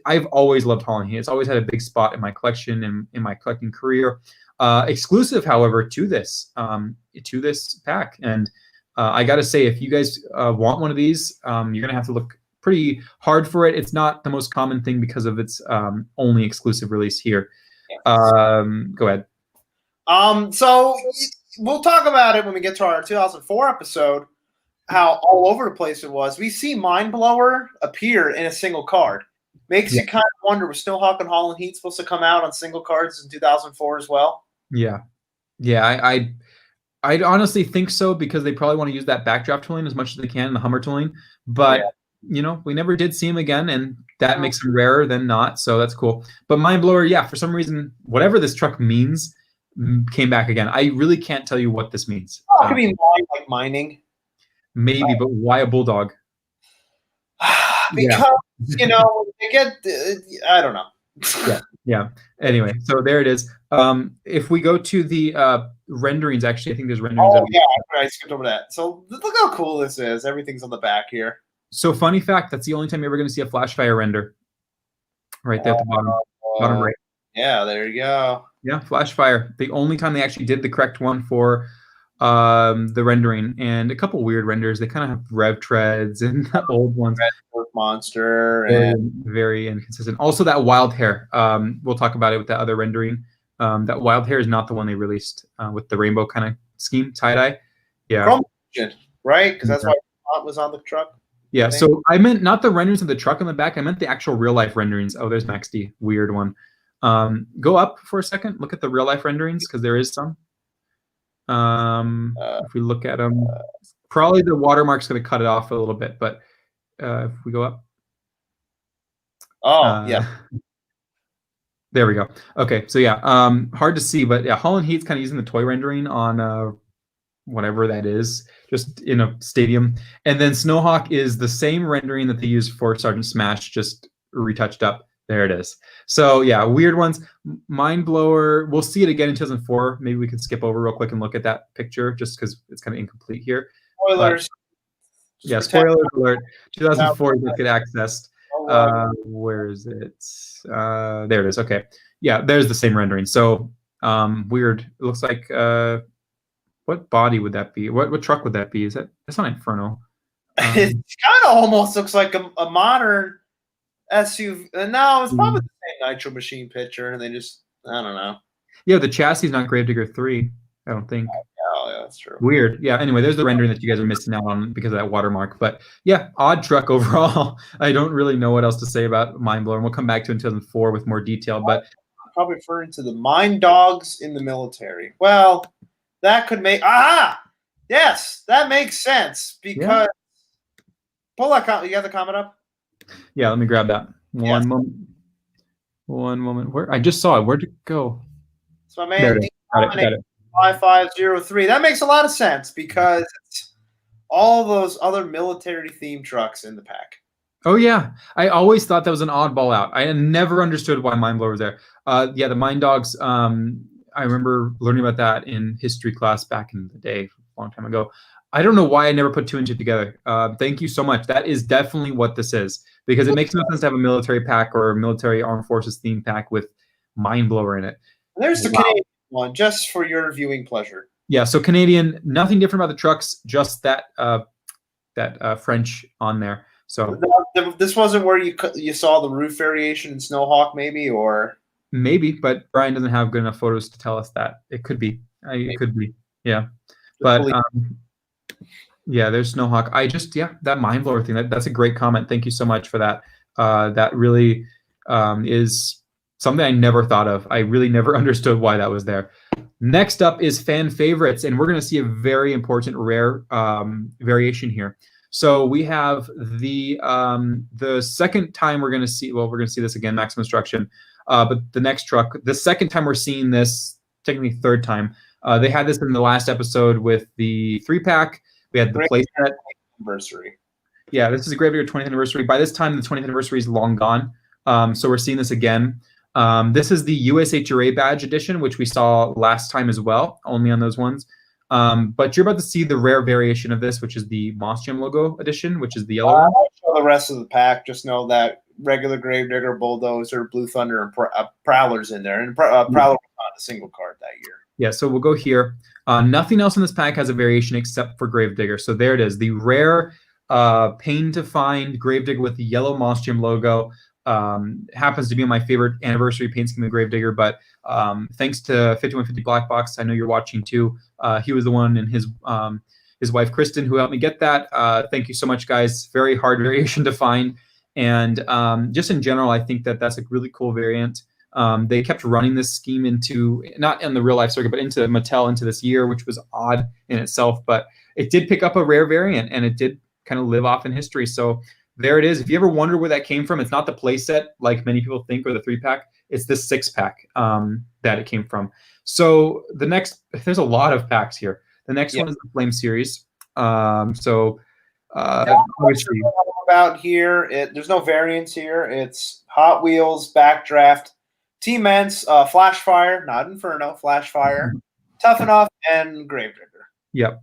I've always loved Holland Heat. It's always had a big spot in my collection and in my collecting career. Exclusive, however, to this pack. And I got to say, if you guys want one of these, you're gonna have to look pretty hard for it. It's not the most common thing because of its only exclusive release here. Go ahead. So we'll talk about it when we get to our 2004 episode, how all over the place it was. We see Mind Blower appear in a single card. Makes you kind of wonder, was Snowhawk and Holland Heat supposed to come out on single cards in 2004 as well? Yeah. I honestly think so, because they probably want to use that backdraft tooling as much as they can in the Hummer tooling. But we never did see him again, and that makes him rarer than not, so that's cool. But Mindblower, yeah, for some reason, whatever this truck means, came back again. I really can't tell you what this means. It could be like mining. Maybe, but why a bulldog? Because, they get, I don't know. Yeah. Anyway, so there it is. If we go to the renderings, actually, I think there's renderings. Oh, yeah, I skipped over that. So look how cool this is. Everything's on the back here. So funny fact, that's the only time you're ever going to see a Flashfire render. Right there at the bottom right. Yeah, there you go. Yeah, Flashfire. The only time they actually did the correct one for the rendering, and a couple weird renders. They kind of have rev treads and old ones. Red monster and very inconsistent. Also, that wild hair. We'll talk about it with that other rendering. That wild hair is not the one they released with the rainbow kind of scheme, tie-dye. Yeah, right? Because that's why it was on the truck. Yeah, so I meant not the renderings of the truck on the back. I meant the actual real-life renderings. Oh, there's Max D. Weird one. Go up for a second. Look at the real-life renderings, because there is some. If we look at them, probably the watermark's going to cut it off a little bit, but if we go up. Oh, yeah. There we go. Okay, so yeah, hard to see, but yeah, Holland Heat's kind of using the toy rendering on whatever that is, just in a stadium. And then Snowhawk is the same rendering that they used for Sergeant Smash, just retouched up. There it is. So yeah, weird ones. Mindblower, we'll see it again in 2004. Maybe we can skip over real quick and look at that picture just because it's kind of incomplete here. Spoilers. Yeah, spoiler alert. 2004 is get accessed. Where is it? There it is. Okay. Yeah, there's the same rendering. So weird. It looks like what body would that be? What truck would that be? Is that's not Inferno? It kind of almost looks like a modern SUV. No, it's probably the same Nitro Machine picture, and they just, I don't know. Yeah, the chassis is not Gravedigger 3, I don't think. Oh, yeah, that's true. Weird. Yeah, anyway, there's the rendering that you guys are missing out on because of that watermark. But yeah, odd truck overall. I don't really know what else to say about Mindblower, and we'll come back to it in 2004 with more detail. But probably referring to the mine dogs in the military. Well, that could make yes, that makes sense because pull that comment. You got the comment up? Yeah, let me grab that. One moment. One moment. Where I just saw it. Where'd it go? It's my man. Got it. 5503. That makes a lot of sense because it's all those other military themed trucks in the pack. Oh yeah, I always thought that was an oddball out. I never understood why Mindblower was there. Yeah, the Mine Dogs. I remember learning about that in history class back in the day, a long time ago. I don't know why I never put two and two together. Thank you so much. That is definitely what this is, because it makes no sense to have a military pack or a military armed forces theme pack with Mindblower in it. There's the Canadian one, just for your viewing pleasure. Yeah, so Canadian, nothing different about the trucks, just that French on there. So this wasn't where you saw the roof variation in Snowhawk, maybe, or maybe, but Brian doesn't have good enough photos to tell us that. It could be. It could be. Yeah, but yeah, there's Snowhawk. That Mindblower thing. That's a great comment. Thank you so much for that. That really is something I never thought of. I really never understood why that was there. Next up is fan favorites, and we're going to see a very important rare variation here. So we have the second time we're going to see. Well, we're going to see this again, Maximum Destruction. But the next truck, the second time we're seeing this, technically third time. They had this in the last episode with the 3-pack. We had the playset. Anniversary. Yeah, this is a Gravedigger 20th anniversary. By this time, the 20th anniversary is long gone. So we're seeing this again. This is the USHRA badge edition, which we saw last time as well, only on those ones. But you're about to see the rare variation of this, which is the Moss Gem logo edition, which is the yellow one. I'll show the rest of the pack. Just know that regular Gravedigger, Bulldozer, Blue Thunder, and Prowler's in there. And Prowler was not a single card that year. Yeah, so we'll go here. Nothing else in this pack has a variation except for Gravedigger. So there it is, the rare pain to find Gravedigger with the yellow Moss Gem logo. Happens to be my favorite anniversary paint scheme of Gravedigger, but thanks to 5150 Black Box, I know you're watching too. He was the one, and his wife Kristen, who helped me get that. Thank you so much, guys. Very hard variation to find, and just in general, I think that's a really cool variant. They kept running this scheme into, not in the real life circuit, but into Mattel into this year, which was odd in itself, but it did pick up a rare variant, and it did kind of live off in history. So there it is. If you ever wonder where that came from, it's not the playset like many people think, or the 3-pack. It's the 6-pack that it came from. So the next, there's a lot of packs here. The next one is the Flame series. Obviously, about here, there's no variants here. It's Hot Wheels, Backdraft, T-Ments, Flashfire, not Inferno, Flashfire, Tough Enough, and Gravedigger. Yep,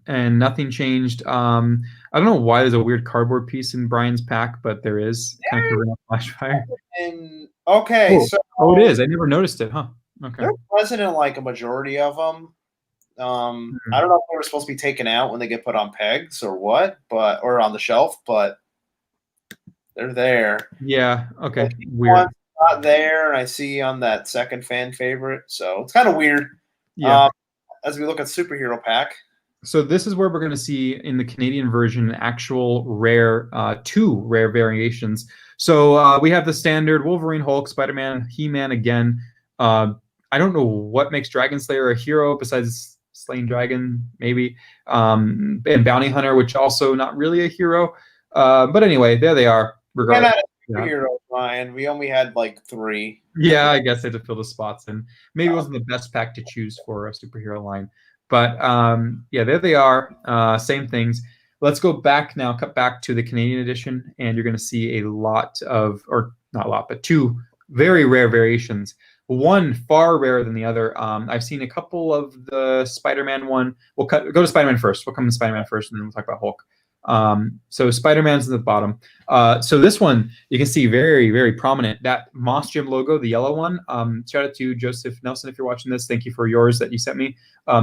and nothing changed. I don't know why there's a weird cardboard piece in Brian's pack, but there is. Kind of covering up Flashfire. So it is. I never noticed it, huh? Okay. There wasn't like a majority of them. I don't know if they were supposed to be taken out when they get put on pegs or what, or on the shelf, but they're there. Yeah. Okay. Weird. Not there, and I see on that second fan favorite, so it's kind of weird. Yeah. As we look at superhero pack. So this is where we're going to see in the Canadian version actual rare, 2 rare variations. So we have the standard Wolverine, Hulk, Spider-Man, He-Man again. I don't know what makes Dragon Slayer a hero besides Slaying Dragon, maybe, and Bounty Hunter, which also not really a hero. But anyway, there they are. Regardless. Superheroes, Ryan. We only had like 3. Yeah, I guess I had to fill the spots in. Maybe it wasn't the best pack to choose for a superhero line. But yeah, there they are. Same things. Let's go back now, cut back to the Canadian edition, and you're going to see a lot of, or not a lot, but 2 very rare variations. One far rarer than the other. I've seen a couple of the Spider-Man one. We'll go to Spider-Man first. We'll come to Spider-Man first, and then we'll talk about Hulk. So Spider-Man's at the bottom. So this one, you can see very, very prominent. That Moss Gym logo, the yellow one. Shout out to Joseph Nelson if you're watching this. Thank you for yours that you sent me.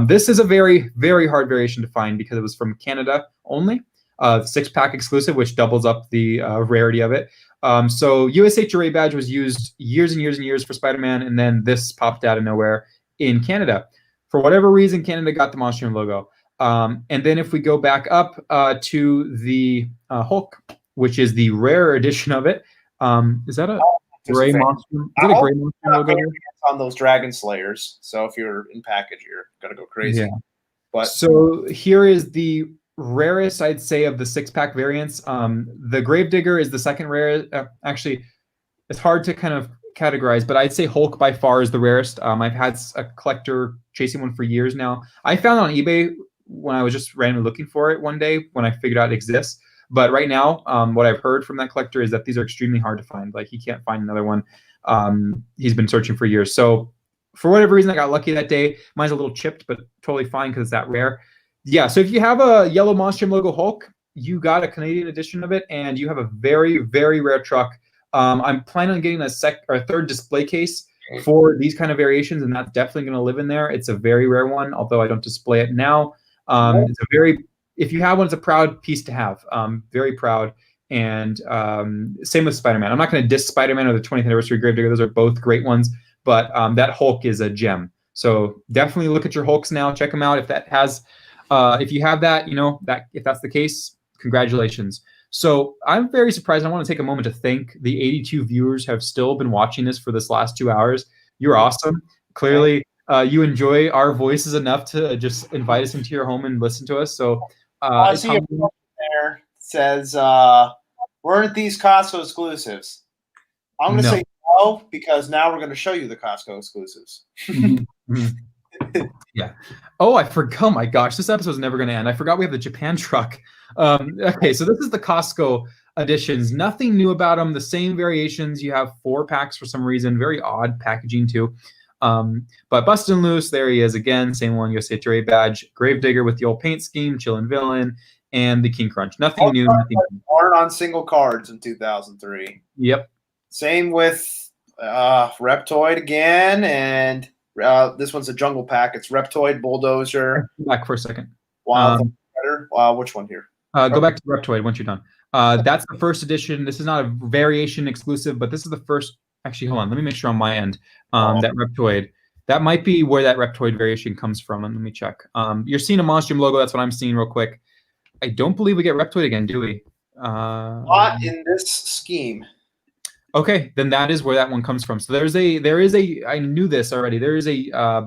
This is a very, very hard variation to find because it was from Canada only. 6-pack exclusive, which doubles up the rarity of it. So USHRA badge was used years and years and years for Spider-Man, and then this popped out of nowhere in Canada. For whatever reason, Canada got the Monster logo. And then if we go back up to the Hulk, which is the rare edition of it, is that a gray monster? Is that a gray monster logo? On those Dragon Slayers. So if you're in package, you're gonna go crazy. Yeah. But so here is the rarest, I'd say, of the 6-pack variants. The Gravedigger is the second rare. Actually, it's hard to kind of categorize, but I'd say Hulk by far is the rarest. I've had a collector chasing one for years now. I found it on eBay when I was just randomly looking for it one day when I figured out it exists. But right now, what I've heard from that collector is that these are extremely hard to find. Like, he can't find another one. He's been searching for years. So for whatever reason, I got lucky that day. Mine's a little chipped, but totally fine because it's that rare. Yeah, so if you have a yellow Monster logo Hulk, you got a Canadian edition of it, and you have a very, very rare truck. I'm planning on getting a third display case for these kind of variations, and that's definitely going to live in there. It's a very rare one, although I don't display it now. It's a very, if you have one, it's a proud piece to have. Very proud. And same with Spider-Man. I'm not going to diss Spider-Man or the 20th anniversary Gravedigger. Those are both great ones, but that Hulk is a gem. So definitely look at your Hulks now. Check them out. If that has, if you have that, you know, that if that's the case, congratulations. So I'm very surprised. I want to take a moment to thank the 82 viewers who have still been watching this for this last 2 hours. You're awesome. Clearly, you enjoy our voices enough to just invite us into your home and listen to us. So I see a post there says, weren't these Costco exclusives? I'm going to say no, because now we're going to show you the Costco exclusives. Yeah. Oh, I forgot. Oh my gosh, this episode's never going to end. I forgot we have the Japan truck. Okay, so this is the Costco editions. Nothing new about them. The same variations. You have 4 packs for some reason. Very odd packaging too. But Bustin' Loose, there he is again. Same one, USA Today badge. Gravedigger with the old paint scheme, Chillin' Villain, and the King Crunch. Nothing new. Nothing aren't on single cards in 2003. Yep. Same with Reptoid again, and this one's a jungle pack. It's Reptoid, Bulldozer. Back for a second. Wild Predator. Which one here? Go back to Reptoid once you're done. That's the first edition. This is not a variation exclusive, but this is the first. Actually, hold on. Let me make sure on my end. That Reptoid. That might be where that Reptoid variation comes from. And let me check. You're seeing a Monstrum logo. That's what I'm seeing real quick. I don't believe we get Reptoid again, do we? Not in this scheme. Okay, then that is where that one comes from. So there is a. I knew this already. There is a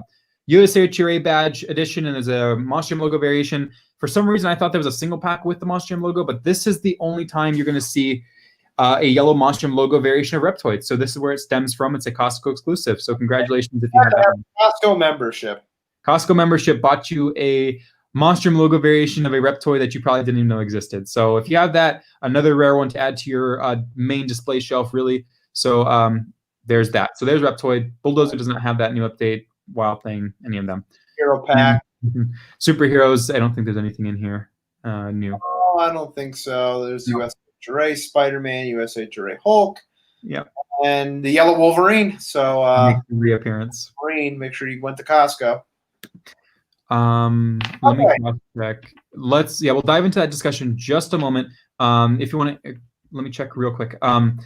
USHRA badge edition, and there's a Monster Jam logo variation. For some reason, I thought there was a single pack with the Monster Jam logo, but this is the only time you're going to see a yellow Monster Jam logo variation of Reptoid. So this is where it stems from. It's a Costco exclusive. So congratulations if you have that. Costco membership. Costco membership bought you a Monster Jam logo variation of a Reptoid that you probably didn't even know existed. So if you have that, another rare one to add to your main display shelf, really. So there's that. So there's Reptoid. Bulldozer does not have that new update while playing any of them. Hero pack. Superheroes, I don't think there's anything in here new. Oh, I don't think so. There's USHRA Spider-Man, USHRA Hulk. Yep. And the yellow Wolverine. So reappearance. Wolverine, make sure you went to Costco. Let me check. We'll dive into that discussion just a moment. If you want to, let me check real quick. The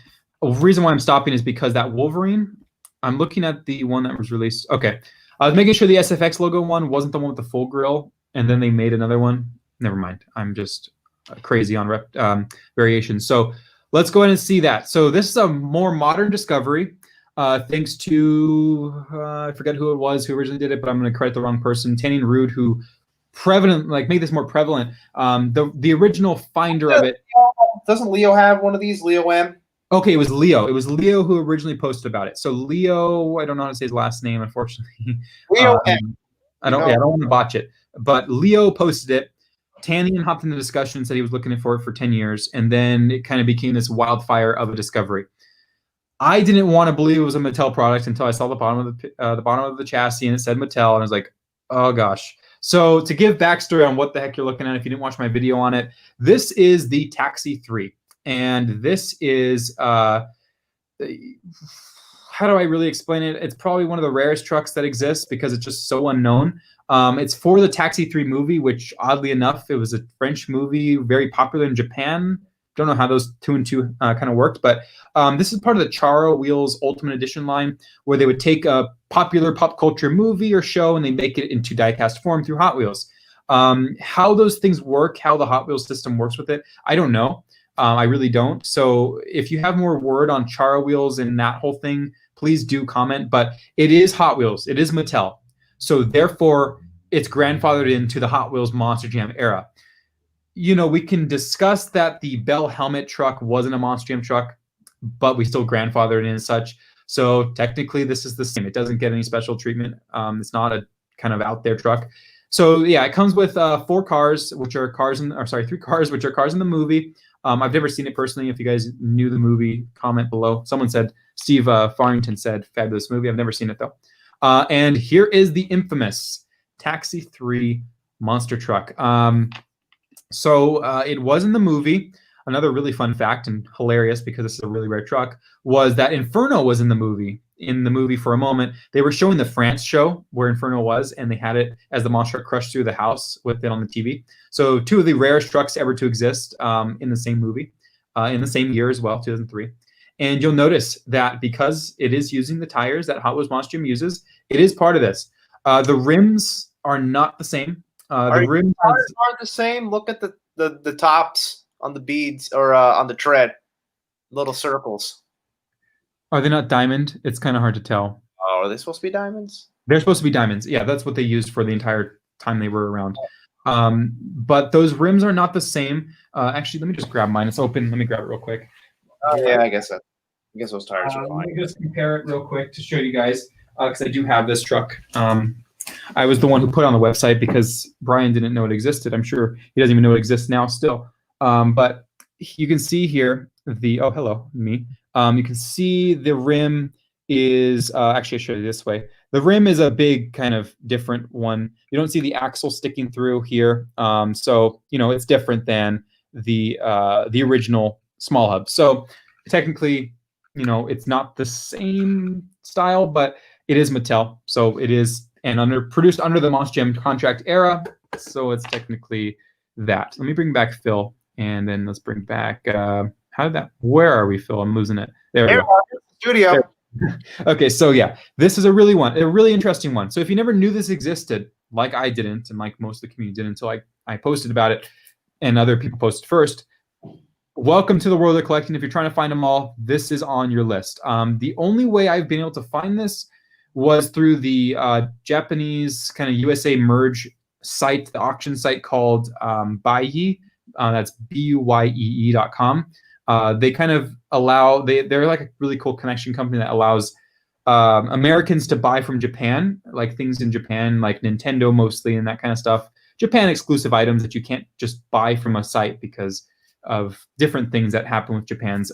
reason why I'm stopping is because that Wolverine, I'm looking at the one that was released. Okay. I was making sure the SFX logo one wasn't the one with the full grill, and then they made another one. Never mind. I'm just crazy on variations. So let's go ahead and see that. So this is a more modern discovery, thanks to, I forget who it was who originally did it, but I'm going to credit the wrong person, Tanning Rude, who made this more prevalent. The original finder of it. Doesn't Leo have one of these? Leo M? Okay, it was Leo. It was Leo who originally posted about it. So Leo, I don't know how to say his last name, unfortunately. Leo M. I don't want to botch it. But Leo posted it. Tannian hopped in the discussion and said he was looking for it for 10 years, and then it kind of became this wildfire of a discovery. I didn't want to believe it was a Mattel product until I saw the bottom of the chassis and it said Mattel, and I was like, oh gosh. So to give backstory on what the heck you're looking at, if you didn't watch my video on it, this is the Taxi 3. And this is, how do I really explain it? It's probably one of the rarest trucks that exists because it's just so unknown. It's for the Taxi 3 movie, which oddly enough, it was a French movie, very popular in Japan. Don't know how those two and two kind of worked, but this is part of the Charo Wheels Ultimate Edition line, where they would take a popular pop culture movie or show and they make it into diecast form through Hot Wheels. How those things work, how the Hot Wheels system works with it, I don't know. I really don't. So if you have more word on Charo Wheels and that whole thing, please do comment. But it is Hot Wheels. It is Mattel. So therefore, it's grandfathered into the Hot Wheels Monster Jam era. You know, we can discuss that the Bell helmet truck wasn't a Monster Jam truck, but we still grandfathered in as such. So technically, this is the same. It doesn't get any special treatment. It's not a kind of out there truck. So yeah, it comes with 3 cars, which are cars in the movie. I've never seen it personally. If you guys knew the movie, comment below. Someone said, Steve Farrington said, fabulous movie. I've never seen it though. And here is the infamous Taxi 3 monster truck. So it was in the movie. Another really fun fact and hilarious, because this is a really rare truck, was that Inferno was in the movie. In the movie for a moment, they were showing the France show where Inferno was, and they had it as the monster truck crushed through the house with it on the TV. So 2 of the rarest trucks ever to exist in the same movie, in the same year as well, 2003. And you'll notice that because it is using the tires that Hot Wheels Monster Jam uses, it is part of this. The rims are not the same. The rims aren't the same. Look at the tops on the beads or on the tread, little circles. Are they not diamond? It's kind of hard to tell. Oh, are they supposed to be diamonds? They're supposed to be diamonds. Yeah, that's what they used for the entire time they were around. But those rims are not the same. Actually, let me just grab mine. It's open. Let me grab it real quick. Oh, yeah, I guess those tires are fine. Let me just compare it real quick to show you guys, because I do have this truck. I was the one who put it on the website because Brian didn't know it existed. I'm sure he doesn't even know it exists now still. But you can see here oh, hello, me. You can see the rim is, actually I'll show you this way. The rim is a big kind of different one. You don't see the axle sticking through here. So, you know, it's different than the original small hub. So technically, you know, it's not the same style, but it is Mattel. So it is, and produced under the Monster Jam contract era. So it's technically that. Let me bring back Phil, and then let's bring back, where are we, Phil? I'm losing it. There we go. Studio. There. Okay, so yeah, this is a really interesting one. So if you never knew this existed, like I didn't, and like most of the community didn't until I posted about it, and other people posted first, welcome to the world of collecting. If you're trying to find them all, this is on your list. The only way I've been able to find this was through the Japanese kind of USA merge site, the auction site called Buyee. That's BUYEE.com. They kind of allow, they're like a really cool connection company that allows Americans to buy from Japan, like things in Japan, like Nintendo mostly and that kind of stuff. Japan exclusive items that you can't just buy from a site because of different things that happen with Japan's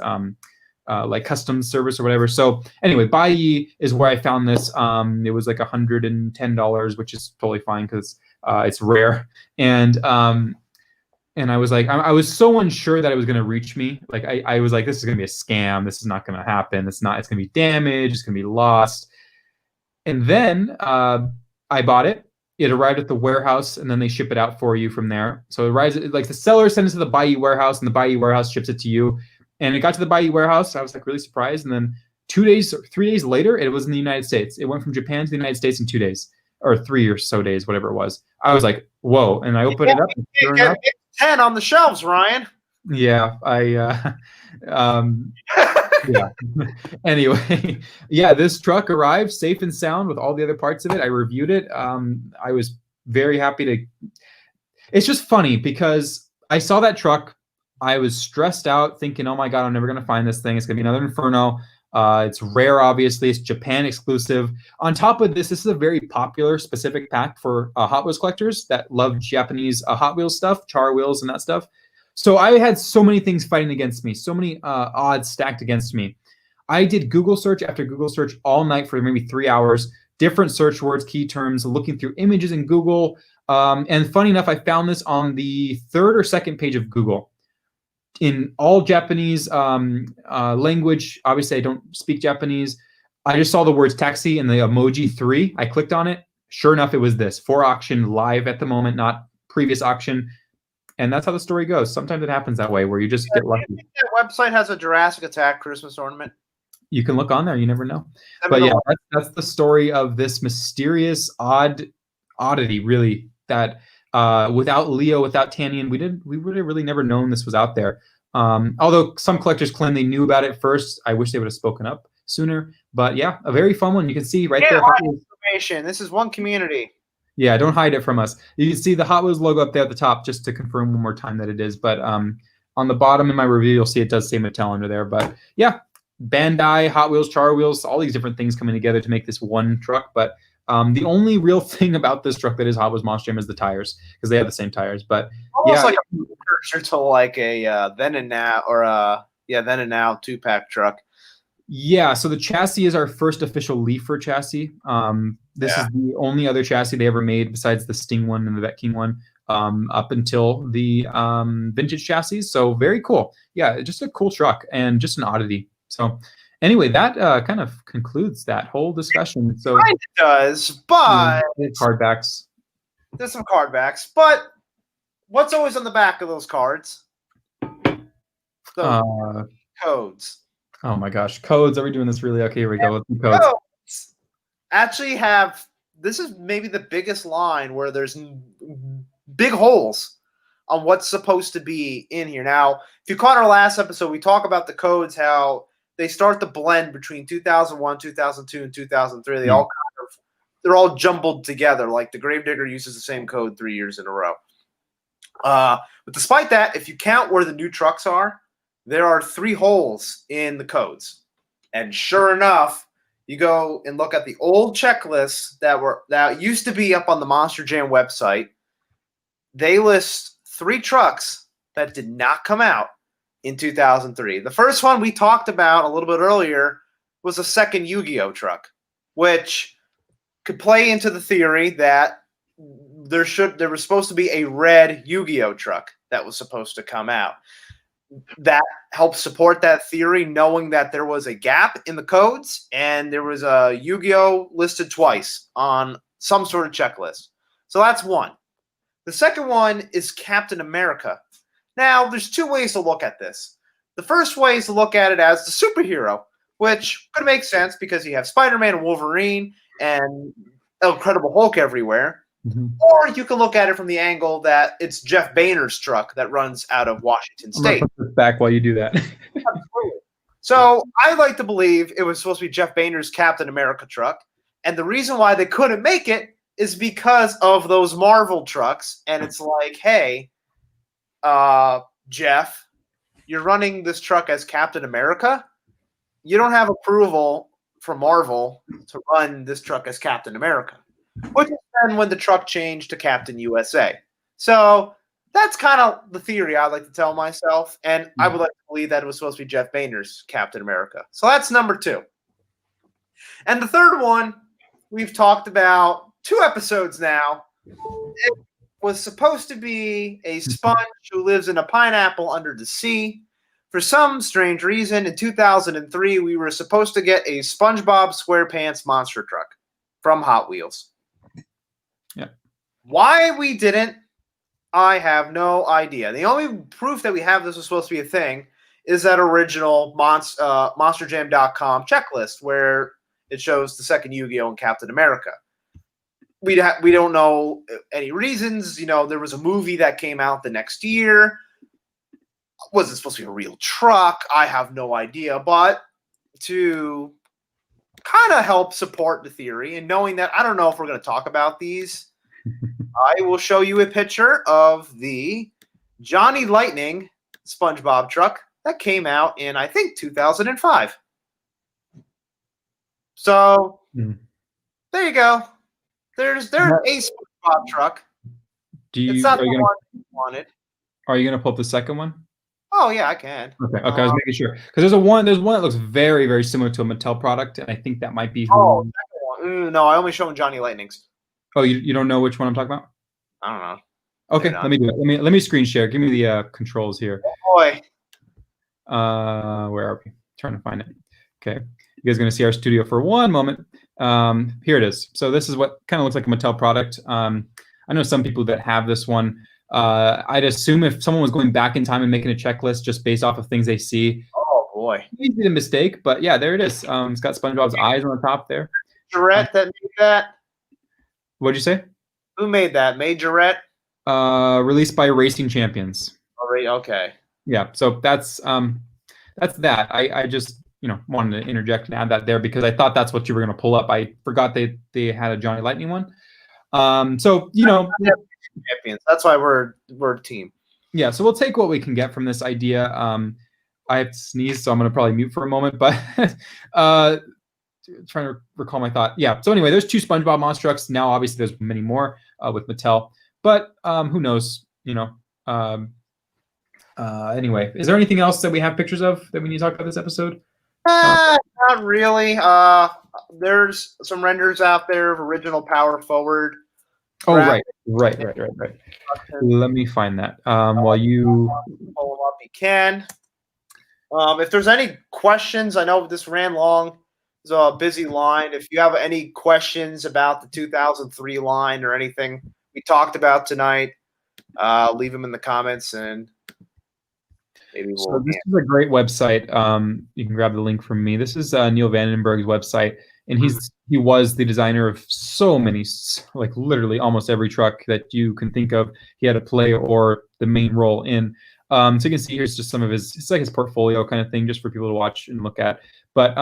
like customs service or whatever. So anyway, Buyee is where I found this. It was like $110, which is totally fine because it's rare. And I was like, I was so unsure that it was going to reach me. Like I was like, this is going to be a scam. This is not going to happen. It's going to be damaged. It's going to be lost. And then I bought it. It arrived at the warehouse, and then they ship it out for you from there. So it arrives, like the seller sends it to the Buyee warehouse, and the Buyee warehouse ships it to you. And it got to the Buyee warehouse. I was like really surprised. And then 3 days later, it was in the United States. It went from Japan to the United States in 2 days, or 3 or so days, whatever it was. I was like, whoa. And I opened it up. And sure enough, 10 on the shelves, Ryan. Yeah, yeah. Anyway, yeah, this truck arrived safe and sound with all the other parts of it. I reviewed it. I was very happy to. It's just funny because I saw that truck. I was stressed out thinking, oh my God, I'm never going to find this thing. It's going to be another Inferno. It's rare, obviously. It's Japan exclusive. On top of this is a very popular specific pack for Hot Wheels collectors that love Japanese Hot Wheels stuff, char wheels and that stuff. So I had so many things fighting against me, so many odds stacked against me. I did Google search after Google search all night for maybe 3 hours, different search words, key terms, looking through images in Google. And funny enough, I found this on the 3rd or 2nd page of Google. In all Japanese language. Obviously, I don't speak Japanese. I just saw the words taxi and the emoji 3. I clicked on it. Sure enough, it was this. For auction, live at the moment, not previous auction. And that's how the story goes. Sometimes it happens that way where you just get lucky. Do you think that website has a Jurassic Attack Christmas ornament? You can look on there. You never know. But yeah, that's the story of this mysterious oddity, really, that without Leo, without Tanyan, we would have really never known this was out there. Although some collectors claim they knew about it first. I wish they would have spoken up sooner. But yeah, a very fun one. You can see right there. Information. This is one community. Yeah, don't hide it from us. You can see the Hot Wheels logo up there at the top, just to confirm one more time that it is. But on the bottom in my review, you'll see it does say Mattel under there. But yeah, Bandai, Hot Wheels, Char Wheels, all these different things coming together to make this one truck. But the only real thing about this truck that is Hot Wheels Monster Jam is the tires, because they have the same tires. But almost like a precursor to like a then and now, or then and now 2-pack truck. Yeah, so the chassis is our first official Leafer chassis. This is the only other chassis they ever made besides the Sting one and the Vet King one, up until the vintage chassis. So very cool. Yeah, just a cool truck and just an oddity. So anyway, that kind of concludes that whole discussion. So it does, but cardbacks. There's some cardbacks, but what's always on the back of those cards? The codes. Oh my gosh, codes! Are we doing this really? Okay, here we go. Let's do codes. Actually this is maybe the biggest line where there's big holes on what's supposed to be in here. Now, if you caught our last episode, we talk about the codes, how they start the blend between 2001, 2002, and 2003. They're all jumbled together. Like the Gravedigger uses the same code 3 years in a row. But despite that, if you count where the new trucks are, there are 3 holes in the codes. And sure enough, you go and look at the old checklists that used to be up on the Monster Jam website. They list 3 trucks that did not come out in 2003. The first one we talked about a little bit earlier was a second Yu-Gi-Oh truck, which could play into the theory that there was supposed to be a red Yu-Gi-Oh truck that was supposed to come out. That helps support that theory, knowing that there was a gap in the codes and there was a Yu-Gi-Oh listed twice on some sort of checklist. So that's one. The second one is Captain America. Now, there's 2 ways to look at this. The first way is to look at it as the superhero, which could make sense because you have Spider-Man and Wolverine and Incredible Hulk everywhere. Mm-hmm. Or you can look at it from the angle that it's Jeff Boehner's truck that runs out of Washington State. I'm gonna put this back while you do that. So I like to believe it was supposed to be Jeff Boehner's Captain America truck, And the reason why they couldn't make it is because of those Marvel trucks. And it's like, hey, Jeff, you're running this truck as Captain America. You don't have approval from Marvel to run this truck as Captain America, which is then when the truck changed to Captain USA. So that's kind of the theory I like to tell myself, and I would like to believe that it was supposed to be Jeff Boehner's Captain America. So that's number 2. And the third one, we've talked about 2 episodes now. It was supposed to be a sponge who lives in a pineapple under the sea. For some strange reason, in 2003, we were supposed to get a SpongeBob SquarePants monster truck from Hot Wheels. Yeah. Why we didn't, I have no idea. The only proof that we have this was supposed to be a thing is that original MonsterJam.com checklist where it shows the second Yu-Gi-Oh! And Captain America. We don't know any reasons. You know, there was a movie that came out the next year. Was it supposed to be a real truck? I have no idea. But to kind of help support the theory and knowing that I don't know if we're going to talk about these, I will show you a picture of the Johnny Lightning SpongeBob truck that came out in, I think, 2005. So there you go. There's a SpongeBob truck. It's not the one you wanted. Are you going to pull up the second one? Oh yeah, I can. Okay, I was making sure because there's one that looks very, very similar to a Mattel product, and I think that might be. No, I only show Johnny Lightnings. Oh, you don't know which one I'm talking about? I don't know. Okay, let me do it. Let me screen share. Give me the controls here. Oh boy. Where are we? Trying to find it. Okay, you guys are going to see our studio for one moment. Here it is. So this is what kind of looks like a Mattel product. I know some people that have this one. I'd assume if someone was going back in time and making a checklist just based off of things they see. Oh boy, easy to mistake, but yeah, there it is. It's got SpongeBob's eyes on the top there. Jarrett that made that. What'd you say? Who made that? Made Jarrett? Released by Racing Champions. Okay. Yeah, so that's that. I just wanted to interject and add that there because I thought that's what you were going to pull up. I forgot they had a Johnny Lightning one. So champions. That's why we're a team. Yeah, so we'll take what we can get from this idea. I have to sneeze, so I'm going to probably mute for a moment. But trying to recall my thought. Yeah. So anyway, there's 2 SpongeBob monster trucks. Now, obviously, there's many more with Mattel. But who knows? Anyway, is there anything else that we have pictures of that we need to talk about this episode? Not really. There's some renders out there of original Power Forward. Oh, right. Let me find that. While you pull them up, you can. If there's any questions, I know this ran long. It's a busy line. If you have any questions about the 2003 line or anything we talked about tonight, leave them in the comments and maybe we'll. So this is a great website. You can grab the link from me. This is Neil Vandenberg's website. And he was the designer of so many, like literally almost every truck that you can think of. He had a play or the main role in. So you can see here's just some of it's like his portfolio kind of thing, just for people to watch and look at. But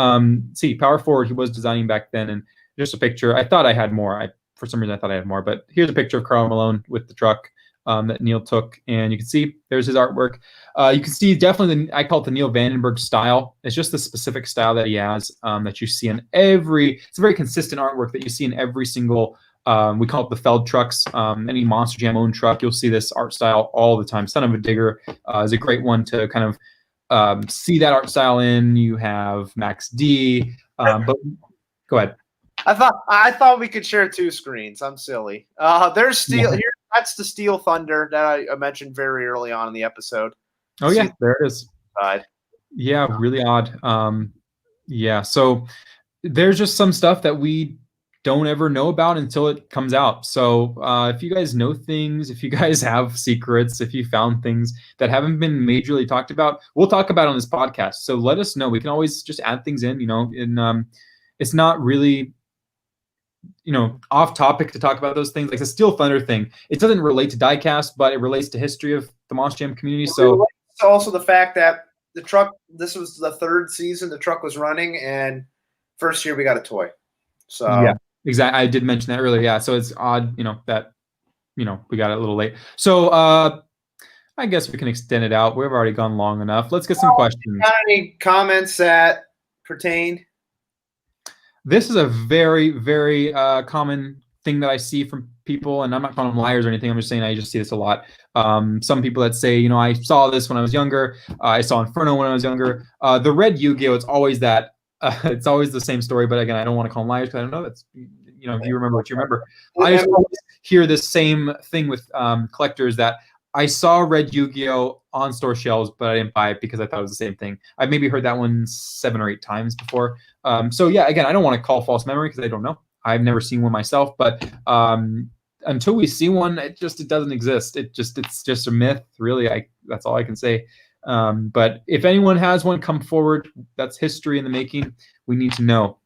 see, Power Forward, he was designing back then, and just a picture. I thought I had more. For some reason I thought I had more, but here's a picture of Karl Malone with the truck that Neil took, and you can see there's his artwork. You can see definitely I call it the Neil Vandenberg style. It's just the specific style that he has that you see in every. It's a very consistent artwork that you see in every single. We call it the Feld trucks. Any Monster Jam owned truck, you'll see this art style all the time. Son of a Digger is a great one to kind of see that art style in. You have Max D. But go ahead. I thought we could share 2 screens. I'm silly. There's Steel. Here, that's the Steel Thunder that I mentioned very early on in the episode. Oh yeah, there it is. Yeah, really odd. Yeah, so there's just some stuff that we don't ever know about until it comes out. So if you guys know things, if you guys have secrets, if you found things that haven't been majorly talked about, we'll talk about it on this podcast. So let us know. We can always just add things in, and it's not really off topic to talk about those things. Like the Steel Thunder thing, it doesn't relate to diecast, but it relates to history of the Monster Jam community. So it's also the fact that the truck, this was the 3rd season the truck was running, and first year we got a toy. So yeah. Exactly. I did mention that earlier. Yeah. So it's odd, that, we got it a little late. So I guess we can extend it out. We've already gone long enough. Let's get some questions. Got any comments that pertain? This is a very, very common thing that I see from people, and I'm not calling them liars or anything. I'm just saying I just see this a lot. Some people that say, I saw this when I was younger. I saw Inferno when I was younger. The red Yu-Gi-Oh! It's always that. It's always the same story, but again, I don't want to call them liars because I don't know. That's, if you remember what you remember. I just always hear this same thing with collectors that I saw red Yu-Gi-Oh! On store shelves, but I didn't buy it because I thought it was the same thing. I've maybe heard that one 7 or 8 times before. So yeah, again, I don't want to call false memory because I don't know. I've never seen one myself, but until we see one, it doesn't exist. It's just a myth, really. That's all I can say. But if anyone has one, come forward. That's history in the making. We need to know.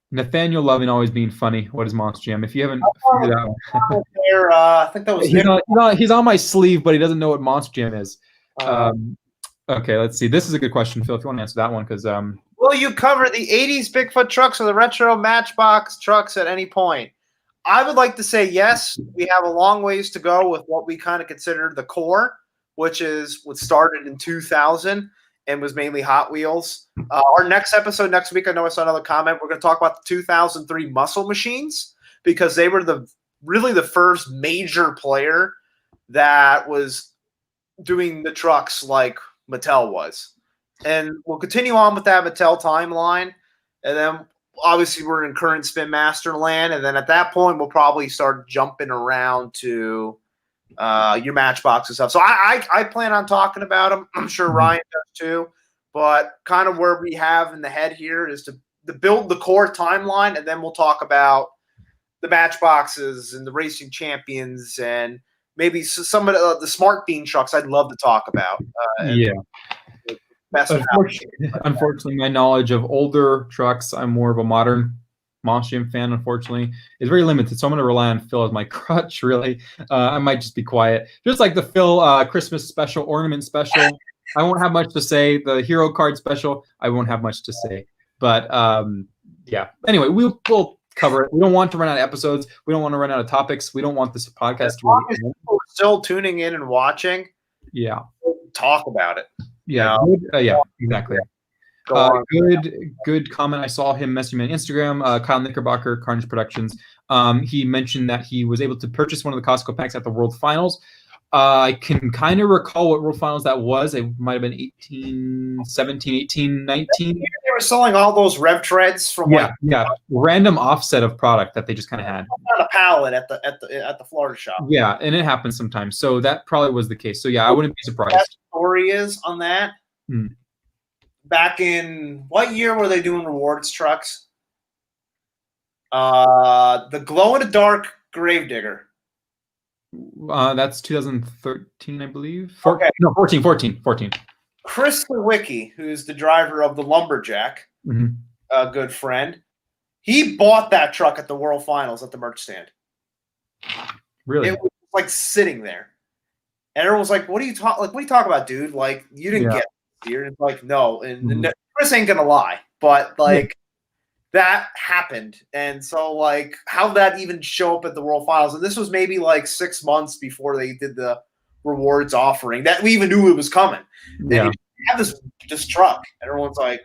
Nathaniel loving always being funny. What is Monster Jam? If you haven't figured that out, I think that was he's on my sleeve, but he doesn't know what Monster Jam is. Okay, let's see. This is a good question, Phil. If you want to answer that one, because will you cover the '80s Bigfoot trucks or the retro Matchbox trucks at any point? I would like to say yes. We have a long ways to go with what we kind of consider the core, which is what started in 2000 and was mainly Hot Wheels. Our next episode next week, I know I saw another comment. We're going to talk about the 2003 Muscle Machines because they were really the first major player that was doing the trucks like Mattel was. And we'll continue on with that Mattel timeline. And then obviously we're in current Spin Master land. And then at that point, we'll probably start jumping around to your Matchbox and stuff. So I plan on talking about them. I'm sure Ryan does too. But kind of where we have in the head here is to build the core timeline, and then we'll talk about the Matchboxes and the Racing Champions and maybe some of the Smart Bean trucks I'd love to talk about. Yeah. Unfortunately, my knowledge of older trucks, I'm more of a modern Monster Jam fan, unfortunately, is very limited. So I'm going to rely on Phil as my crutch, really. I might just be quiet. Just like the Phil Christmas special, ornament special. I won't have much to say. The hero card special, I won't have much to say. But yeah. Anyway, we'll cover it. We don't want to run out of episodes. We don't want to run out of topics. We don't want this podcast to be still tuning in and watching. Yeah. Talk about it. Yeah. Yeah, exactly. Good comment. I saw him messaging me on Instagram. Kyle Knickerbocker, Carnage Productions. He mentioned that he was able to purchase one of the Costco packs at the World Finals. I can kind of recall what World Finals that was. It might have been 17, 18, 19. They were selling all those Rev Treads from random offset of product that they just kind of had on a pallet at the Florida shop. Yeah, and it happens sometimes. So that probably was the case. So yeah, I wouldn't be surprised. That story is on that. Back in what year were they doing rewards trucks? The glow in the dark Gravedigger. That's 2013, I believe. 14. Chris Lewicki, who's the driver of the Lumberjack, a good friend, he bought that truck at the World Finals at the merch stand. Really? It was like sitting there, and everyone was like, "What are you talking about, dude? Like, you didn't get it here." And it's like, no, and Chris ain't gonna lie, but like. That happened. And so, like, how did that even show up at the World Finals? And this was maybe like 6 months before they did the rewards offering that we even knew it was coming. Yeah. And he had this truck, and everyone's like,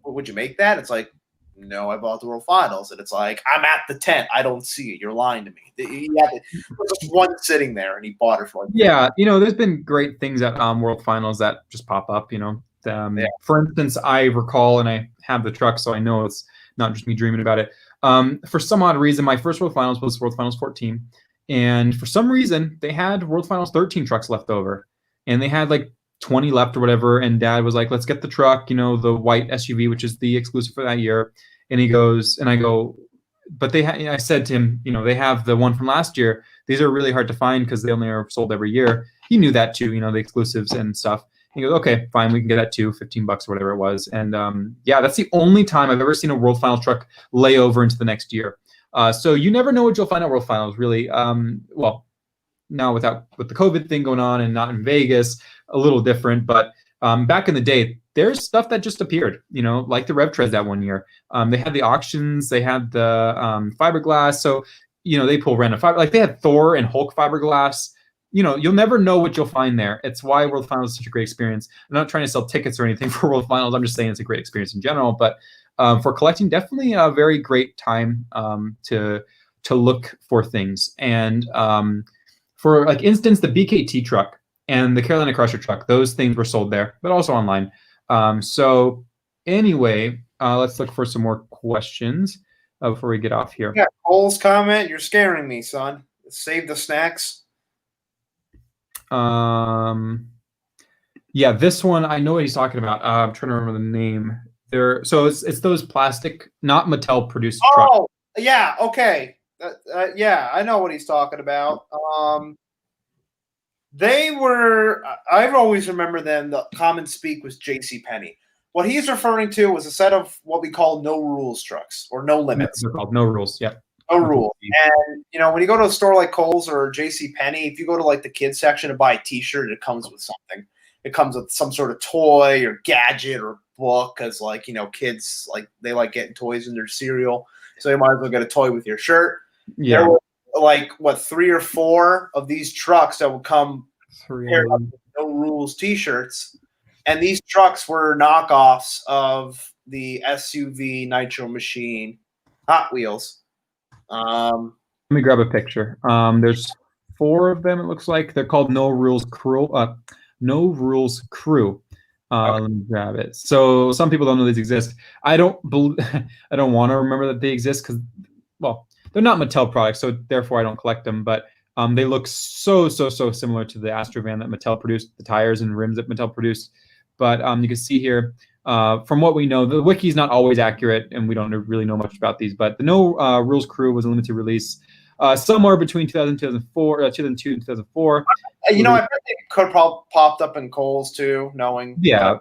well, would you make that? It's like, no, I bought the World Finals. And it's like, I'm at the tent. I don't see it. You're lying to me. He had just one sitting there, and he bought it for like there's been great things at World Finals that just pop up, For instance, I recall, and I have the truck, so I know it's not just me dreaming about it. For some odd reason, my first World Finals was World Finals 14. And for some reason, they had World Finals 13 trucks left over. And they had like 20 left or whatever. And Dad was like, let's get the truck, the white SUV, which is the exclusive for that year. And he goes, and I go, but I said to him, they have the one from last year. These are really hard to find because they only are sold every year. He knew that too, the exclusives and stuff. He goes, okay, fine, we can get that too, $15 or whatever it was. And that's the only time I've ever seen a World Finals truck lay over into the next year. So you never know what you'll find at World Finals, really. Well, now with the COVID thing going on and not in Vegas, a little different. But back in the day, there's stuff that just appeared, like the Rev Treads that one year. They had the auctions, they had the fiberglass. So, they pull random fiber. Like they had Thor and Hulk fiberglass. You'll never know what you'll find there. It's why World Finals is such a great experience. I'm not trying to sell tickets or anything for World Finals. I'm just saying it's a great experience in general. But for collecting, definitely a very great time to look for things. And for like instance, the BKT truck and the Carolina Crusher truck, those things were sold there, but also online. So anyway, let's look for some more questions before we get off here. Yeah, Cole's comment, you're scaring me, son. Save the snacks. Yeah, this one I know what he's talking about. I'm trying to remember the name. So it's those plastic, not Mattel produced trucks. Oh, yeah, okay. Yeah, I know what he's talking about. They were. I've always remembered them. The common speak was JCPenney. What he's referring to was a set of what we call no rules trucks or no limits. They're called no rules. Yeah. No rules. And when you go to a store like Kohl's or JCPenney, if you go to like the kids section to buy a T-shirt, it comes with something. It comes with some sort of toy or gadget or book, because kids they like getting toys in their cereal, so you might as well get a toy with your shirt. Yeah. There were 3 or 4 of these trucks that would come paired up with no rules T-shirts, and these trucks were knockoffs of the SUV Nitro Machine Hot Wheels. Let me grab a picture. There's 4 of them. It looks like they're called No Rules Crew. No Rules Crew. Okay. Let me grab it. So some people don't know these exist. I don't want to remember that they exist because, well, they're not Mattel products, so therefore I don't collect them. But they look so similar to the Astrovan that Mattel produced, the tires and rims that Mattel produced. But you can see here, from what we know, the wiki is not always accurate, and we don't really know much about these. But the No Rules Crew was a limited release, somewhere between 2002 and 2004. I bet they could have popped up in Kohl's too, knowing. Yeah.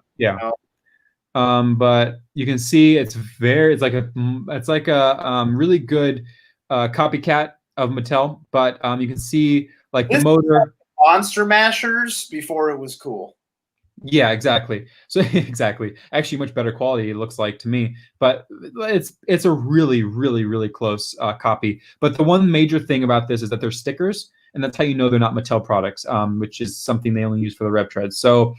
But you can see it's like a really good copycat of Mattel. But you can see like the motor. Monster Mashers before it was cool. Yeah, exactly. So exactly, actually, much better quality it looks like to me. But it's a really close copy. But the one major thing about this is that they're stickers, and that's how you know they're not Mattel products, which is something they only use for the Rev Treads. So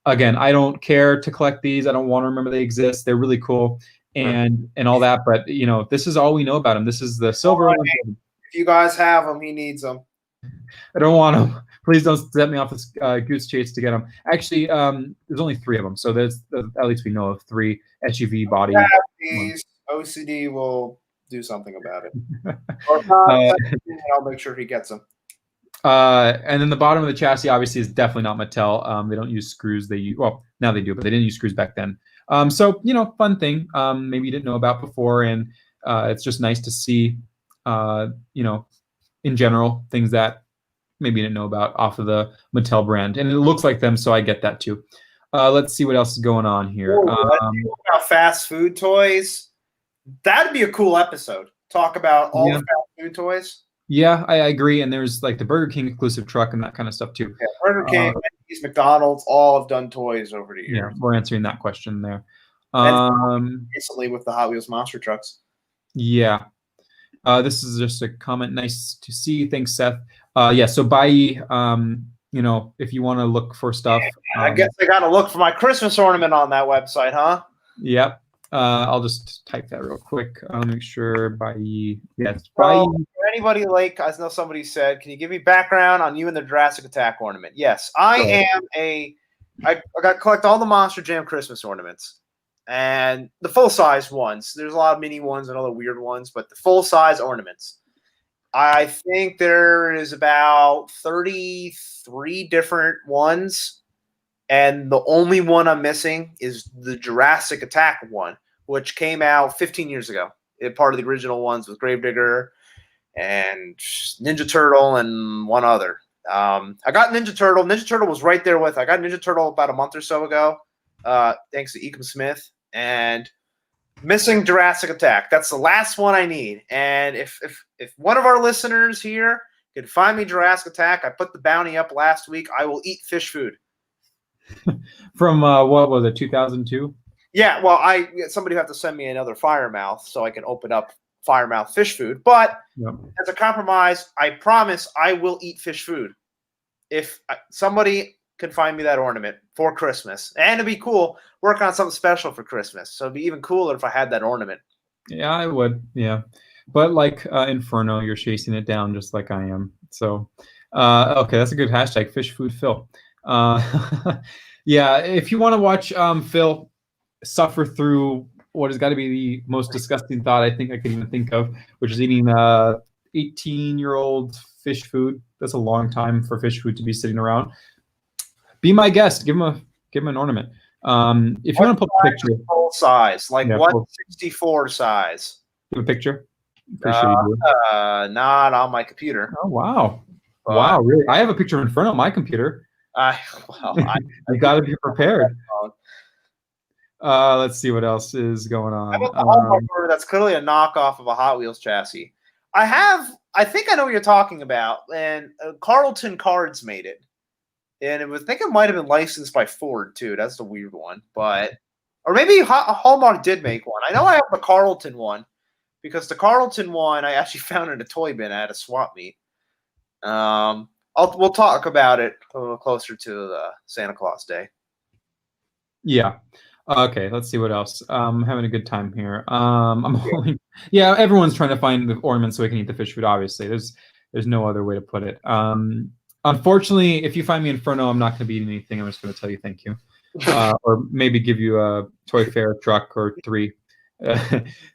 again, I don't care to collect these. I don't want to remember they exist. They're really cool and all that. But this is all we know about them. This is the silver one. If you guys have them, he needs them. I don't want them. Please don't set me off this goose chase to get them. Actually, there's only 3 of them, so there's at least we know of 3 SUV body. These OCD will do something about it. Or not, I'll make sure he gets them. And then the bottom of the chassis obviously is definitely not Mattel. They don't use screws. Now they do, but they didn't use screws back then. So fun thing. Maybe you didn't know about before, and it's just nice to see. In general, things that maybe you didn't know about off of the Mattel brand. And it looks like them, so I get that too. Let's see what else is going on here. About fast food toys. That'd be a cool episode. Talk about all the fast food toys. Yeah, I agree. And there's like the Burger King exclusive truck and that kind of stuff too. Yeah, Burger King, McDonald's, all have done toys over the years. Yeah, we're answering that question there. Recently with the Hot Wheels monster trucks. Yeah. This is just a comment. Nice to see. Thanks, Seth. Yeah, so buy, if you want to look for stuff. Yeah, I guess I got to look for my Christmas ornament on that website, huh? Yep. I'll just type that real quick. I'll make sure buy. Yes, buy. For anybody I know somebody said, can you give me background on you and the Jurassic Attack ornament? Yes, I collect all the Monster Jam Christmas ornaments. And the full-size ones. There's a lot of mini ones and other weird ones, but the full-size ornaments. I think there is about 33 different ones, and the only one I'm missing is the Jurassic Attack one, which came out 15 years ago. Part of the original ones with Gravedigger and Ninja Turtle and one other. I got Ninja Turtle. Ninja Turtle was right there with. I got Ninja Turtle about a month or so ago. Thanks to Ecom Smith, and missing Jurassic Attack. That's the last one I need. And if one of our listeners here can find me Jurassic Attack, I put the bounty up last week. I will eat fish food. From what was it, 2002? Yeah, well, somebody have to send me another Firemouth so I can open up Firemouth fish food. But as a compromise, I promise I will eat fish food if somebody can find me that ornament for Christmas. And it'd be cool, work on something special for Christmas. So it'd be even cooler if I had that ornament. Yeah, I would. Yeah. But like Inferno, you're chasing it down just like I am. So, okay, that's a good hashtag, Fish Food Phil. Yeah, if you want to watch Phil suffer through what has got to be the most disgusting thought I think I can even think of, which is eating 18-year-old fish food. That's a long time for fish food to be sitting around. Be my guest. Give him an ornament. If you want to put a picture, full size, like 164 size. Give a picture. Appreciate you. Not on my computer. Oh wow, wow! Really? I have a picture in front of my computer. I got to be prepared. Let's see what else is going on. How about the Hallmark order that's clearly a knockoff of a Hot Wheels chassis? I think I know what you're talking about. And Carlton Cards made it. And I think it might have been licensed by Ford, too. That's the weird one. Or maybe Hallmark did make one. I know I have the Carlton one. Because the Carlton one I actually found in a toy bin at a swap meet. We'll talk about it a little closer to the Santa Claus Day. Yeah. Okay, let's see what else. I'm having a good time here. Yeah, everyone's trying to find the ornaments so we can eat the fish food, obviously. There's no other way to put it. Unfortunately, if you find me Inferno, I'm not going to be eating anything. I'm just going to tell you thank you. Or maybe give you a Toy Fair truck or 3.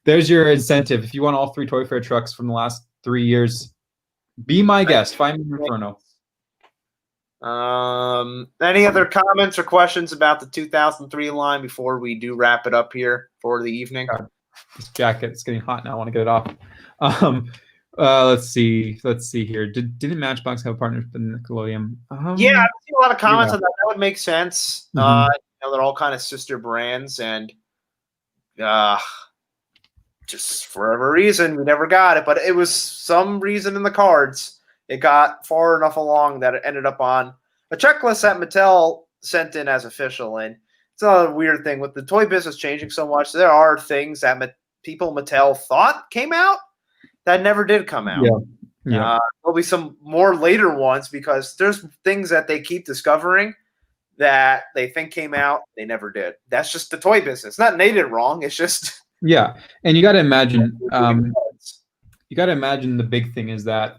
There's your incentive. If you want all 3 Toy Fair trucks from the last 3 years, be my guest. Find me Inferno. Any other comments or questions about the 2003 line before we do wrap it up here for the evening? God, this jacket's getting hot now. I want to get it off. Let's see here. Didn't Matchbox have a partnership with Nickelodeon? Yeah, I've seen a lot of comments on that. That would make sense. They're all kind of sister brands, and just for whatever reason, we never got it. But it was some reason in the cards. It got far enough along that it ended up on a checklist that Mattel sent in as official. And it's another weird thing with the toy business changing so much. There are things that Mattel thought came out that never did come out. Yeah. There'll be some more later ones because there's things that they keep discovering that they think came out, they never did. That's just the toy business. Not they did it wrong. It's just And you got to imagine. You got to imagine the big thing is that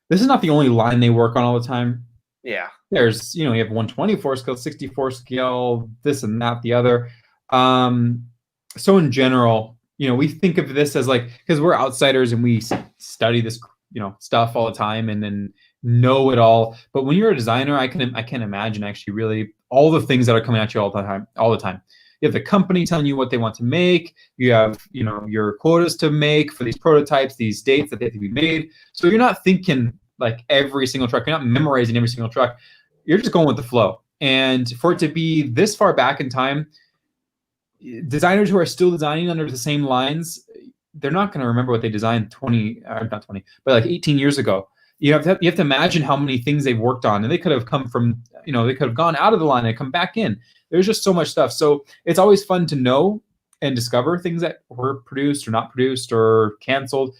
this is not the only line they work on all the time. Yeah. There's, you have 124 scale, 64 scale, this and that, the other. So in general, we think of this as like, because we're outsiders and we study this, stuff all the time and then know it all. But when you're a designer, I can imagine actually really all the things that are coming at you all the time. You have the company telling you what they want to make. You have, your quotas to make for these prototypes, these dates that they have to be made. So you're not thinking like every single truck. You're not memorizing every single truck. You're just going with the flow. And for it to be this far back in time, designers who are still designing under the same lines, they're not going to remember what they designed 18 years ago. You have to imagine how many things they've worked on, and they could have come from, they could have gone out of the line and come back in. There's just so much stuff. So it's always fun to know and discover things that were produced or not produced or canceled.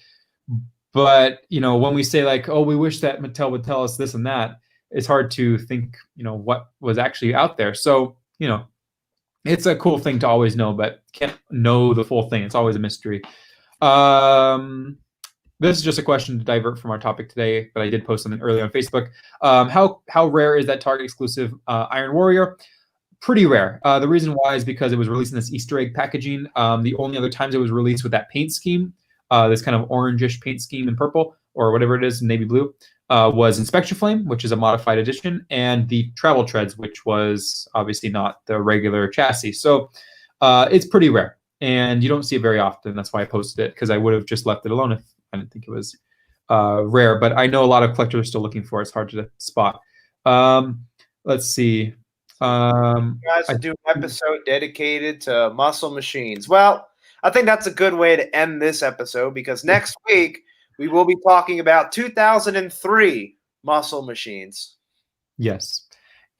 But, when we say like, oh, we wish that Mattel would tell us this and that, it's hard to think, what was actually out there. So, it's a cool thing to always know, but can't know the full thing. It's always a mystery. This is just a question to divert from our topic today, but I did post something earlier on Facebook. How rare is that Target exclusive Iron Warrior? Pretty rare. The reason why is because it was released in this Easter egg packaging. The only other times it was released with that paint scheme, this kind of orangish paint scheme in purple or whatever it is, navy blue, was in Spectre Flame, which is a modified edition, and the Travel Treads, which was obviously not the regular chassis. So it's pretty rare, and you don't see it very often. That's why I posted it, because I would have just left it alone if I didn't think it was rare. But I know a lot of collectors are still looking for it. It's hard to spot. Let's see. You guys will do an episode dedicated to muscle machines. Well, I think that's a good way to end this episode, because next week we will be talking about 2003 muscle machines. Yes.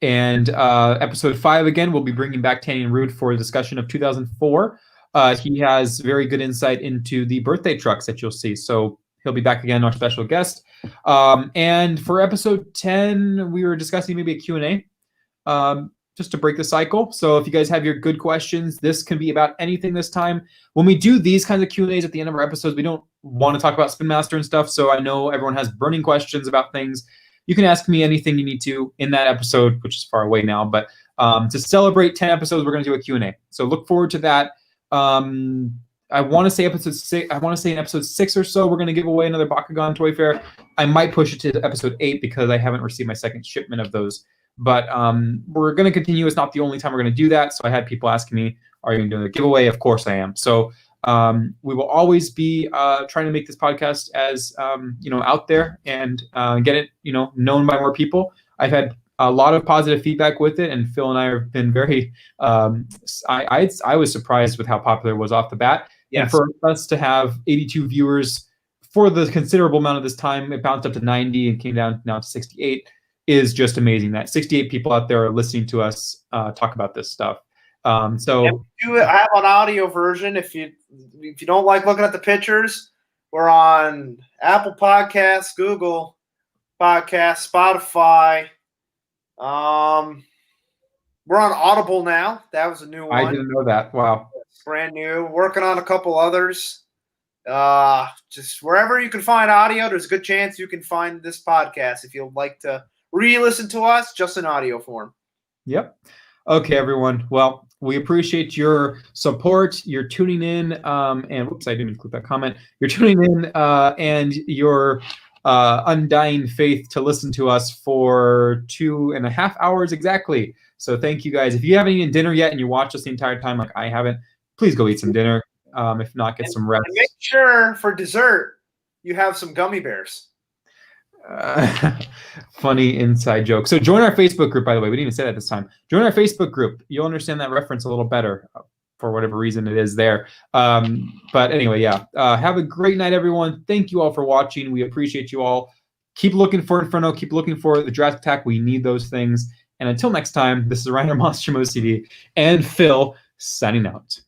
And episode 5, again, we'll be bringing back Tanny and Rude for a discussion of 2004. He has very good insight into the birthday trucks that you'll see. So he'll be back again, our special guest. And for episode 10, we were discussing maybe a Q&A. Just to break the cycle. So if you guys have your good questions, this can be about anything this time. When we do these kinds of Q&As at the end of our episodes, we don't want to talk about Spin Master and stuff. So I know everyone has burning questions about things. You can ask me anything you need to in that episode, which is far away now. But to celebrate 10 episodes, we're going to do a Q&A. So look forward to that. I want to say episode 6. I want to say in episode 6 or so, we're going to give away another Bakugan Toy Fair. I might push it to episode 8 because I haven't received my second shipment of those. But we're going to continue. It's not the only time we're going to do that. So I had people asking me, are you going to do a giveaway? Of course I am. So we will always be trying to make this podcast as, out there and get it, known by more people. I've had a lot of positive feedback with it. And Phil and I have been very, I was surprised with how popular it was off the bat. Yes. And for us to have 82 viewers for the considerable amount of this time, it bounced up to 90 and came down now to 68. Is just amazing that 68 people out there are listening to us talk about this stuff. So I have an audio version. If you don't like looking at the pictures, we're on Apple Podcasts, Google Podcasts, Spotify. We're on Audible now. That was a new one. I didn't know that. Wow. It's brand new. Working on a couple others. Just wherever you can find audio, there's a good chance you can find this podcast if you'd like to re-listen to us just in audio form. Yep. Okay, everyone. Well, we appreciate your support. You're tuning in, and whoops, I didn't include that comment. You're tuning in and your undying faith to listen to us for 2.5 hours exactly. So thank you guys. If you haven't eaten dinner yet and you watched us the entire time like I haven't, please go eat some dinner. If not, get some rest. And make sure for dessert you have some gummy bears. Funny inside joke. So join our Facebook group, by the way. We didn't even say that this time. Join our Facebook group. You'll understand that reference a little better for whatever reason it is there. But anyway, yeah. Have a great night, everyone. Thank you all for watching. We appreciate you all. Keep looking for Inferno. Keep looking for the Jurassic Attack. We need those things. And until next time, this is Reiner Monstrum OCD and Phil signing out.